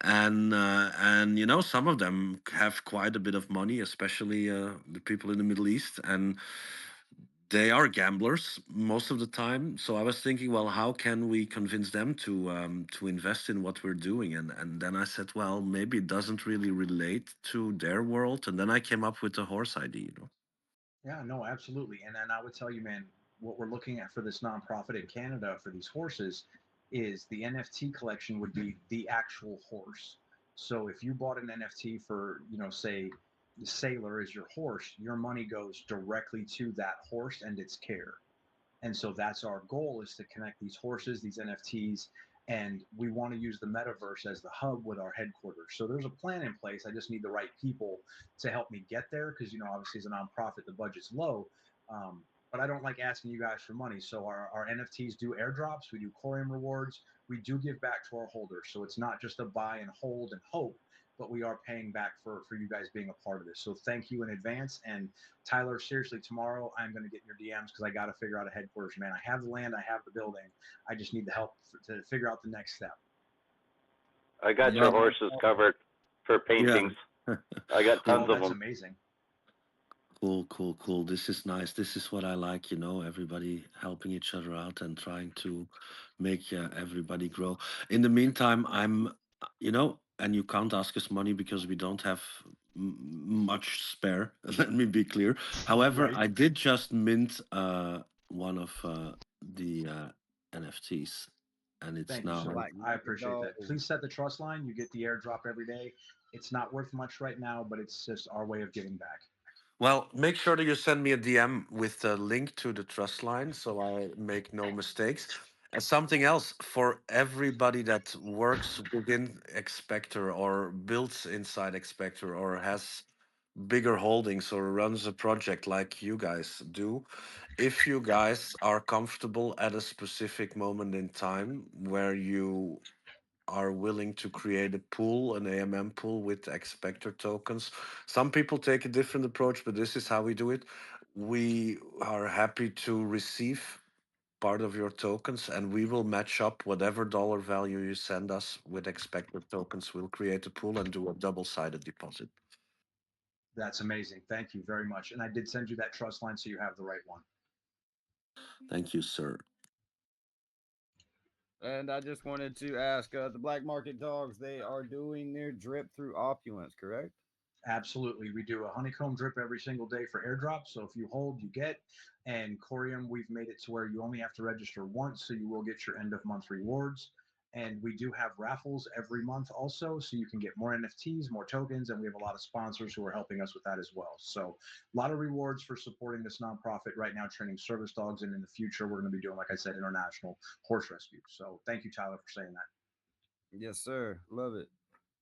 and you know some of them have quite a bit of money, especially the people in the Middle East, and they are gamblers most of the time. So I was thinking, well, how can we convince them to invest in what we're doing? And then I said, well, maybe it doesn't really relate to their world. And then I came up with the horse idea. You know. Yeah, no, absolutely. And then I would tell you, man, what we're looking at for this nonprofit in Canada for these horses is the NFT collection would be the actual horse. So if you bought an NFT for, say, the Sailor is your horse, your money goes directly to that horse and its care. And so that's our goal, is to connect these horses, these NFTs, and we want to use the metaverse as the hub with our headquarters. So there's a plan in place. I just need the right people to help me get there because, obviously as a nonprofit, the budget's low. But I don't like asking you guys for money. So our NFTs do airdrops. We do Corium rewards. We do give back to our holders. So it's not just a buy and hold and hope, but we are paying back for you guys being a part of this. So thank you in advance. And Tyler, seriously, tomorrow I'm going to get in your DMs because I got to figure out a headquarters, man. I have the land, I have the building. I just need the help to figure out the next step. I got your Well, horses covered for yeah. paintings. I got tons Oh, of that's them. amazing. Cool, cool, cool. This is nice. This is what I like, everybody helping each other out and trying to make everybody grow. In the meantime, and you can't ask us money because we don't have much spare. Let me be clear. However, Right. I did just mint one of the NFTs, and it's Thank you so now. much. Black I market appreciate dog. that. Please set the trust line. You get the airdrop every day. It's not worth much right now, but it's just our way of giving back. Well, make sure that you send me a DM with the link to the trust line so I make no mistakes. And something else for everybody that works within Expector or builds inside Expector or has bigger holdings or runs a project like you guys do. If you guys are comfortable at a specific moment in time where you are willing to create a pool, an AMM pool with Expector tokens. Some people take a different approach, but this is how we do it. We are happy to receive part of your tokens and we will match up whatever dollar value you send us with Expector tokens. We'll create a pool and do a double-sided deposit. That's amazing. Thank you very much. And I did send you that trust line so you have the right one. Thank you, sir. And I just wanted to ask the black market dogs, they are doing their drip through opulence, correct? Absolutely. We do a honeycomb drip every single day for airdrop. So if you hold, you get. And Corium, we've made it to where you only have to register once, so you will get your end of month rewards. And we do have raffles every month also, so you can get more NFTs, more tokens, and we have a lot of sponsors who are helping us with that as well. So a lot of rewards for supporting this nonprofit right now, training service dogs, and in the future we're going to be doing, like I said, international horse rescue. So thank you, Tyler, for saying that. Yes, sir. Love it.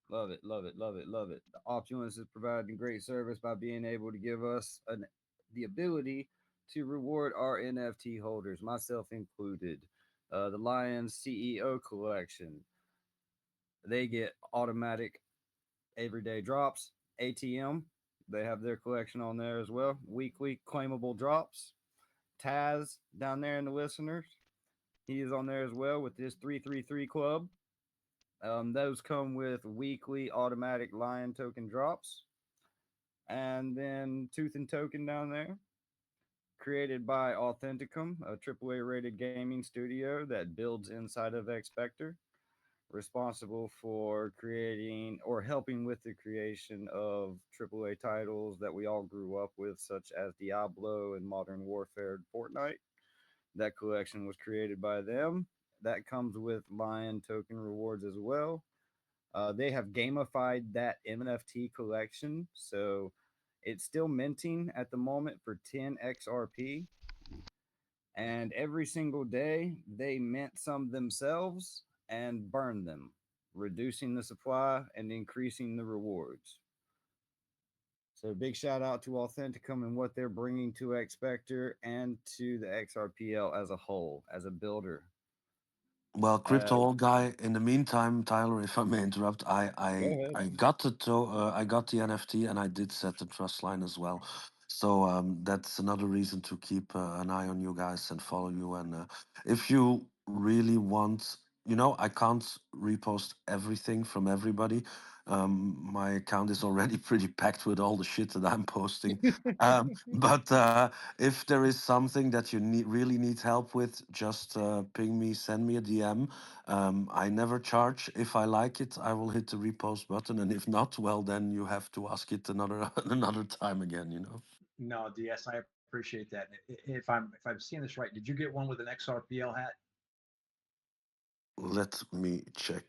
Love it. Love it. Love it. Love it. The opulence is providing great service by being able to give us the ability to reward our NFT holders, myself included. The Lions CEO collection, they get automatic everyday drops. ATM, they have their collection on there as well. Weekly claimable drops. Taz down there in the listeners, he is on there as well with his 333 club. Those come with weekly automatic lion token drops. And then Tooth and Token down there, created by Authenticum, a AAA rated gaming studio that builds inside of Expector, responsible for creating or helping with the creation of AAA titles that we all grew up with, such as Diablo and Modern Warfare and Fortnite. That collection was created by them. That comes with Lion token rewards as well. They have gamified that NFT collection, so it's still minting at the moment for 10 XRP. And every single day, they mint some themselves and burn them, reducing the supply and increasing the rewards. So, big shout out to Authenticum and what they're bringing to Expector and to the XRPL as a whole, as a builder. Well, Uh, crypto old guy. In the meantime, Tyler, if I may interrupt, I Go I ahead. I got I got the NFT and I did set the trust line as well. So that's another reason to keep an eye on you guys and follow you. And if you really want, I can't repost everything from everybody. My account is already pretty packed with all the shit that I'm posting. But if there is something that you really need help with, just ping me, send me a DM. I never charge. If I like it, I will hit the repost button, and if not, well, then you have to ask it another another time again. No, DS, I appreciate that. If I'm seeing this right, did you get one with an XRPL hat? Let me check.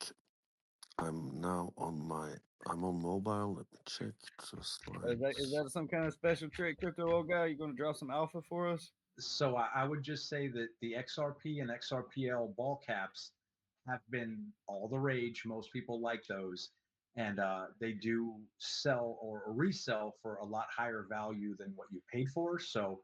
I'm on mobile. Let me check. Just Is lines. that some kind of special trick, crypto old guy? You going to drop some alpha for us? So I would just say that the XRP and XRPL ball caps have been all the rage. Most people like those, and they do sell or resell for a lot higher value than what you paid for. So,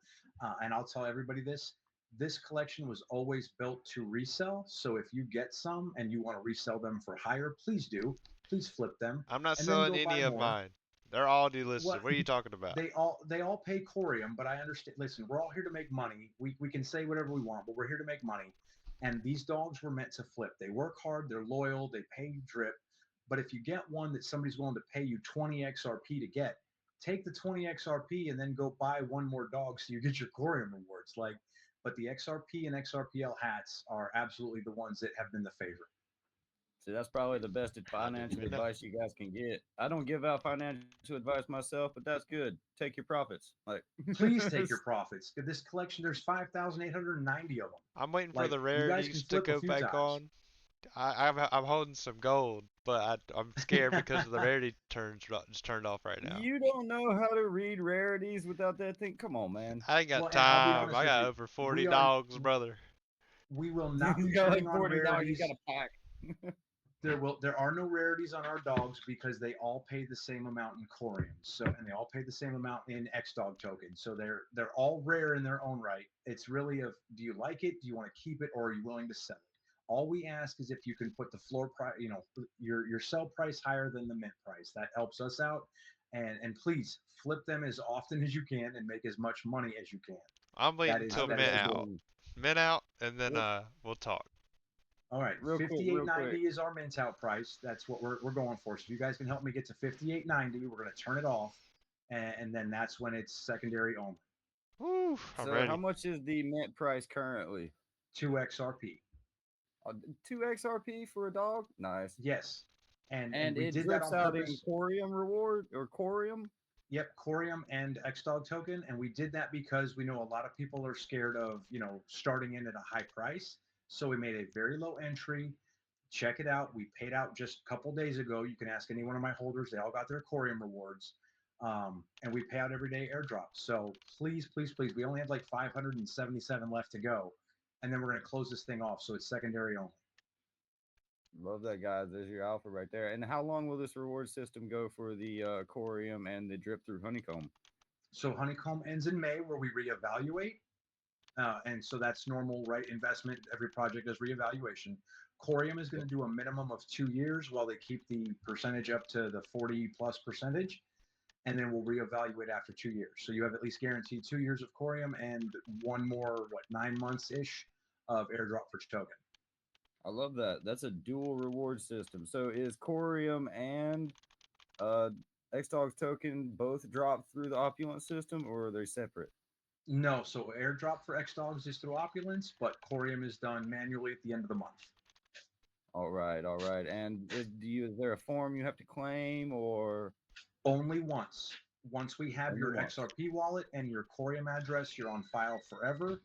and I'll tell everybody this: this collection was always built to resell. So if you get some and you want to resell them for higher, please do. Please flip them I'm not and then selling go buy any of more. mine. They're all delisted. What What are you talking about? they all pay corium, but I understand. Listen, we're all here to make money. We can say whatever we want, but we're here to make money. And these dogs were meant to flip. They work hard, they're loyal, they pay you drip. But if you get one that somebody's willing to pay you 20 XRP to get, take the 20 XRP and then go buy one more dog so you get your Corium rewards. Like, but the XRP and XRPL hats are absolutely the ones that have been the favorite. So that's probably the best I didn't financial even know. advice you guys can get. I don't give out financial advice myself, but that's good. Take your profits. Like, Please take your profits. This collection, there's 5,890 of them. I'm waiting for Like, the you guys can rarities to flip a go few back times. on. I'm holding some gold, but I'm scared because of the rarity turns just turned off right now. you don't know how to read rarities without that thing. Come on, man. I ain't Well, got and I'll be time. honest I with got you, over 40 we are dogs, brother. we will not You be got turning like on $40. You got rarities. a pack. There are no rarities on our dogs because they all pay the same amount in Corium. So, and they all pay the same amount in X Dog tokens. So they're all rare in their own right. It's really of, do you like it? Do you want to keep it, or are you willing to sell it? All we ask is if you can put the floor price, your sell price higher than the mint price. That helps us out. And please flip them as often as you can and make as much money as you can. I'm waiting until That is mint the out. goal. Mint out, and then Real, we'll talk. All right, real quick, real quick. 58.90 is our mint out price. That's what we're going for. So if you guys can help me get to 58.90, we're going to turn it off, and then that's when it's secondary only. Woo! I'm So how ready. much is the mint price currently? 2 XRP. 2 XRP for a dog? Nice. Yes, and And we it did that drips on out in purpose. Corium reward or Corium? Yep, Corium and XDog token, and we did that because we know a lot of people are scared of starting in at a high price. So we made a very low entry. Check it out. We paid out just a couple days ago. You can ask any one of my holders. They all got their Corium rewards. And we pay out every day airdrops. So please, please, please, we only have like 577 left to go. And then we're going to close this thing off. So it's secondary only. Love that, guys. There's your alpha right there. And how long will this reward system go for the Corium and the drip through honeycomb? So honeycomb ends in May, where we reevaluate. And so that's normal, right? Investment, every project does reevaluation. Corium is going to do a minimum of 2 years while they keep the percentage up to the 40 plus percentage. And then we'll reevaluate after 2 years. So you have at least guaranteed 2 years of Corium and one more, 9 months ish of airdrop for token. I love that. That's a dual reward system. So is Corium and X-Dog's token both drop through the opulent system, or are they separate? No, so airdrop for X Dogs is through Opulence, but Corium is done manually at the end of the month. All right, all right. And is there a form you have to claim, or only once? Once we have only your once? XRP wallet and your Corium address, you're on file forever.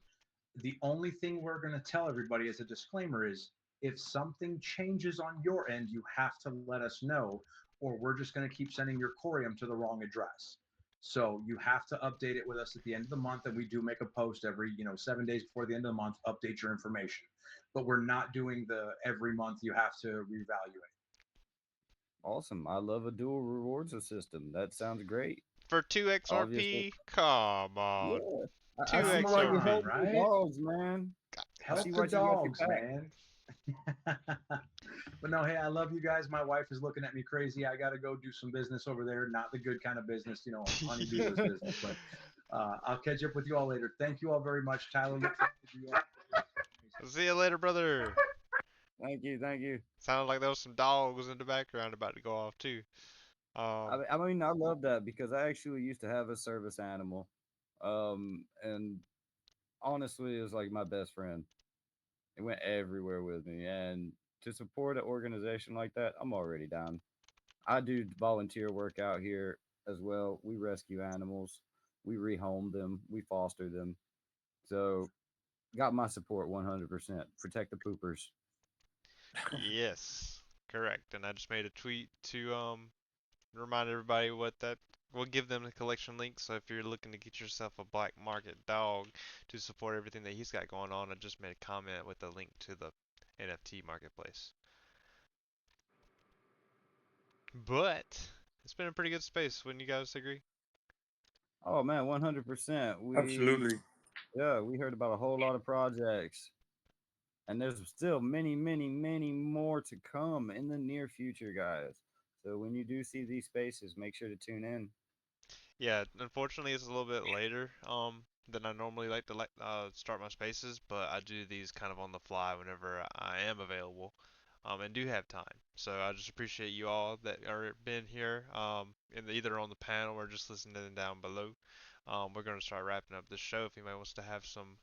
The only thing we're going to tell everybody as a disclaimer is if something changes on your end, you have to let us know, or we're just going to keep sending your Corium to the wrong address. So you have to update it with us at the end of the month, and we do make a post every 7 days before the end of the month. Update your information, but we're not doing the every month you have to reevaluate. Awesome. I love a dual rewards system. That sounds great. For 2 Obviously, XRP? Come on. yeah. 2 I see why you XRP. help the right? dogs, man. I Help see the why you got your dogs, pack. man. But no, hey, I love you guys. My wife is looking at me crazy. I got to go do some business over there. Not the good kind of business, honeybeeless business. But I'll catch up with you all later. Thank you all very much, Tyler. Look forward to you all. See you later, brother. Thank you, thank you. Sounded like there was some dogs in the background about to go off too. I mean, I love that because I actually used to have a service animal, and honestly, it was like my best friend. It went everywhere with me, and to support an organization like that, I'm already down. I do volunteer work out here as well. We rescue animals, we rehome them, we foster them. So, got my support 100%. Protect the poopers. Yes, correct. And I just made a tweet to remind everybody what that. We'll give them the collection link. So if you're looking to get yourself a black market dog to support everything that he's got going on, I just made a comment with a link to the NFT marketplace. But it's been a pretty good space. Wouldn't you guys agree? Oh man, 100%. Absolutely. We heard about a whole lot of projects. And there's still many, many, many more to come in the near future, guys. So when you do see these spaces, make sure to tune in. Yeah, unfortunately it's a little bit later than I normally like to start my spaces, but I do these kind of on the fly whenever I am available. and do have time. So I just appreciate you all that are been here, either on the panel or just listening down below. We're going to start wrapping up this show. If anybody wants to have some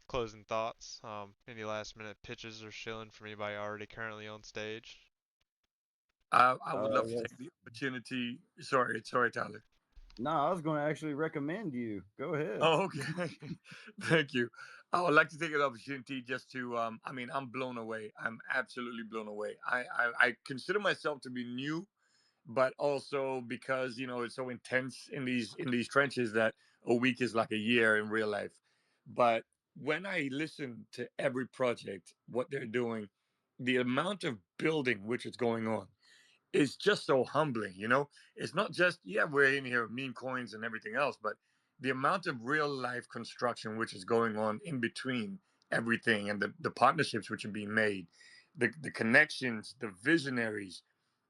closing thoughts, any last minute pitches or shilling from anybody already currently on stage. I would love to Yes. take the opportunity. Sorry, Tyler. No, I was going to actually recommend you. Go ahead. Oh, okay. Thank you. I would like to take an opportunity just to, I mean, I'm blown away. I'm absolutely blown away. I consider myself to be new, but also because, it's so intense in these trenches that a week is like a year in real life. But when I listen to every project, what they're doing, the amount of building which is going on, is just so humbling. It's not just, yeah, we're in here meme coins and everything else, but the amount of real life construction which is going on in between everything, and the partnerships which are being made, the connections, the visionaries.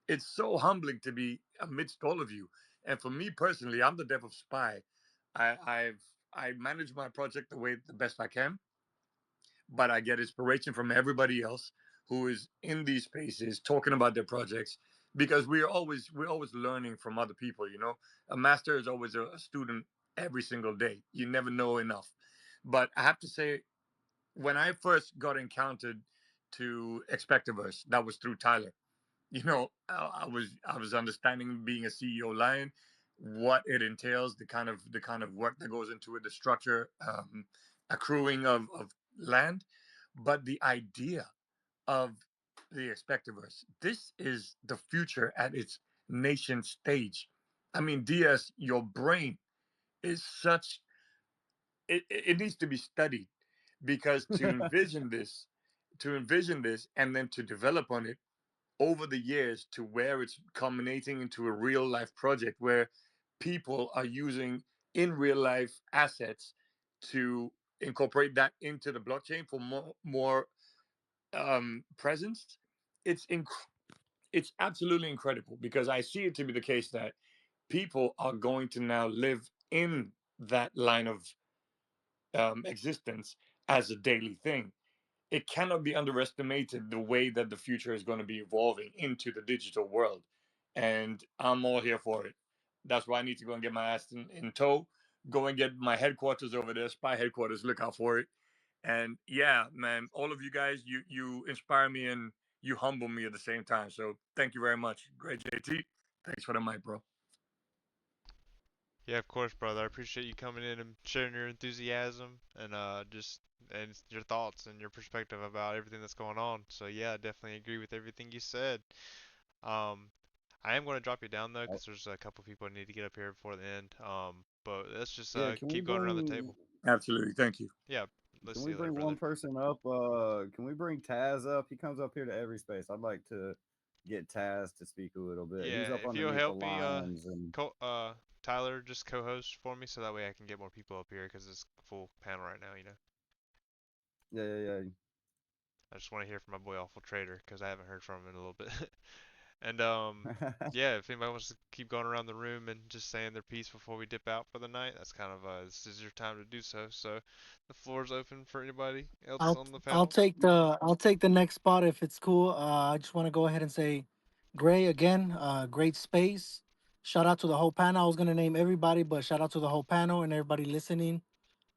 It's so humbling to be amidst all of you. And for me personally, I'm the devil's spy. I manage my project the best I can, but I get inspiration from everybody else who is in these spaces talking about their projects, because we're always learning from other people. A master is always a student every single day. You never know enough. But I have to say, when I first got encountered to Expectiverse, that was through Tyler. I was understanding being a CEO Lion, what it entails, the kind of work that goes into it, the structure, accruing of land, but the idea of the Expectiverse. This is the future at its nation stage. I mean, DS, your brain is such, it needs to be studied, because to envision this and then to develop on it over the years to where it's culminating into a real life project where people are using in real life assets to incorporate that into the blockchain for more presence. It's absolutely incredible, because I see it to be the case that people are going to now live in that line of existence as a daily thing. It cannot be underestimated the way that the future is going to be evolving into the digital world. And I'm all here for it. That's why I need to go and get my ass in tow, go and get my headquarters over there, spy headquarters, look out for it. And yeah, man, all of you guys, you inspire me and you humble me at the same time. So thank you very much. Great, JT. Thanks for the mic, bro. Yeah, of course, brother. I appreciate you coming in and sharing your enthusiasm and just and your thoughts and your perspective about everything that's going on. So yeah, I definitely agree with everything you said. Um, I am going to drop you down though, because there's a couple people I need to get up here before the end. But let's just Yeah, can we keep going around the bring table. Absolutely. Thank you. Yeah, let's can see we you later, bring one brother. person up? Can we bring Taz up? He comes up here to every space. I'd like to get Taz to speak a little bit. He's Yeah, up if you'll underneath the help me, lions and Tyler, just co-host for me so that way I can get more people up here because it's a full panel right now. yeah. I just want to hear from my boy Awful Trader because I haven't heard from him in a little bit. And yeah, if anybody wants to keep going around the room and just saying their piece before we dip out for the night, that's kind of this is your time to do so. So the floor is open for anybody else I'll on the I'll panel. take the next spot if it's cool. I just want to go ahead and say, Gray again, great space. Shout out to the whole panel. I was gonna name everybody, but shout out to the whole panel and everybody listening.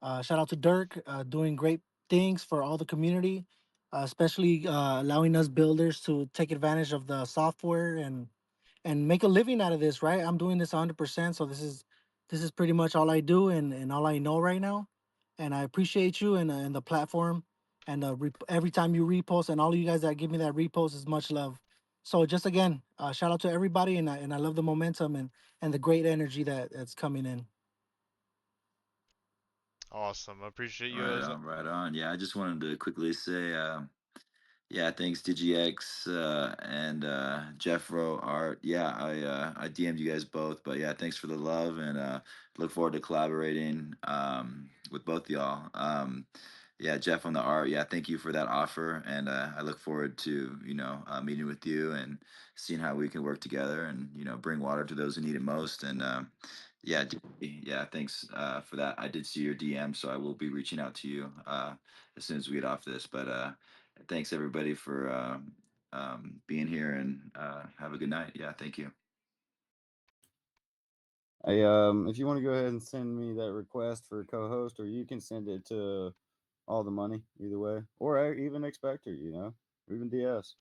Shout out to Dirk, doing great things for all the community, especially allowing us builders to take advantage of the software and make a living out of this. Right, I'm doing this 100%, so this is pretty much all I do and all I know right now. And I appreciate you and the platform and every time you repost and all of you guys that give me that repost is much love. So just again, shout out to everybody and I love the momentum and the great energy that's coming in. Awesome. I appreciate you, Right Oza. on, right on. Yeah, I just wanted to quickly say, yeah, thanks DGX and Jeffro Art. Yeah, I DM'd you guys both, but yeah, thanks for the love and look forward to collaborating with both y'all. Yeah, Jeff on the art. Yeah, thank you for that offer, and I look forward to meeting with you and seeing how we can work together and bring water to those who need it most. And yeah, yeah, thanks for that. I did see your DM, so I will be reaching out to you as soon as we get off this. But thanks everybody for being here, and have a good night. Yeah, thank you. Hey, if you want to go ahead and send me that request for co-host, or you can send it to all the money either way, or even Expector, or even DS.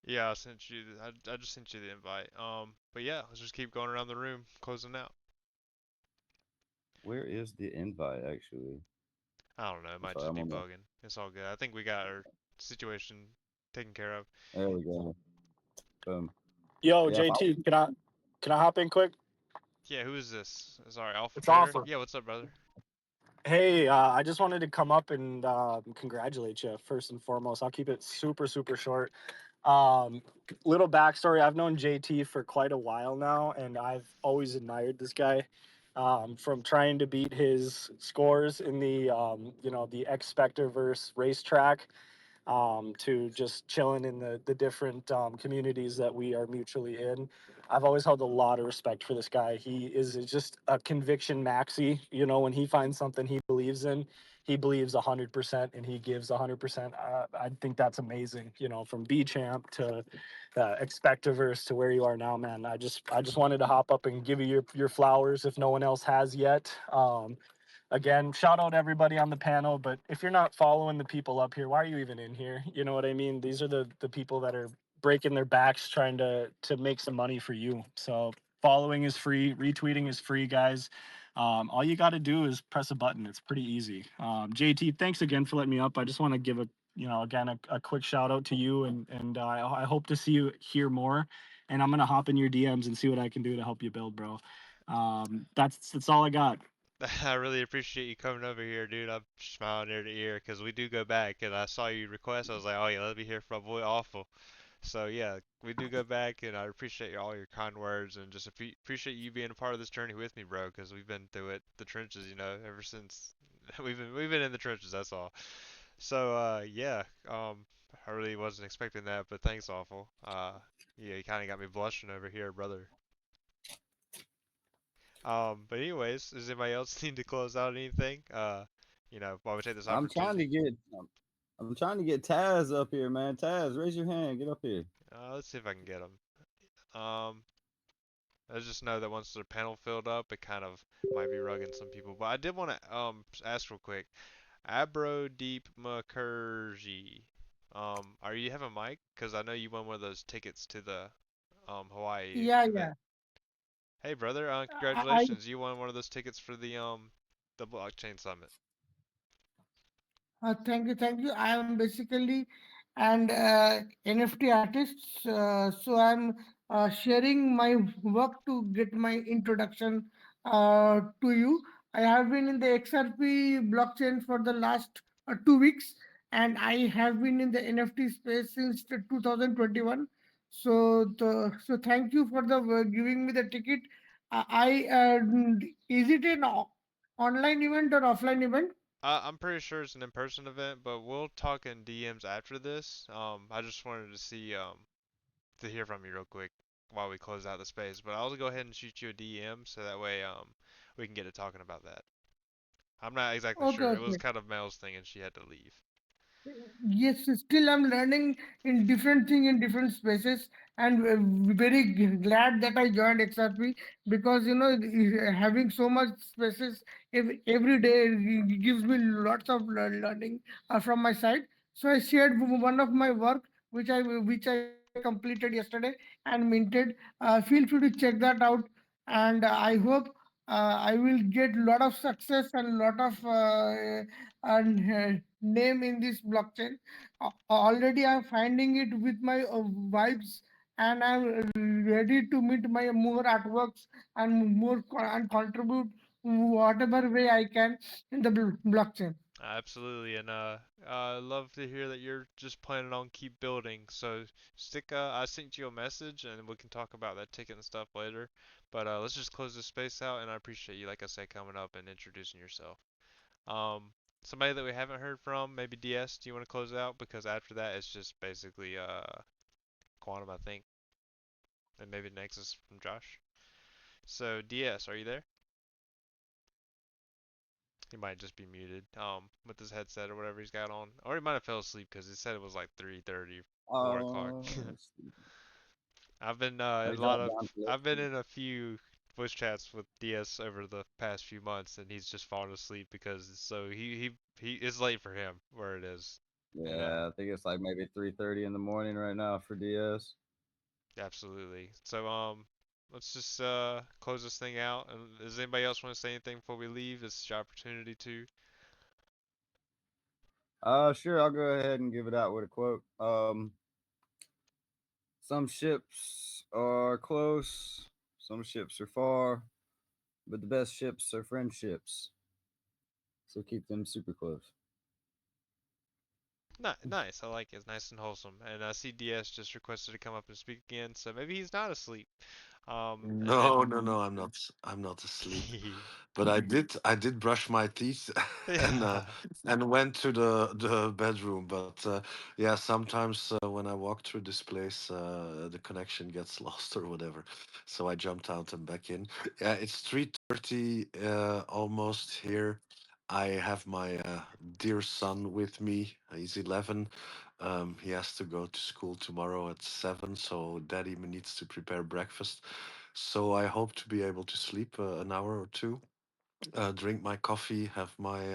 Yeah, I sent you. I just sent you the invite. But yeah, let's just keep going around the room, closing out. Where is the invite actually? I don't know. It I'm might sorry, just I'm be on the. bugging. It's all good. I think we got our situation taken care of. There we go. Boom. Yo, Yeah, if I JT, can I hop in quick? Yeah, who is this? Sorry, Alpha It's Trader. Offer. Yeah, what's up, brother? Hey, I just wanted to come up and congratulate you first and foremost. I'll keep it super, super short. Um, Little backstory: I've known JT for quite a while now, and I've always admired this guy. From trying to beat his scores in the the X Specterverse racetrack, to just chilling in the different communities that we are mutually in. I've always held a lot of respect for this guy. He is just a conviction maxi. You know, when he finds something he believes in, he believes 100% and he gives 100%. I think that's amazing. You know, from B Champ to Expectiverse to where you are now, man. I just wanted to hop up and give you your flowers if no one else has yet. Again, shout out everybody on the panel, but if you're not following the people up here, why are you even in here? You know what I mean? These are the people that are breaking their backs trying to make some money for you. So following is free, retweeting is free, guys. All you got to do is press a button. It's pretty easy. JT, thanks again for letting me up. I just want to give again a quick shout out to you, and I hope to see you here more. And I'm gonna hop in your DMs and see what I can do to help you build, bro. That's all I got. I really appreciate you coming over here, dude. I'm smiling ear to ear because we do go back, and I saw you request. I was like, oh yeah, let me hear from my boy Awful. So yeah, we do go back, and I appreciate all your kind words and just appreciate you being a part of this journey with me, bro. Because we've been through it, the trenches, ever since we've been in the trenches. That's all. So yeah, I really wasn't expecting that, but thanks, Awful. Yeah, you kind of got me blushing over here, brother. But anyways, does anybody else need to close out anything? While we take this I'm trying to opportunity. get, I'm trying to get Taz up here, man. Taz, raise your hand. Get up here. Let's see if I can get them. Um, I just know that once the panel filled up, it kind of might be rugging some people. But I did want to ask real quick, Abro Deep Makurji, are you have a mic? Cause I know you won one of those tickets to the Hawaii Yeah, event. yeah. Hey brother, I congratulations! You won one of those tickets for the blockchain summit. thank you, thank you. I am basically an NFT artist, so I'm sharing my work to get my introduction to you. I have been in the XRP blockchain for the last 2 weeks, and I have been in the NFT space since 2021. So thank you for the giving me the ticket. Is it an online event or offline event? I'm pretty sure it's an in-person event, but we'll talk in DMs after this. I just wanted to see to hear from you real quick while we close out the space. But I'll go ahead and shoot you a DM so that way we can get to talking about that. I'm not exactly Okay, sure. It was okay. kind of Mel's thing and she had to leave. Yes, still I'm learning in different thing in different spaces, and very glad that I joined XRP because having so much spaces every day gives me lots of learning from my side. So I shared one of my work which I completed yesterday and minted. Feel free to check that out, and I hope I will get lot of success and lot of name in this blockchain. Already I'm finding it with my vibes, and I'm ready to meet my more artworks and and contribute whatever way I can in the blockchain. Absolutely, and I love to hear that you're just planning on keep building. So stick. I sent you a message, and we can talk about that ticket and stuff later. But let's just close this space out, and I appreciate you, like I said, coming up and introducing yourself. Um, Somebody that we haven't heard from, maybe DS. Do you want to close out? Because after that, it's just basically Quantum, I think, and maybe Nexus from Josh. So DS, are you there? He might just be muted with his headset or whatever he's got on, or he might have fell asleep because he said it was like 3:30, 4 o'clock. Let's see. I've been I a lot dropped of down to I've been listen. in a few voice chats with DS over the past few months, and he's just fallen asleep because so he is late for him where it is, and Yeah, I think it's like maybe 3:30 in the morning right now for DS. absolutely. So let's just close this thing out. And does anybody else want to say anything before we leave? This is your opportunity to. Sure, I'll go ahead and give it out with a quote. Some ships are close, some ships are far, but the best ships are friendships. So keep them super close. Nice, I like it. It's nice and wholesome. And CDS just requested to come up and speak again, so maybe he's not asleep. And No, then no, no, I'm not asleep. But I did brush my teeth yeah. and went to the bedroom. But yeah, sometimes when I walk through this place, the connection gets lost or whatever. So I jumped out and back in. Yeah, it's 3:30 almost here. I have my dear son with me. He's 11. He has to go to school tomorrow at 7, so daddy needs to prepare breakfast. So I hope to be able to sleep an hour or two, drink my coffee, have my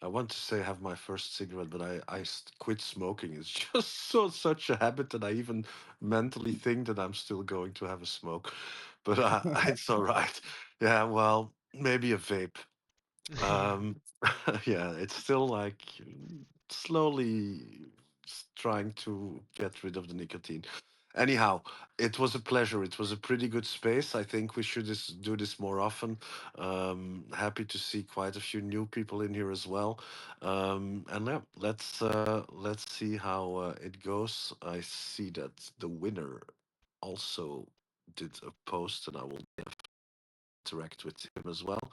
I want to say have my first cigarette, but I quit smoking. It's just such a habit that I even mentally think that I'm still going to have a smoke. But it's all right. Yeah, well, maybe a vape. Um, yeah, it's still like slowly trying to get rid of the nicotine. Anyhow, it was a pleasure. It was a pretty good space. I think we should do this more often. Happy to see quite a few new people in here as well. And yeah, let's see how it goes. I see that the winner also did a post, and I will interact with him as well.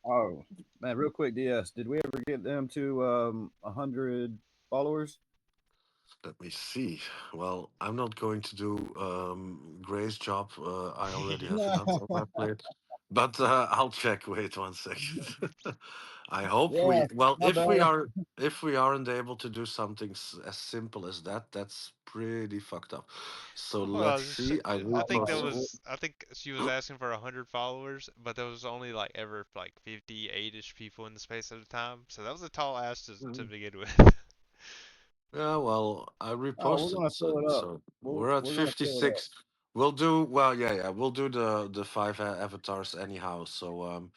Oh man, real quick, DS. Did we ever get them to 100 followers? Let me see. Well, I'm not going to do Gray's job. I already have enough on my plate. But I'll check. Wait 1 second. I hope Yeah, we. Well, my bad. if we aren't able to do something as simple as that, that's pretty fucked up. So let's Well, see. I I will think Oh, there post. was. I think she was asking for 100 followers, but there was only like ever like 58ish people in the space at a time. So that was a tall ask to Mhm. begin with. Yeah, well, I oh, we're reposted, gonna fill it up. so We're we're at we're gonna fill it up. 56. We'll do well. Yeah, yeah. We'll do the five avatars anyhow. So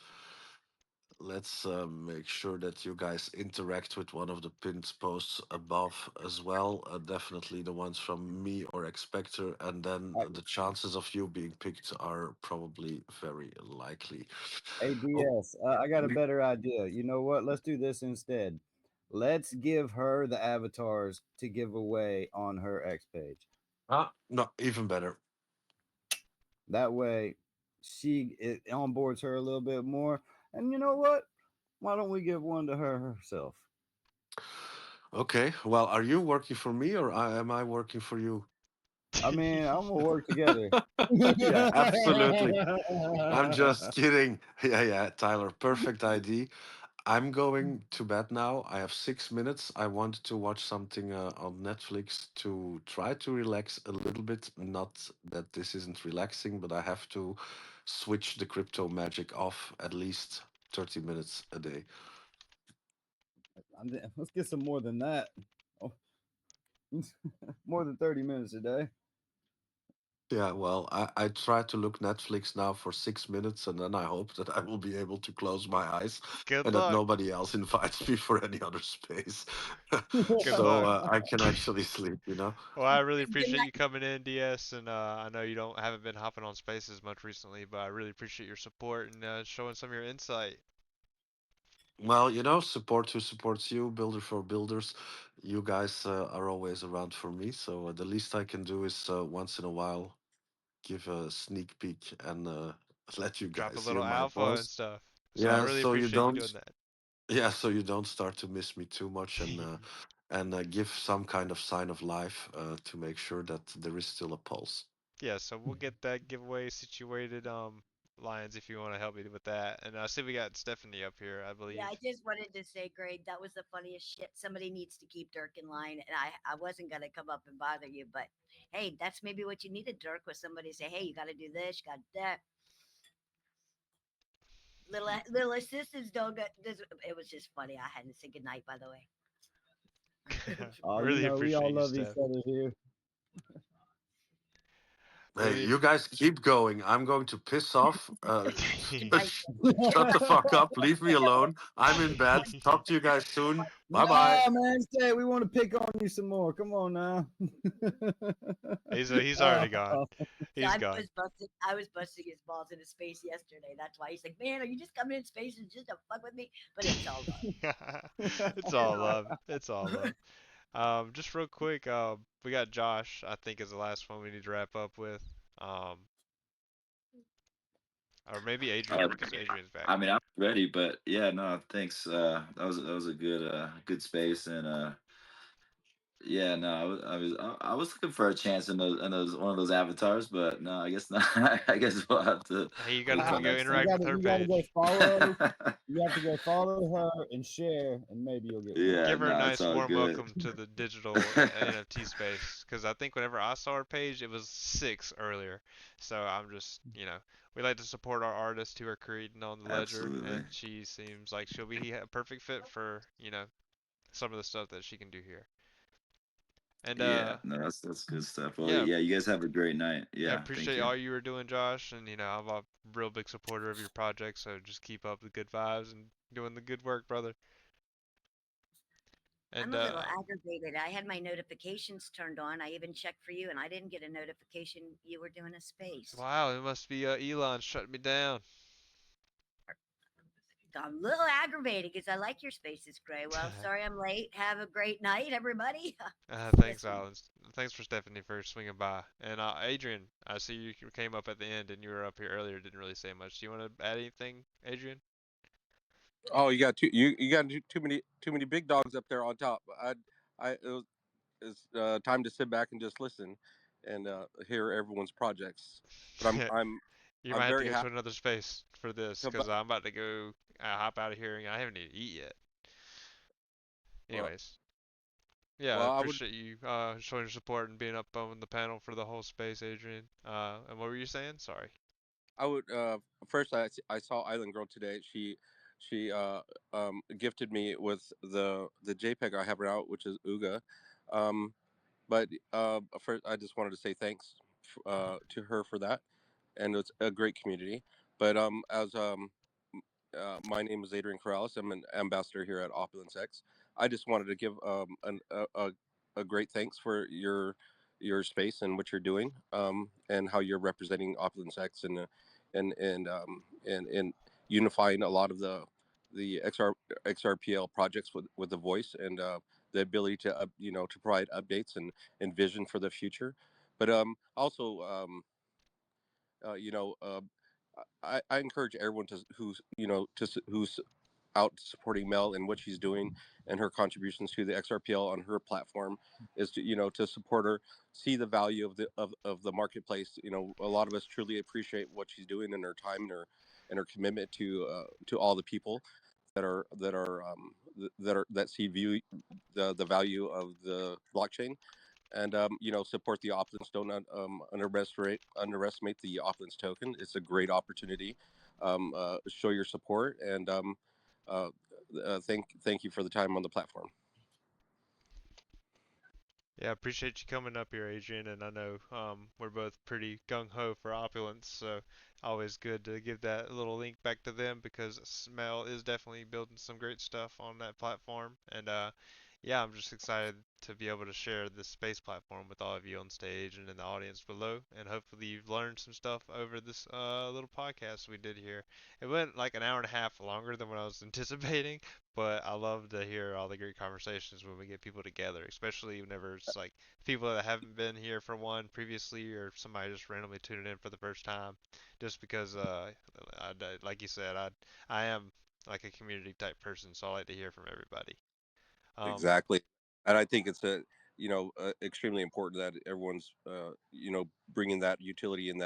let's make sure that you guys interact with one of the pinned posts above as well. Definitely the ones from me or Expector, and then All right, the chances of you being picked are probably very likely. Oh, ADS. I got a we, better idea. You know what? Let's do this instead. Let's give her the avatars to give away on her X page. no, even better. That way, it onboards her a little bit more. And you know what? Why don't we give one to her herself? Okay. Well, are you working for me or am I working for you? I mean, I'm gonna work together. Yeah, absolutely. I'm just kidding. Yeah, yeah, Tyler, perfect ID. I'm going to bed now. I have 6 minutes. I wanted to watch something on Netflix to try to relax a little bit. Not that this isn't relaxing, but I have to switch the crypto magic off at least 30 minutes a day. Let's get some more than that. Oh, more than 30 minutes a day. Yeah, well, I try to look Netflix now for 6 minutes and then I hope that I will be able to close my eyes Good and that luck. nobody else invites me for any other space. Good So luck. I can actually sleep, you know? Well, I really Good appreciate night. you coming in, DS, and I know you don't haven't been hopping on spaces much recently, but I really appreciate your support and showing some of your insight. Well, support who supports you, builder for builders. You guys are always around for me. So the least I can do is once in a while give a sneak peek and let you Drop a guys hear little my alpha and voice. stuff. So I Yeah, really so you appreciate you don't. doing that. Yeah, so you don't start to miss me too much and give some kind of sign of life to make sure that there is still a pulse. Yeah, so we'll get that giveaway situated lines if you want to help me with that. And I see we got Stephanie up here, I Yeah, believe. I just wanted to say, Greg, that was the funniest shit. Somebody needs to keep Dirk in line, and I wasn't gonna come up and bother you, but hey, that's maybe what you needed, Dirk, was somebody say, hey, you got to do this, you got to do that. Little assistants don't get this. It was just funny. I had to say goodnight, by the way. Oh, Really we all appreciate you, love each Steph. other here. Hey, Really. you guys keep going. I'm going to piss off. Good night. Shut the fuck up. Leave me alone. I'm in bed. Talk to you guys soon. Bye bye. Nah, man, stay. We want to pick on you some more. Come on now. He's Oh, already gone. So He's gone. I was busting his balls into space yesterday. That's why he's like, man, are you just coming in spaces just to fuck with me? But it's all love. It's all love. It's all love. Just real quick, we got Josh, I think is the last one we need to wrap up with. Um, or maybe Adrian, Uh, because Adrian's back. I mean, I'm ready, but yeah, no, thanks. That was a good space, and yeah, no, I was looking for a chance in those one of those avatars, but no, I guess not. I guess we'll have to Hey, you wait gotta till go next you interact time. with gotta her you gotta go page. follow. You have to go follow her and share, and maybe you'll get one. Yeah, Give her a no, it's nice all warm good. welcome to the digital NFT space, because I think whenever I saw her page, it was 6 earlier. So I'm just, we like to support our artists who are creating on the ledger, Absolutely. and she seems like she'll be a perfect fit for, some of the stuff that she can do here. And Yeah, no, that's good stuff. Well, yeah, yeah, you guys have a great night. yeah, Yeah, thank appreciate you. all you were doing, Josh, and I'm a real big supporter of your project, so just keep up the good vibes and doing the good work, brother. I'm And a little aggravated. I had my notifications turned on. I even checked for you, and I didn't get a notification you were doing a space. wow, it must be Elon shutting me down. I'm a little aggravated because I like your spaces, Gray. Well, sorry I'm late. Have a great night, everybody. Thanks, Yes, ma'am. Alan. Thanks for Stephanie for swinging by. And Adrian, I see you came up at the end and you were up here earlier. Didn't really say much. Do you want to add anything, Adrian? Oh, you got too many big dogs up there on top. It's time to sit back and just listen and hear everyone's projects. But You I'm might have to very go to happy. another space for this To, because I'm about to go hop out of here and I haven't even eat yet. well, Anyways, yeah, I well, I would appreciate you showing your support and being up on the panel for the whole space, Adrian. And what were you saying? Sorry. I would first I saw Island Girl today. She gifted me with the JPEG I have out, which is Uga. Um, but first I just wanted to say thanks to her for that, and it's a great community. But as my name is Adrian Corrales. I'm an ambassador here at Opulence X. I just wanted to give a great thanks for your space and what you're doing, and how you're representing Opulence X and unifying a lot of the XRPL projects with the voice and the ability to to provide updates and vision for the future. But also you know I encourage everyone to who's out supporting Mel and what she's doing and her contributions to the XRPL on her platform is to to support her, see the value of the marketplace. A lot of us truly appreciate what she's doing and her time and her commitment to all the people that see view the value of the blockchain and support the opulence. Don't underestimate the opulence token. It's a great opportunity. Show your support and uh, thank you for the time on the platform. Yeah, appreciate you coming up here, Adrian. And I know we're both pretty gung ho for opulence, so always good to give that little link back to them because Smell is definitely building some great stuff on that platform. And yeah, I'm just excited to be able to share this space platform with all of you on stage and in the audience below. And hopefully you've learned some stuff over this little podcast we did here. It went like an hour and a half longer than what I was anticipating, but I love to hear all the great conversations when we get people together, especially whenever it's like people that haven't been here for one previously or somebody just randomly tuning in for the first time. Just because, like you said, I am like a community type person, so I like to hear from everybody. Um, Exactly, and I think it's extremely important that everyone's bringing that utility and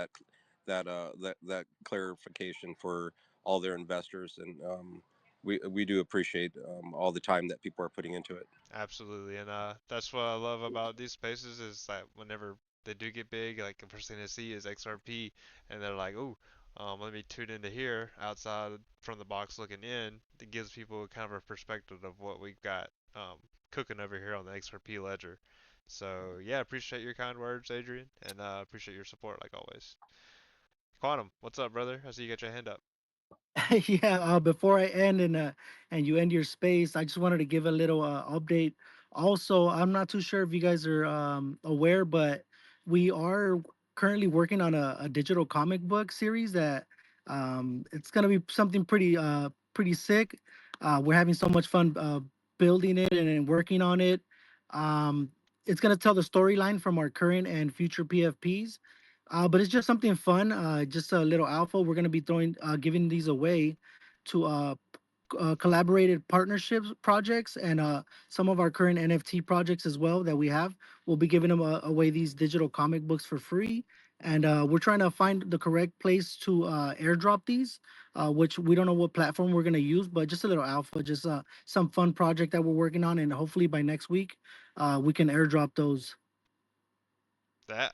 that clarification for all their investors, and we do appreciate all the time that people are putting into it. Absolutely, and that's what I love about these spaces is that whenever they do get big, like the first thing they see is XRP, and they're like, "Oh, let me tune into here outside from the box looking in." It gives people kind of a perspective of what we've got cooking over here on the XRP ledger. So yeah, appreciate your kind words, Adrian, and appreciate your support like always. Quantum, what's up, brother? I see you got your hand up. Yeah, before I end and you end your space, I just wanted to give a little update. Also, I'm not too sure if you guys are aware, but we are currently working on a digital comic book series that it's gonna be something pretty sick. We're having so much fun building it and working on it. Um, it's gonna tell the storyline from our current and future PFPs, but it's just something fun, just a little alpha. We're gonna be giving these away to collaborated partnerships projects and some of our current NFT projects as well that we have. We'll be giving them away these digital comic books for free, and we're trying to find the correct place to airdrop these, which we don't know what platform we're gonna use, but just a little alpha, just some fun project that we're working on, and hopefully by next week, we can airdrop those. That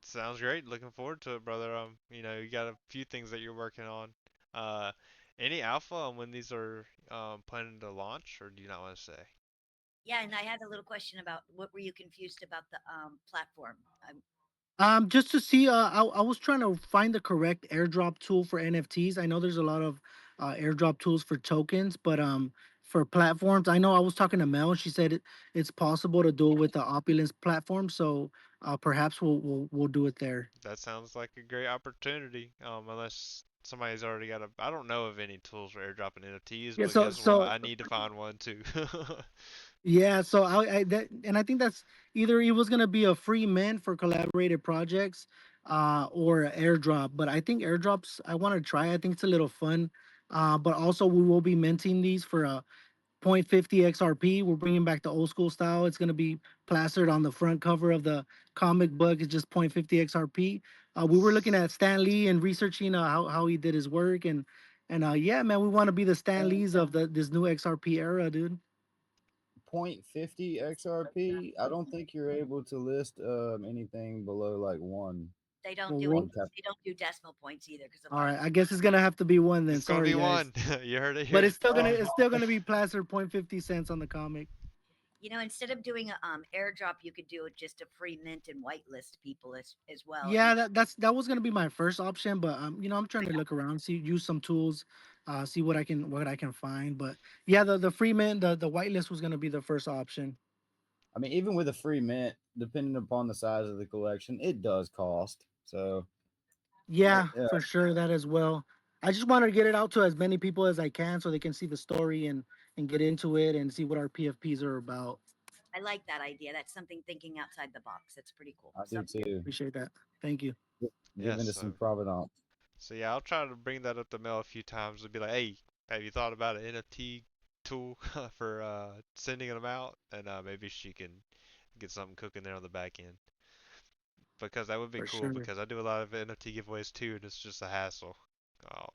sounds great. Looking forward to it, brother. You got a few things that you're working on. Uh, any alpha on when these are planning to launch, or do you not want to say? Yeah, and I had a little question about what were you confused about the platform? Just to see, I was trying to find the correct airdrop tool for NFTs. I know there's a lot of airdrop tools for tokens, but for platforms, I know I was talking to Mel. She said it's possible to do it with the Opulence platform. So perhaps we'll do it there. That sounds like a great opportunity. Unless somebody's already got a, I don't know of any tools for airdropping NFTs, Yeah. but guess what? I need to find one too. Yeah, so I think that's either it was gonna be a free mint for collaborated projects, or a airdrop. But I think airdrops I want to try. I think it's a little fun. But also we will be minting these for a point 0.50 XRP. We're bringing back the old school style. It's gonna be plastered on the front cover of the comic book. It's just point 0.50 XRP. We were looking at Stan Lee and researching how he did his work and yeah, man, we want to be the Stan Lees of this new XRP era, dude. 0.50 XRP. I don't think you're able to list anything below like one They don't Well, do it. one cap. They don't do decimal points either because a all lot of right, I guess it's gonna have to be one then. It's gonna Sorry, be guys, one. You heard it but here. it's still gonna be plastered 0.50 cents on the comic. instead of doing a airdrop, you could do it just a free mint and whitelist people as well. Yeah, that was gonna be my first option, but I'm trying to look around, see use some tools, see what I can find. But yeah, the free mint, the whitelist was gonna be the first option. I mean, even with a free mint, depending upon the size of the collection, it does cost. So Yeah, yeah, for sure that as well. I just wanted to get it out to as many people as I can so they can see the story and get into it and see what our PFPs are about. I like that idea. That's something thinking outside the box. That's pretty cool. I So do too. Appreciate that. Thank you. Yes. Given to some provenance. Yeah, I'll try to bring that up to Mel a few times and be like, hey, have you thought about an NFT tool for sending them out? And maybe she can get something cooking there on the back end. Because that would be For cool sure. because I do a lot of NFT giveaways too, and it's just a hassle. Um,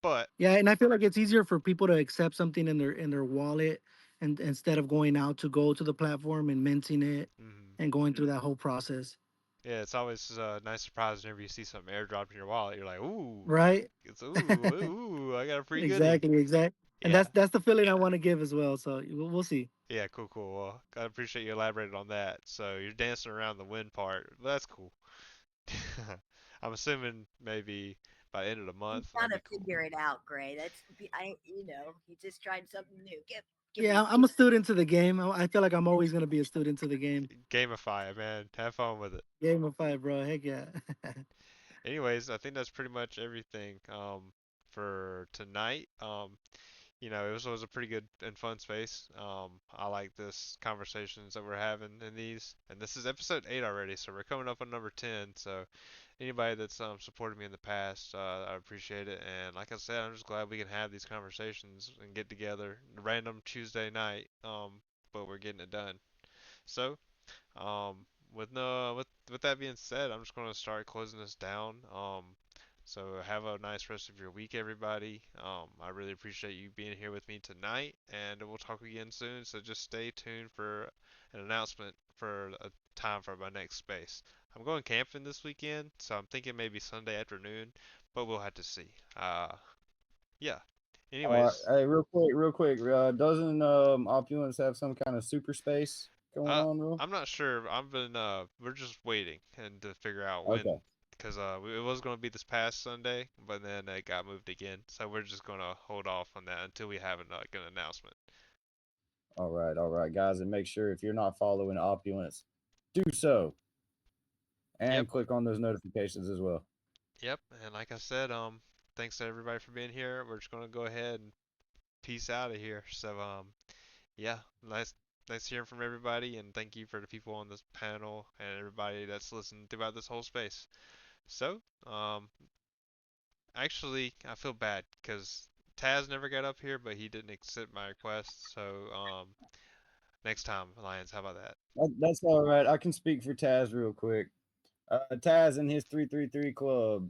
but Yeah, and I feel like it's easier for people to accept something in their wallet and instead of going out to go to the platform and minting it mhm. and going through that whole process. Yeah, it's always a nice surprise whenever you see something airdropped in your wallet. You're like, ooh, Right? it's ooh, I got a free goodie. Exactly, exactly. And Yeah, that's the feeling I want to give as well. So we'll see. yeah, cool. Well, I appreciate you elaborated on that. So you're dancing around the win part. That's cool. I'm assuming maybe by the end of the you month. That'd gotta be cool. figure it out, Gray. You just tried something new. Give me Yeah, I'm a student to the game. I feel like I'm always gonna be a student to the game. Gamify it, man. Have fun with it. Game of five, bro. Heck yeah. Anyways, I think that's pretty much everything for tonight. It was a pretty good and fun space. I like this conversations that we're having in these, and this is episode 8 already, so we're coming up on number 10. So anybody that's supported me in the past, I appreciate it. And like I said, I'm just glad we can have these conversations and get together, random Tuesday night. But we're getting it done. So um, with that being said, I'm just gonna start closing this down. So have a nice rest of your week, everybody. I really appreciate you being here with me tonight, and we'll talk again soon. So just stay tuned for an announcement for a time for my next space. I'm going camping this weekend, so I'm thinking maybe Sunday afternoon, but we'll have to see. Yeah. Anyways, Hey, real quick. Doesn't Opulence have some kind of super space going on, real? I'm not sure. We're just waiting and to figure out when, Okay. because it was going to be this past Sunday, but then it got moved again. So we're just going to hold off on that until we have an announcement. All right, guys, and make sure if you're not following Opulence, do so Yep, and click on those notifications as well. yep. And like I said, thanks to everybody for being here. We're just going to go ahead and peace out of here. So, yeah, nice hearing from everybody, and thank you for the people on this panel and everybody that's listened throughout this whole space. So, actually, I feel bad because Taz never got up here, but he didn't accept my request. So, next time, Lions, how about that? That's all right. I can speak for Taz real quick. Taz and his 333 club.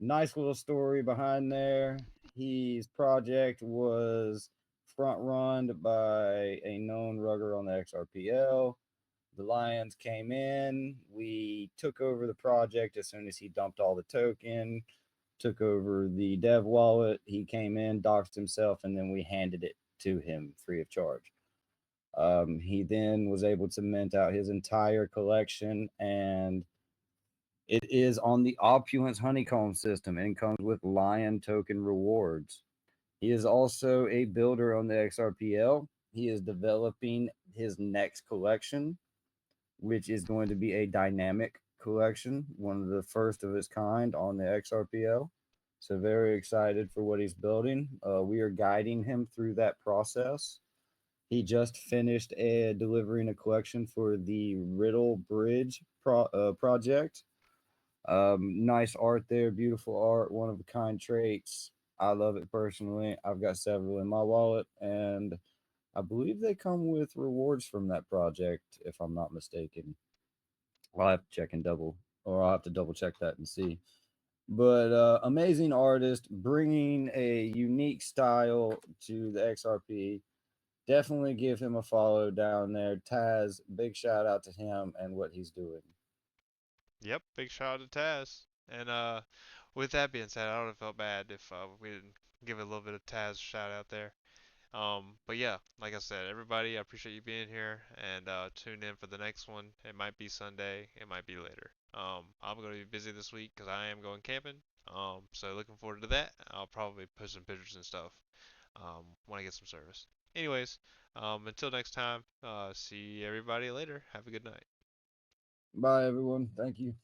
Nice little story behind there. His project was front run by a known rugger on the XRPL. The Lions came in. We took over the project as soon as he dumped all the token, took over the dev wallet. He came in, doxed himself, and then we handed it to him free of charge. He then was able to mint out his entire collection, and it is on the Opulence Honeycomb system and comes with Lion token rewards. He is also a builder on the XRPL. He is developing his next collection, which is going to be a dynamic collection, one of the first of its kind on the XRPL. So, very excited for what he's building. We are guiding him through that process. He just finished delivering a collection for the Riddle Bridge project. Nice art there, beautiful art, one of a kind traits. I love it personally. I've got several in my wallet, and I believe they come with rewards from that project, if I'm not mistaken. I'll have to check and I'll have to double check that and see. But amazing artist, bringing a unique style to the XRP. Definitely give him a follow down there. Taz, big shout out to him and what he's doing. Yep, big shout out to Taz. And with that being said, I would have felt bad if we didn't give a little bit of Taz shout out there. But yeah, like I said, everybody, I appreciate you being here, and tune in for the next one. It might be Sunday, it might be later. I'm gonna be busy this week because I am going camping. So looking forward to that. I'll probably post some pictures and stuff when I get some service. Anyways, until next time, see everybody later. Have a good night. Bye, everyone. Thank you.